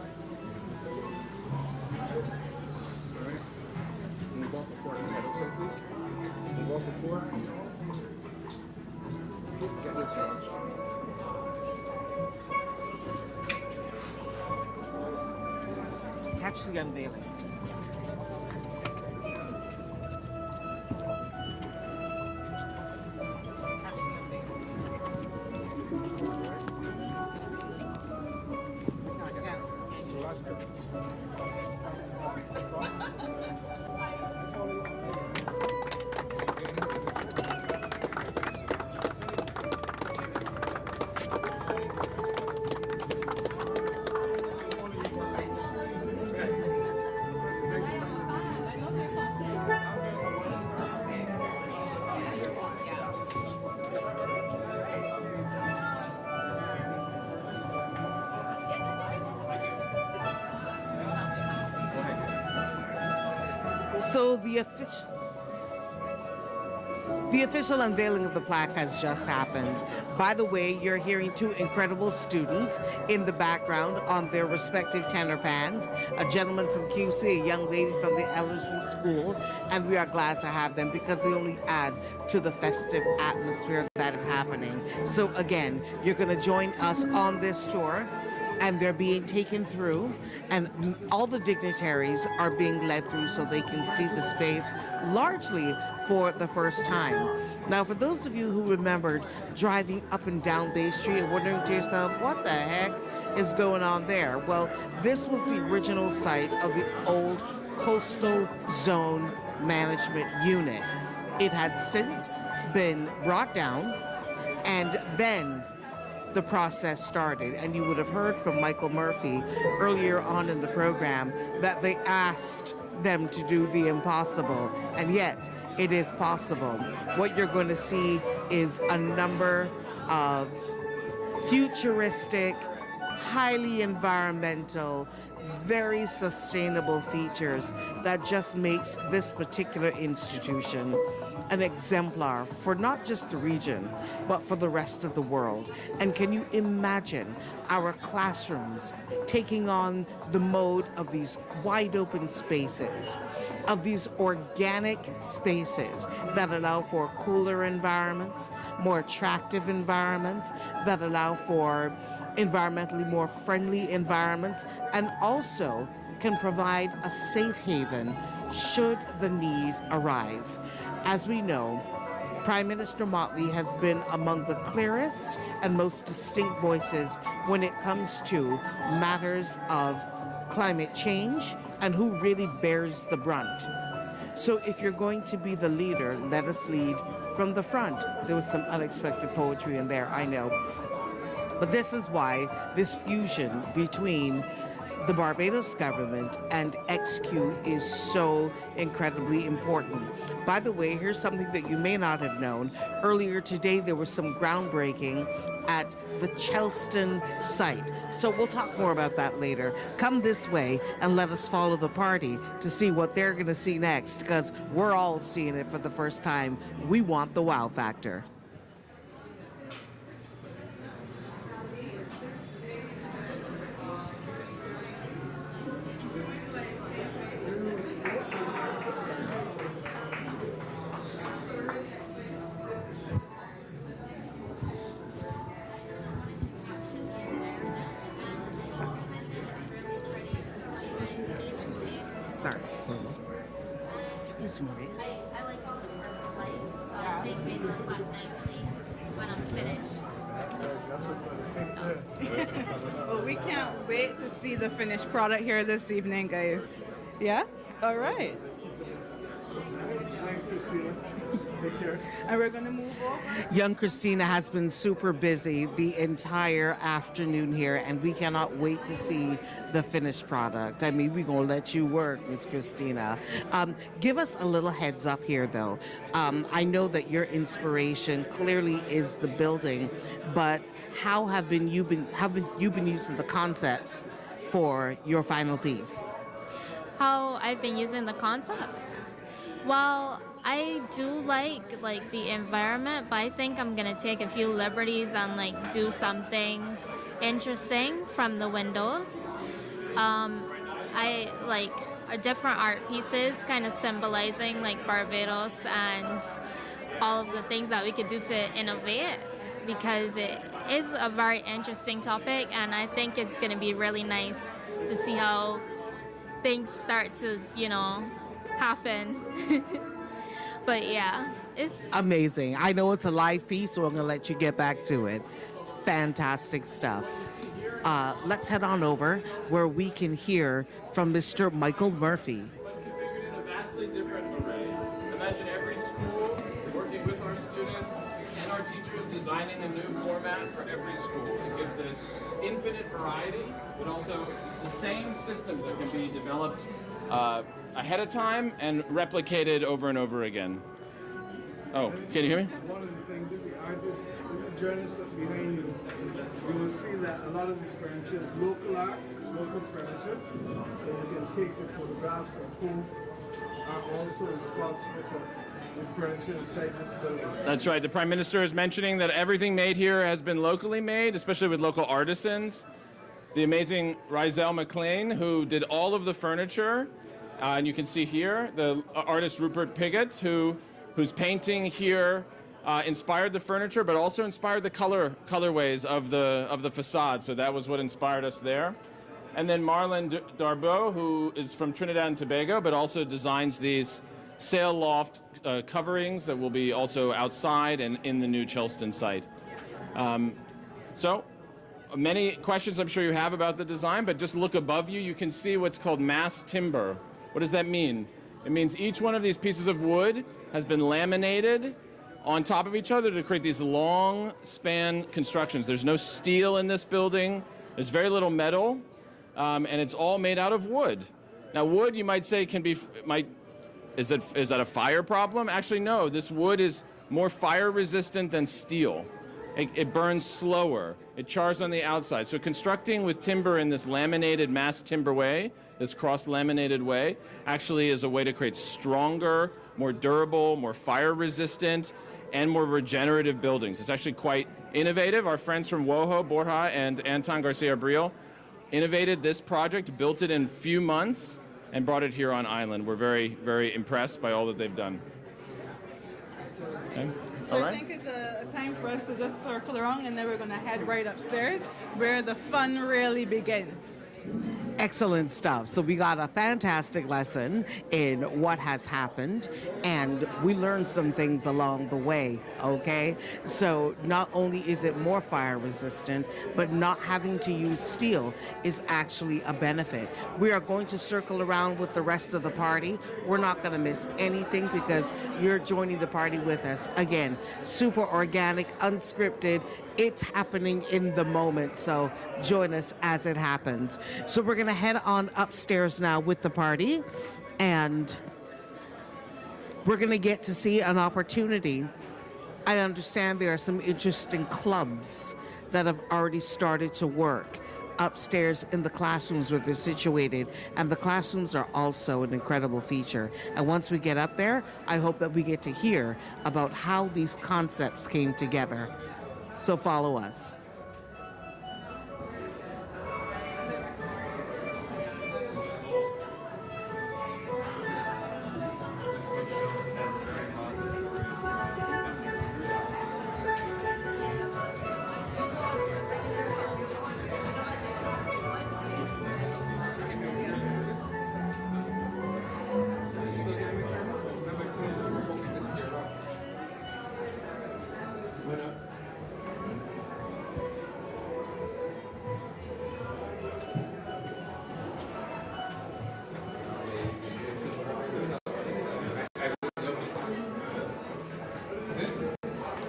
Catch the unveiling. So the official unveiling of the plaque has just happened. By the way, you're hearing two incredible students in the background on their respective tenor pans, a gentleman from QC, a young lady from the Ellerson School, and we are glad to have them because they only add to the festive atmosphere that is happening. So again, you're going to join us on this tour, and they're being taken through, and all the dignitaries are being led through so they can see the space largely for the first time. Now, for those of you who remembered driving up and down Bay Street and wondering to yourself, what the heck is going on there? Well, this was the original site of the old Coastal Zone Management Unit. It had since been brought down, and then the process started. And you would have heard from Michael Murphy earlier on in the program that they asked them to do the impossible, and yet it is possible. What you're going to see is a number of futuristic, highly environmental, very sustainable features that just makes this particular institution an exemplar for not just the region, but for the rest of the world. And can you imagine our classrooms taking on the mode of these wide open spaces, of these organic spaces that allow for cooler environments, more attractive environments, that allow for environmentally more friendly environments, and also can provide a safe haven should the need arise. As we know, Prime Minister Motley has been among the clearest and most distinct voices when it comes to matters of climate change and who really bears the brunt. So if you're going to be the leader, let us lead from the front. There was some unexpected poetry in there, I know. But this is why this fusion between the Barbados government and XQ is so incredibly important. By the way, here's something that you may not have known. Earlier today, there was some groundbreaking at the Chelston site. So we'll talk more about that later. Come this way and let us follow the party to see what they're going to see next, because we're all seeing it for the first time. We want the wow factor. Excuse me. I like all the purple lights. They make it look nicely when I'm finished. Well, we can't wait to see the finished product here this evening, guys. Yeah? All right. Thanks, Christina. Take care. And we're going to move over. Young Christina has been super busy the entire afternoon here, and we cannot wait to see the finished product. I mean, we're going to let you work, Miss Christina. Give us a little heads up here, though. I know that your inspiration clearly is the building, but how have you been using the concepts for your final piece? How I've been using the concepts? Well, I do like the environment, but I think I'm gonna take a few liberties and do something interesting from the windows. I like different art pieces, kind of symbolizing Barbados and all of the things that we could do to innovate, because it is a very interesting topic, and I think it's gonna be really nice to see how things start to, happen. But yeah, it's amazing. I know it's a live piece, so I'm going to let you get back to it. Fantastic stuff. Let's head on over where we can hear from Mr. Michael Murphy. Created a vastly different array. Imagine every school working with our students and our teachers designing a new format for every school. It gives it infinite variety, but also the same systems that can be developed ahead of time and replicated over and over again. Oh, can you hear me? One of the things, if the artist, if the journalist look behind you, you will see that a lot of the furniture is local art, local furniture. So you can take the photographs of who are also responsible for the furniture inside this building. That's right. The Prime Minister is mentioning that everything made here has been locally made, especially with local artisans. The amazing Rizal McLean, who did all of the furniture. And you can see here the artist Rupert Piggott, whose painting here inspired the furniture, but also inspired the colorways of the facade. So that was what inspired us there. And then Marlon Darbo, who is from Trinidad and Tobago, but also designs these sail loft coverings that will be also outside and in the new Chelston site. So many questions I'm sure you have about the design, but just look above you. You can see what's called mass timber. What does that mean? It means each one of these pieces of wood has been laminated on top of each other to create these long span constructions. There's no steel in this building. There's very little metal, and it's all made out of wood. Now, wood, you might say, is that a fire problem? Actually, no. This wood is more fire resistant than steel. It burns slower. It chars on the outside. So constructing with timber in this laminated mass timber way, this cross-laminated way, actually is a way to create stronger, more durable, more fire-resistant, and more regenerative buildings. It's actually quite innovative. Our friends from WOHO, Borja, and Anton Garcia-Abril innovated this project, built it in a few months, and brought it here on island. We're very, very impressed by all that they've done. Okay. So I think it's a time for us to just circle around, and then we're going to head right upstairs where the fun really begins. Excellent stuff. So we got a fantastic lesson in what has happened, and we learned some things along the way, okay? So not only is it more fire resistant, but not having to use steel is actually a benefit. We are going to circle around with the rest of the party. We're not going to miss anything because you're joining the party with us. Again, super organic, unscripted. It's happening in the moment, so join us as it happens. So we're going to head on upstairs now with the party, and we're going to get to see an opportunity. I understand there are some interesting clubs that have already started to work upstairs in the classrooms where they're situated, and the classrooms are also an incredible feature. And once we get up there, I hope that we get to hear about how these concepts came together. So follow us.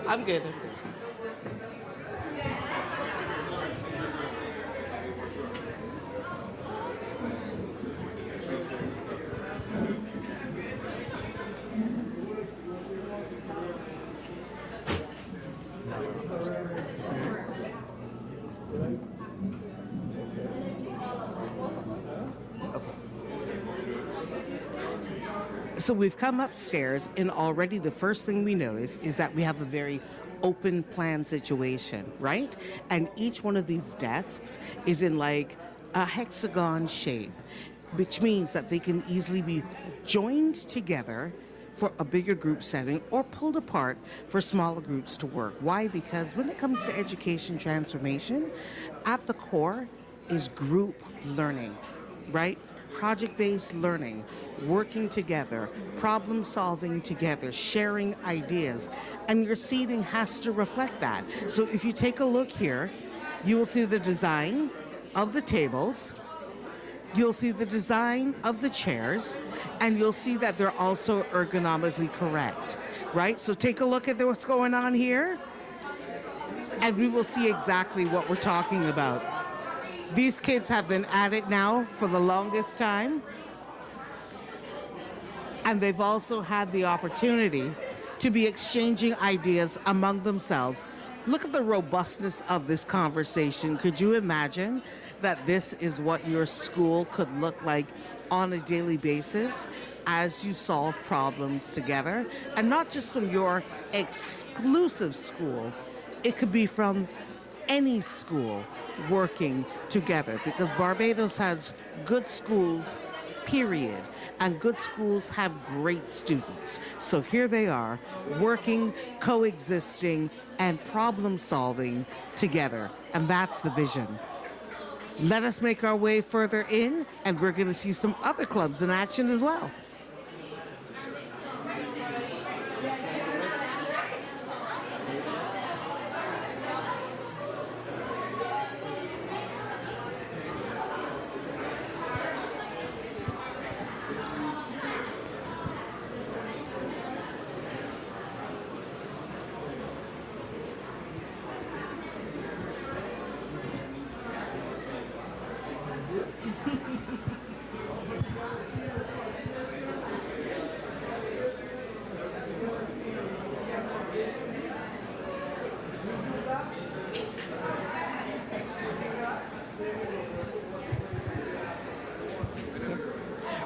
I'm good. So we've come upstairs, and already the first thing we notice is that we have a very open plan situation, right? And each one of these desks is in like a hexagon shape, which means that they can easily be joined together for a bigger group setting or pulled apart for smaller groups to work. Why? Because when it comes to education transformation, at the core is group learning, right? Project-based learning, working together, problem solving together, sharing ideas, and your seating has to reflect that. So if you take a look here, you will see the design of the tables, you'll see the design of the chairs, and you'll see that they're also ergonomically correct, right? So take a look at what's going on here, and we will see exactly what we're talking about. These kids have been at it now for the longest time, and they've also had the opportunity to be exchanging ideas among themselves. Look at the robustness of this conversation. Could you imagine that this is what your school could look like on a daily basis as you solve problems together? And not just from your exclusive school, it could be from any school working together, because Barbados has good schools, period, and good schools have great students. So here they are, working, coexisting, and problem solving together, and that's the vision. Let us make our way further in, and we're going to see some other clubs in action as well.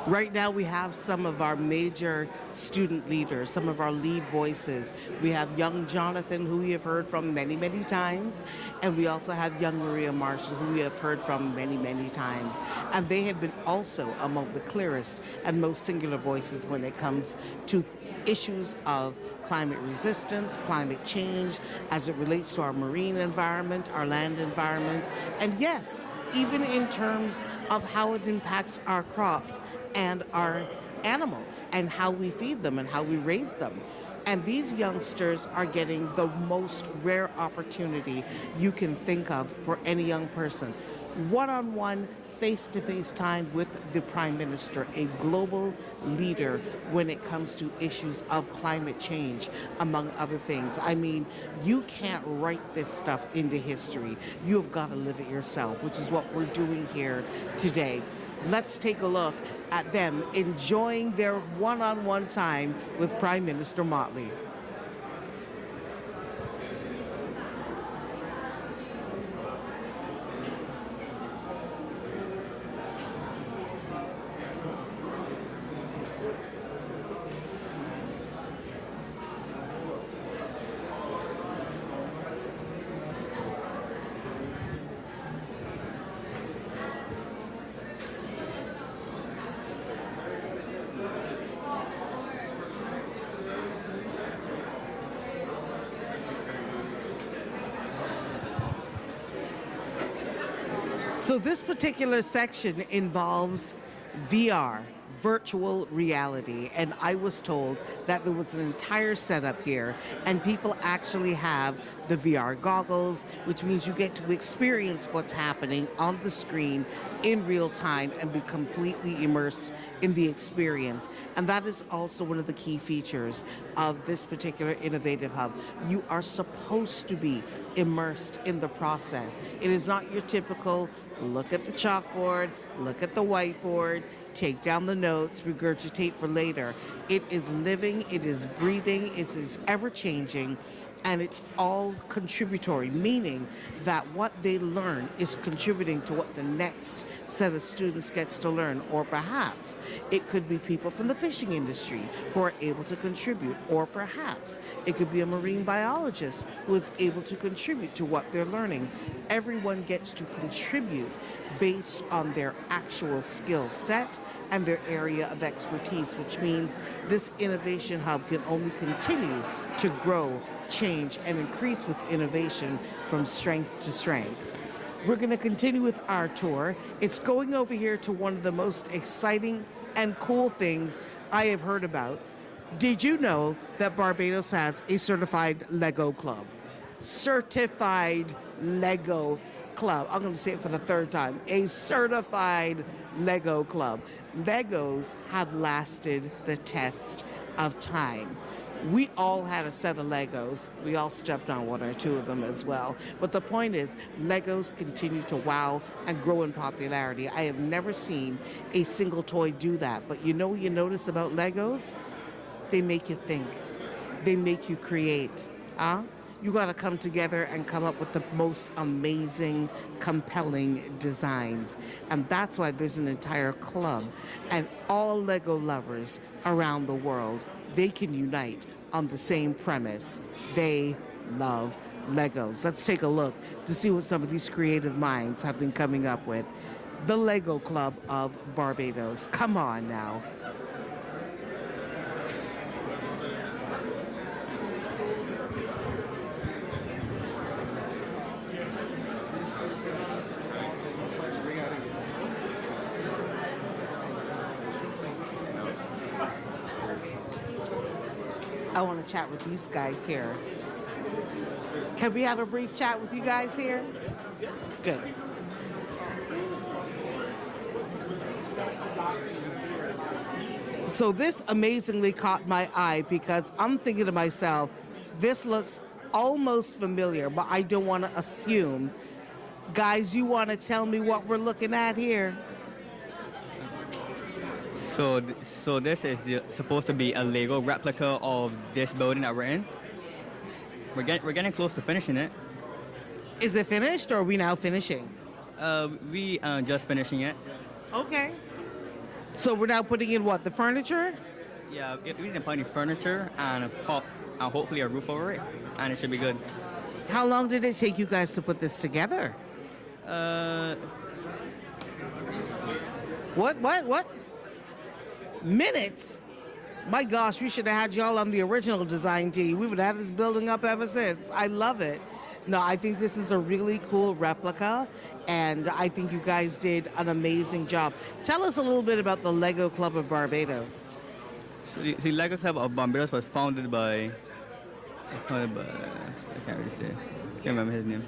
Right now we have some of our major student leaders, some of our lead voices. We have young Jonathan, who we have heard from many, many times, and we also have young Maria Marshall, who we have heard from many, many times. And they have been also among the clearest and most singular voices when it comes to issues of climate resistance, climate change, as it relates to our marine environment, our land environment, and yes, even in terms of how it impacts our crops and our animals and how we feed them and how we raise them. And these youngsters are getting the most rare opportunity you can think of for any young person. One-on-one, face-to-face time with the Prime Minister, a global leader when it comes to issues of climate change, among other things. I mean, you can't write this stuff into history. You have got to live it yourself, which is what we're doing here today. Let's take a look at them enjoying their one-on-one time with Prime Minister Motley. So this particular section involves VR, virtual reality, and I was told that there was an entire setup here and people actually have the VR goggles, which means you get to experience what's happening on the screen in real time and be completely immersed in the experience. And that is also one of the key features of this particular innovative hub. You are supposed to be immersed in the process. It is not your typical look at the chalkboard, look at the whiteboard, take down the notes, regurgitate for later. It is living, it is breathing, it is ever-changing, and it's all contributory, meaning that what they learn is contributing to what the next set of students gets to learn. Or perhaps it could be people from the fishing industry who are able to contribute, or perhaps it could be a marine biologist who is able to contribute to what they're learning. Everyone gets to contribute based on their actual skill set and their area of expertise, which means this innovation hub can only continue to grow, change, and increase with innovation from strength to strength. We're going to continue with our tour. It's going over here to one of the most exciting and cool things I have heard about. Did you know that Barbados has a certified Lego club? Certified Lego club. I'm going to say it for the third time. A certified Lego club. Legos have lasted the test of time. We all had a set of Legos. We all stepped on one or two of them as well. But the point is, Legos continue to wow and grow in popularity. I have never seen a single toy do that. But you know what you notice about Legos? They make you think. They make you create. You got to come together and come up with the most amazing, compelling designs. And that's why there's an entire club. And all Lego lovers around the world, they can unite on the same premise. They love Legos. Let's take a look to see what some of these creative minds have been coming up with. The Lego Club of Barbados. Come on now. I want to chat with these guys here. Can we have a brief chat with you guys here? Good. So this amazingly caught my eye because I'm thinking to myself, this looks almost familiar, but I don't want to assume. Guys, you want to tell me what we're looking at here? So this is supposed to be a Lego replica of this building that we're in. We're getting close to finishing it. Is it finished, or are we now finishing? We just finishing it. Okay. So we're now putting in what, the furniture? Yeah, we need to put in furniture and hopefully a roof over it, and it should be good. How long did it take you guys to put this together? What? Minutes? My gosh, we should have had y'all on the original design team. We would have this building up ever since. I love it. No, I think this is a really cool replica, and I think you guys did an amazing job. Tell us a little bit about the Lego Club of Barbados. So the Lego Club of Barbados was founded by, I can't really say, can't remember his name.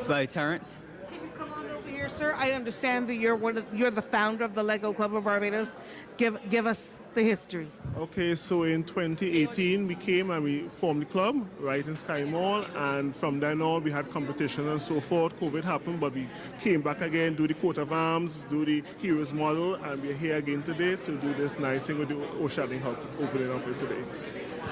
By Terrence. Can you come on over here, sir? I understand that you're the founder of the Lego Club of Barbados. Give us the history. Okay, so in 2018 we came and we formed the club right in Sky Mall, and from then on we had competition and so forth. COVID happened, but we came back again, do the coat of arms, do the heroes model, and we're here again today to do this nice thing with the Oceana Hub opening up here today.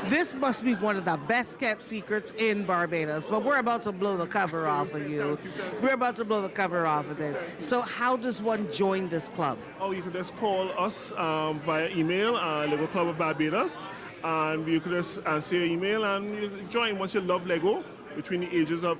This must be one of the best kept secrets in Barbados, but we're about to blow the cover off of you. We're about to blow the cover off of this. So how does one join this club? Oh, you can just call us via email, Lego Club of Barbados, and you can just answer your email and you join once you love Lego between the ages of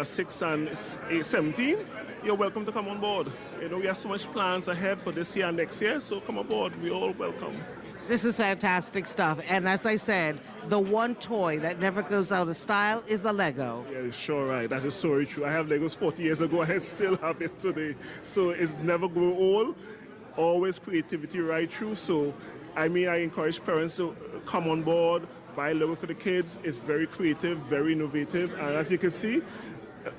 6 and 17. You're welcome to come on board. You know, we have so much plans ahead for this year and next year, so come aboard. We're all welcome. This is fantastic stuff. And as I said, the one toy that never goes out of style is a Lego. Yeah, sure, right. That is so true. I have Legos 40 years ago and I still have it today. So it's never grow old. Always creativity right through. So, I encourage parents to come on board, buy Lego for the kids. It's very creative, very innovative. And as you can see,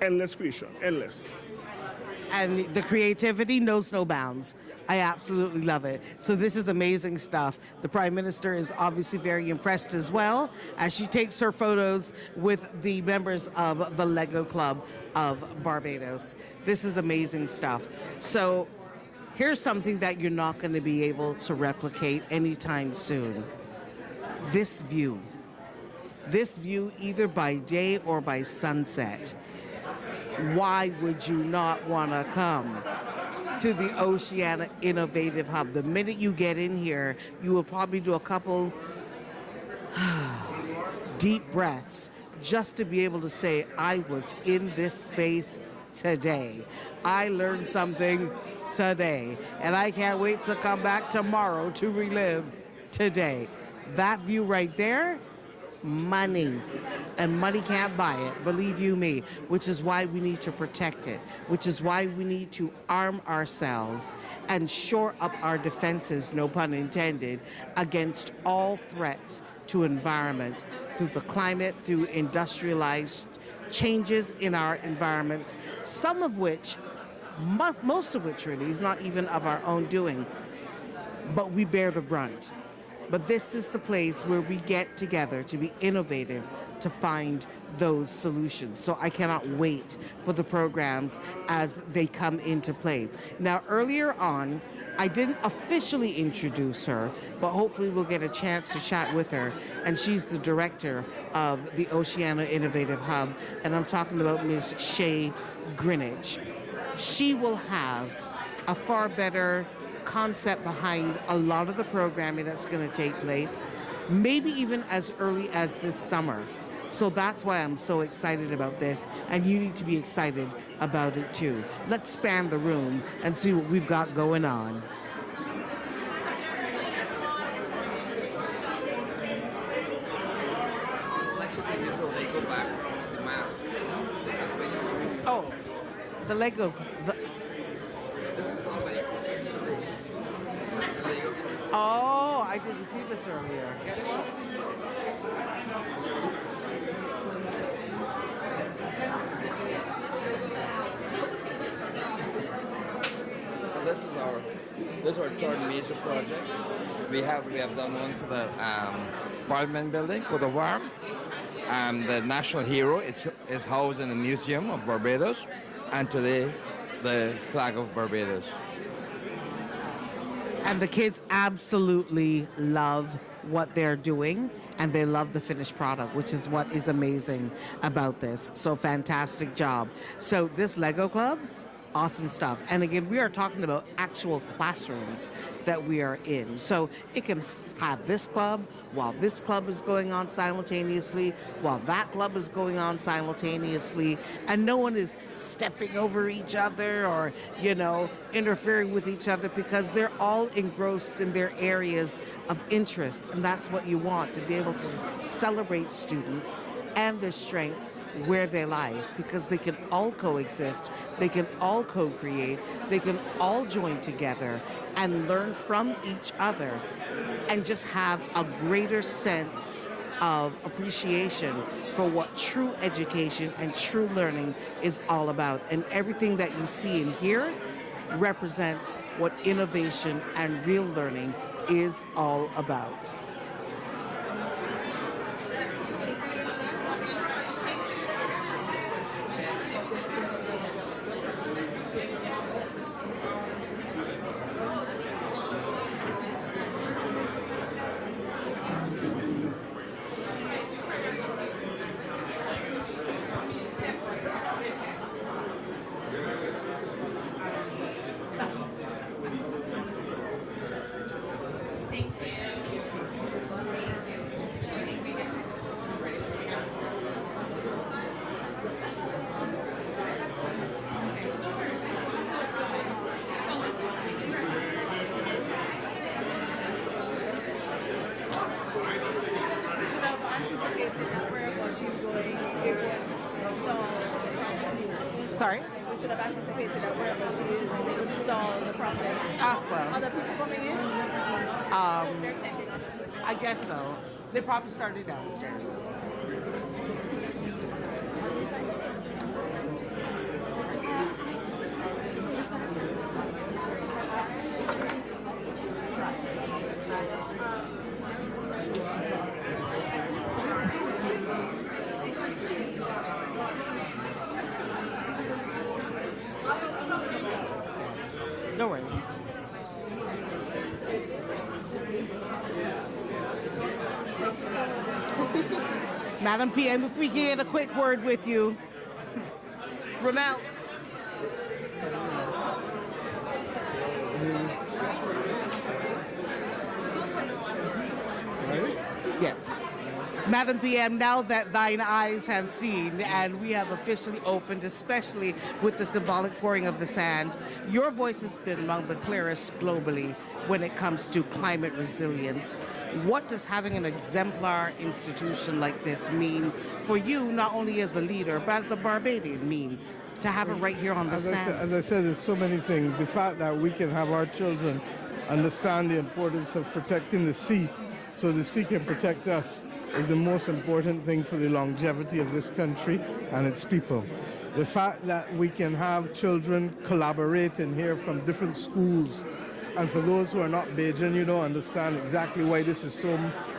endless creation, endless. And the creativity knows no bounds. I absolutely love it. So this is amazing stuff. The Prime Minister is obviously very impressed as well as she takes her photos with the members of the Lego Club of Barbados. This is amazing stuff. So here's something that you're not going to be able to replicate anytime soon. This view. This view either by day or by sunset. Why would you not want to come to the Oceana Innovative Hub? The minute you get in here, you will probably do a couple deep breaths just to be able to say, I was in this space today. I learned something today, and I can't wait to come back tomorrow to relive today. That view right there, money, and money can't buy it, believe you me, which is why we need to protect it, which is why we need to arm ourselves and shore up our defenses, no pun intended, against all threats to environment, through the climate, through industrialized changes in our environments, some of which, most of which really is not even of our own doing, but we bear the brunt. But this is the place where we get together to be innovative, to find those solutions. So I cannot wait for the programs as they come into play. Now, earlier on, I didn't officially introduce her, but hopefully we'll get a chance to chat with her. And she's the director of the Oceana Innovative Hub, and I'm talking about Ms. Shay Greenwich. She will have a far better concept behind a lot of the programming that's going to take place, maybe even as early as this summer. So that's why I'm so excited about this, and you need to be excited about it too. Let's span the room and see what we've got going on. Oh, the Lego. Oh, I didn't see this earlier. So this is our third major project. We have done one for the Parliament building, Coat of Arms. The national hero is housed in the Museum of Barbados, and today the flag of Barbados. And the kids absolutely love what they're doing, and they love the finished product, which is what is amazing about this. So fantastic job. So this Lego Club, awesome stuff. And again, we are talking about actual classrooms that we are in. So it can have this club while this club is going on simultaneously, while that club is going on simultaneously, and no one is stepping over each other or, interfering with each other, because they're all engrossed in their areas of interest. And that's what you want, to be able to celebrate students and their strengths where they lie, because they can all coexist, they can all co-create, they can all join together and learn from each other and just have a greater sense of appreciation for what true education and true learning is all about. And everything that you see and hear represents what innovation and real learning is all about. Sorry? We should have anticipated that wherever she is, it would stall the process. Well. Other people coming in? I guess so. They probably started downstairs. Don't worry. Madam PM, if we can get a quick word with you. Ramel. Yes. Madam PM, now that thine eyes have seen and we have officially opened, especially with the symbolic pouring of the sand, your voice has been among the clearest globally when it comes to climate resilience. What does having an exemplar institution like this mean for you, not only as a leader, but as a Barbadian mean, to have it right here on the sand? As I said, there's so many things. The fact that we can have our children understand the importance of protecting the sea so the sea can protect us is the most important thing for the longevity of this country and its people. The fact that we can have children collaborating here from different schools, and for those who are not Bajan, you don't understand exactly why this is so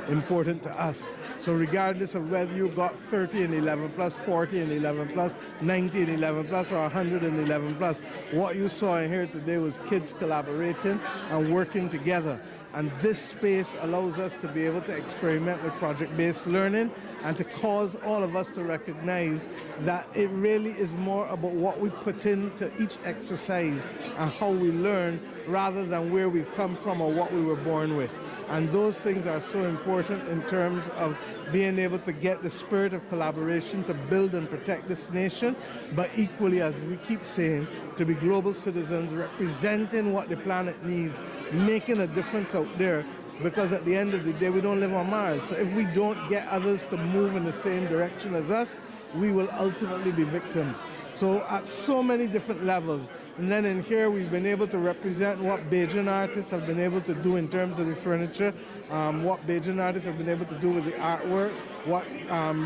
important to us. So regardless of whether you got 30 and 11 plus, 40 and 11 plus, 90 and 11 plus, or 100 and 11 plus, what you saw in here today was kids collaborating and working together. And this space allows us to be able to experiment with project-based learning and to cause all of us to recognize that it really is more about what we put into each exercise and how we learn rather than where we've come from or what we were born with. And those things are so important in terms of being able to get the spirit of collaboration to build and protect this nation, but equally, as we keep saying, to be global citizens representing what the planet needs, making a difference out there, because at the end of the day, we don't live on Mars. So if we don't get others to move in the same direction as us, we will ultimately be victims. So at so many different levels. And then in here, we've been able to represent what Bajan artists have been able to do in terms of the furniture, what Bajan artists have been able to do with the artwork, what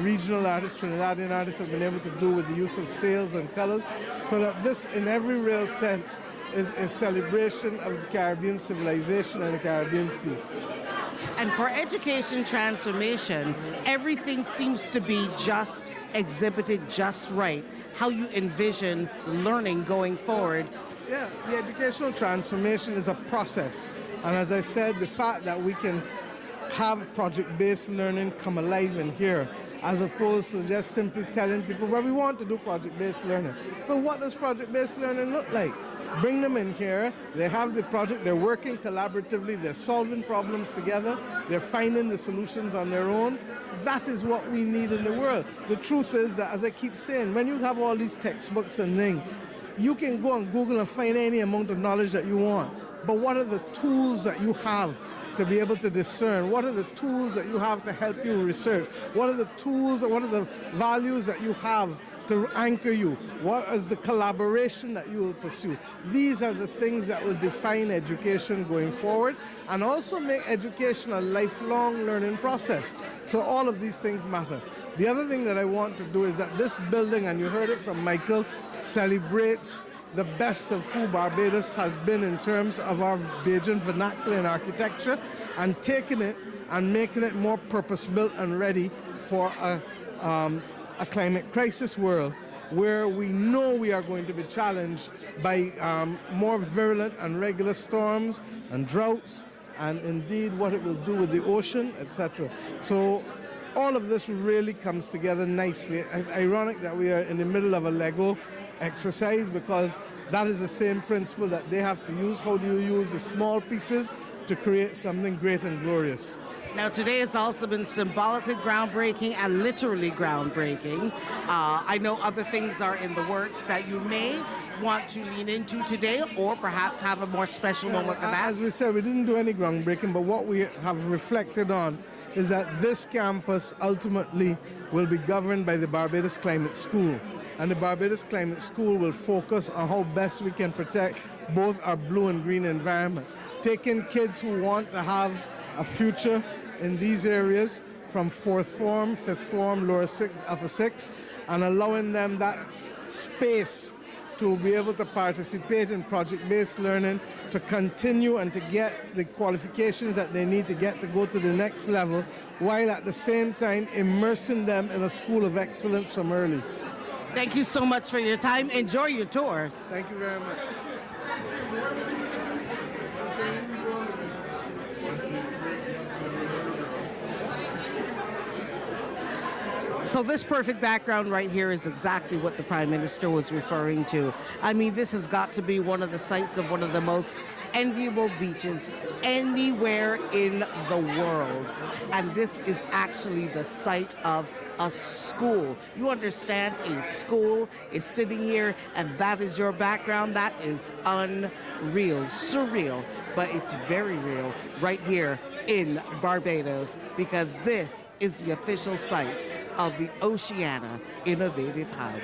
regional artists, Trinidadian artists have been able to do with the use of sails and colors, so that this, in every real sense, is a celebration of the Caribbean civilization and the Caribbean Sea. And for education transformation, everything seems to be just exhibited just right. How you envision learning going forward. Yeah, the educational transformation is a process. And as I said, the fact that we can have project-based learning come alive in here, as opposed to just simply telling people, well, we want to do project-based learning. But what does project-based learning look like? Bring them in here, they have the project, they're working collaboratively, they're solving problems together, they're finding the solutions on their own. That is what we need in the world. The truth is that, as I keep saying, when you have all these textbooks and things, you can go on Google and find any amount of knowledge that you want. But what are the tools that you have to be able to discern? What are the tools that you have to help you research? What are the tools, what are the values that you have to anchor you? What is the collaboration that you will pursue? These are the things that will define education going forward and also make education a lifelong learning process. So all of these things matter. The other thing that I want to do is that this building, and you heard it from Michael, celebrates the best of who Barbados has been in terms of our Bajan vernacular and architecture, and taking it and making it more purpose-built and ready for a climate crisis world where we know we are going to be challenged by more virulent and regular storms and droughts, and indeed what it will do with the ocean, etc. So all of this really comes together nicely. It's ironic that we are in the middle of a Lego exercise, because that is the same principle that they have to use. How do you use the small pieces to create something great and glorious? Now, today has also been symbolically groundbreaking and literally groundbreaking. I know other things are in the works that you may want to lean into today, or perhaps have a more special moment for that. As we said, we didn't do any groundbreaking, but what we have reflected on is that this campus ultimately will be governed by the Barbados Climate School. And the Barbados Climate School will focus on how best we can protect both our blue and green environment. Taking kids who want to have a future in these areas from 4th form, 5th form, lower 6, upper 6, and allowing them that space to be able to participate in project-based learning, to continue and to get the qualifications that they need to get to go to the next level, while at the same time immersing them in a school of excellence from early. Thank you so much for your time. Enjoy your tour. Thank you very much. So this perfect background right here is exactly what the Prime Minister was referring to. I mean, this has got to be one of the sites of one of the most enviable beaches anywhere in the world. And this is actually the site of a school. You understand, a school is sitting here, and that is your background. That is unreal, surreal, but it's very real right here in Barbados, because this is the official site of the Oceana Innovative Hub.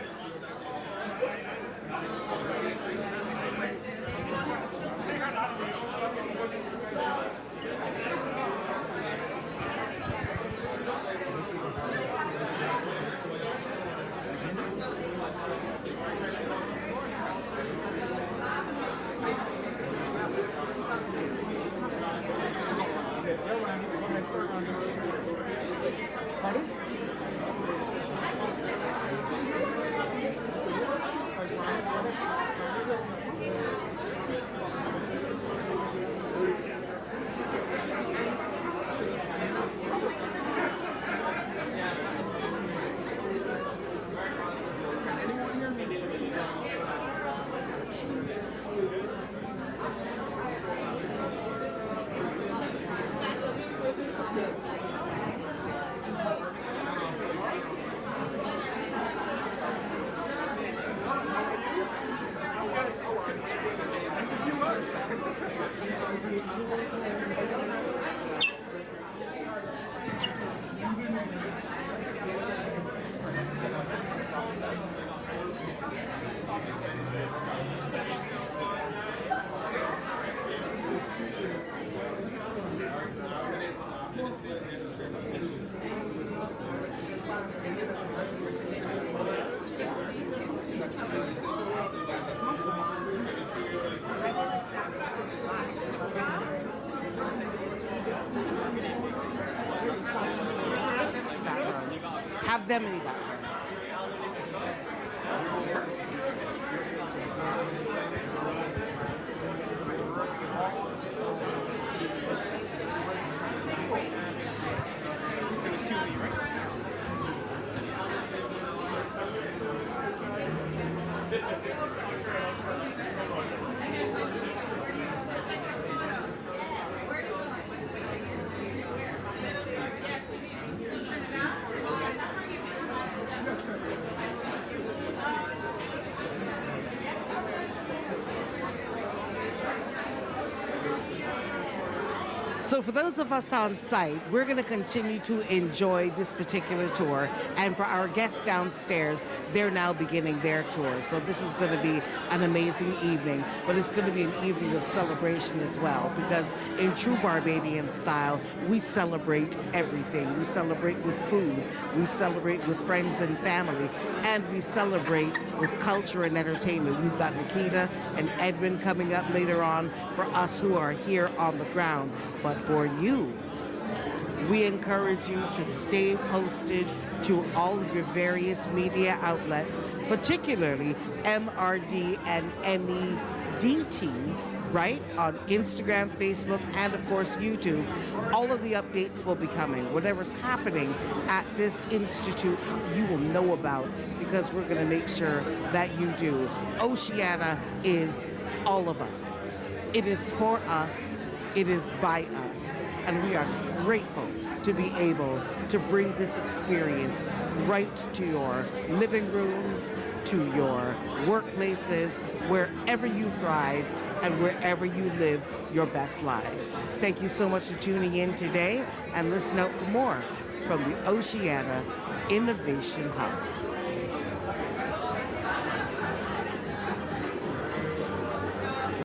Have them in the background. So for those of us on site, we're going to continue to enjoy this particular tour. And for our guests downstairs, they're now beginning their tour. So this is going to be an amazing evening, but it's going to be an evening of celebration as well, because in true Barbadian style, we celebrate everything. We celebrate with food, we celebrate with friends and family, and we celebrate with culture and entertainment. We've got Nikita and Edwin coming up later on for us who are here on the ground. But for you, we encourage you to stay posted to all of your various media outlets, particularly MRD and NEDT, right? On Instagram, Facebook, and of course YouTube. All of the updates will be coming. Whatever's happening at this institute, you will know about, because we're going to make sure that you do. Oceana is all of us. It is for us. It is by us. And we are grateful to be able to bring this experience right to your living rooms, to your workplaces, wherever you thrive and wherever you live your best lives. Thank you so much for tuning in today, and listen out for more from the Oceana Innovation Hub.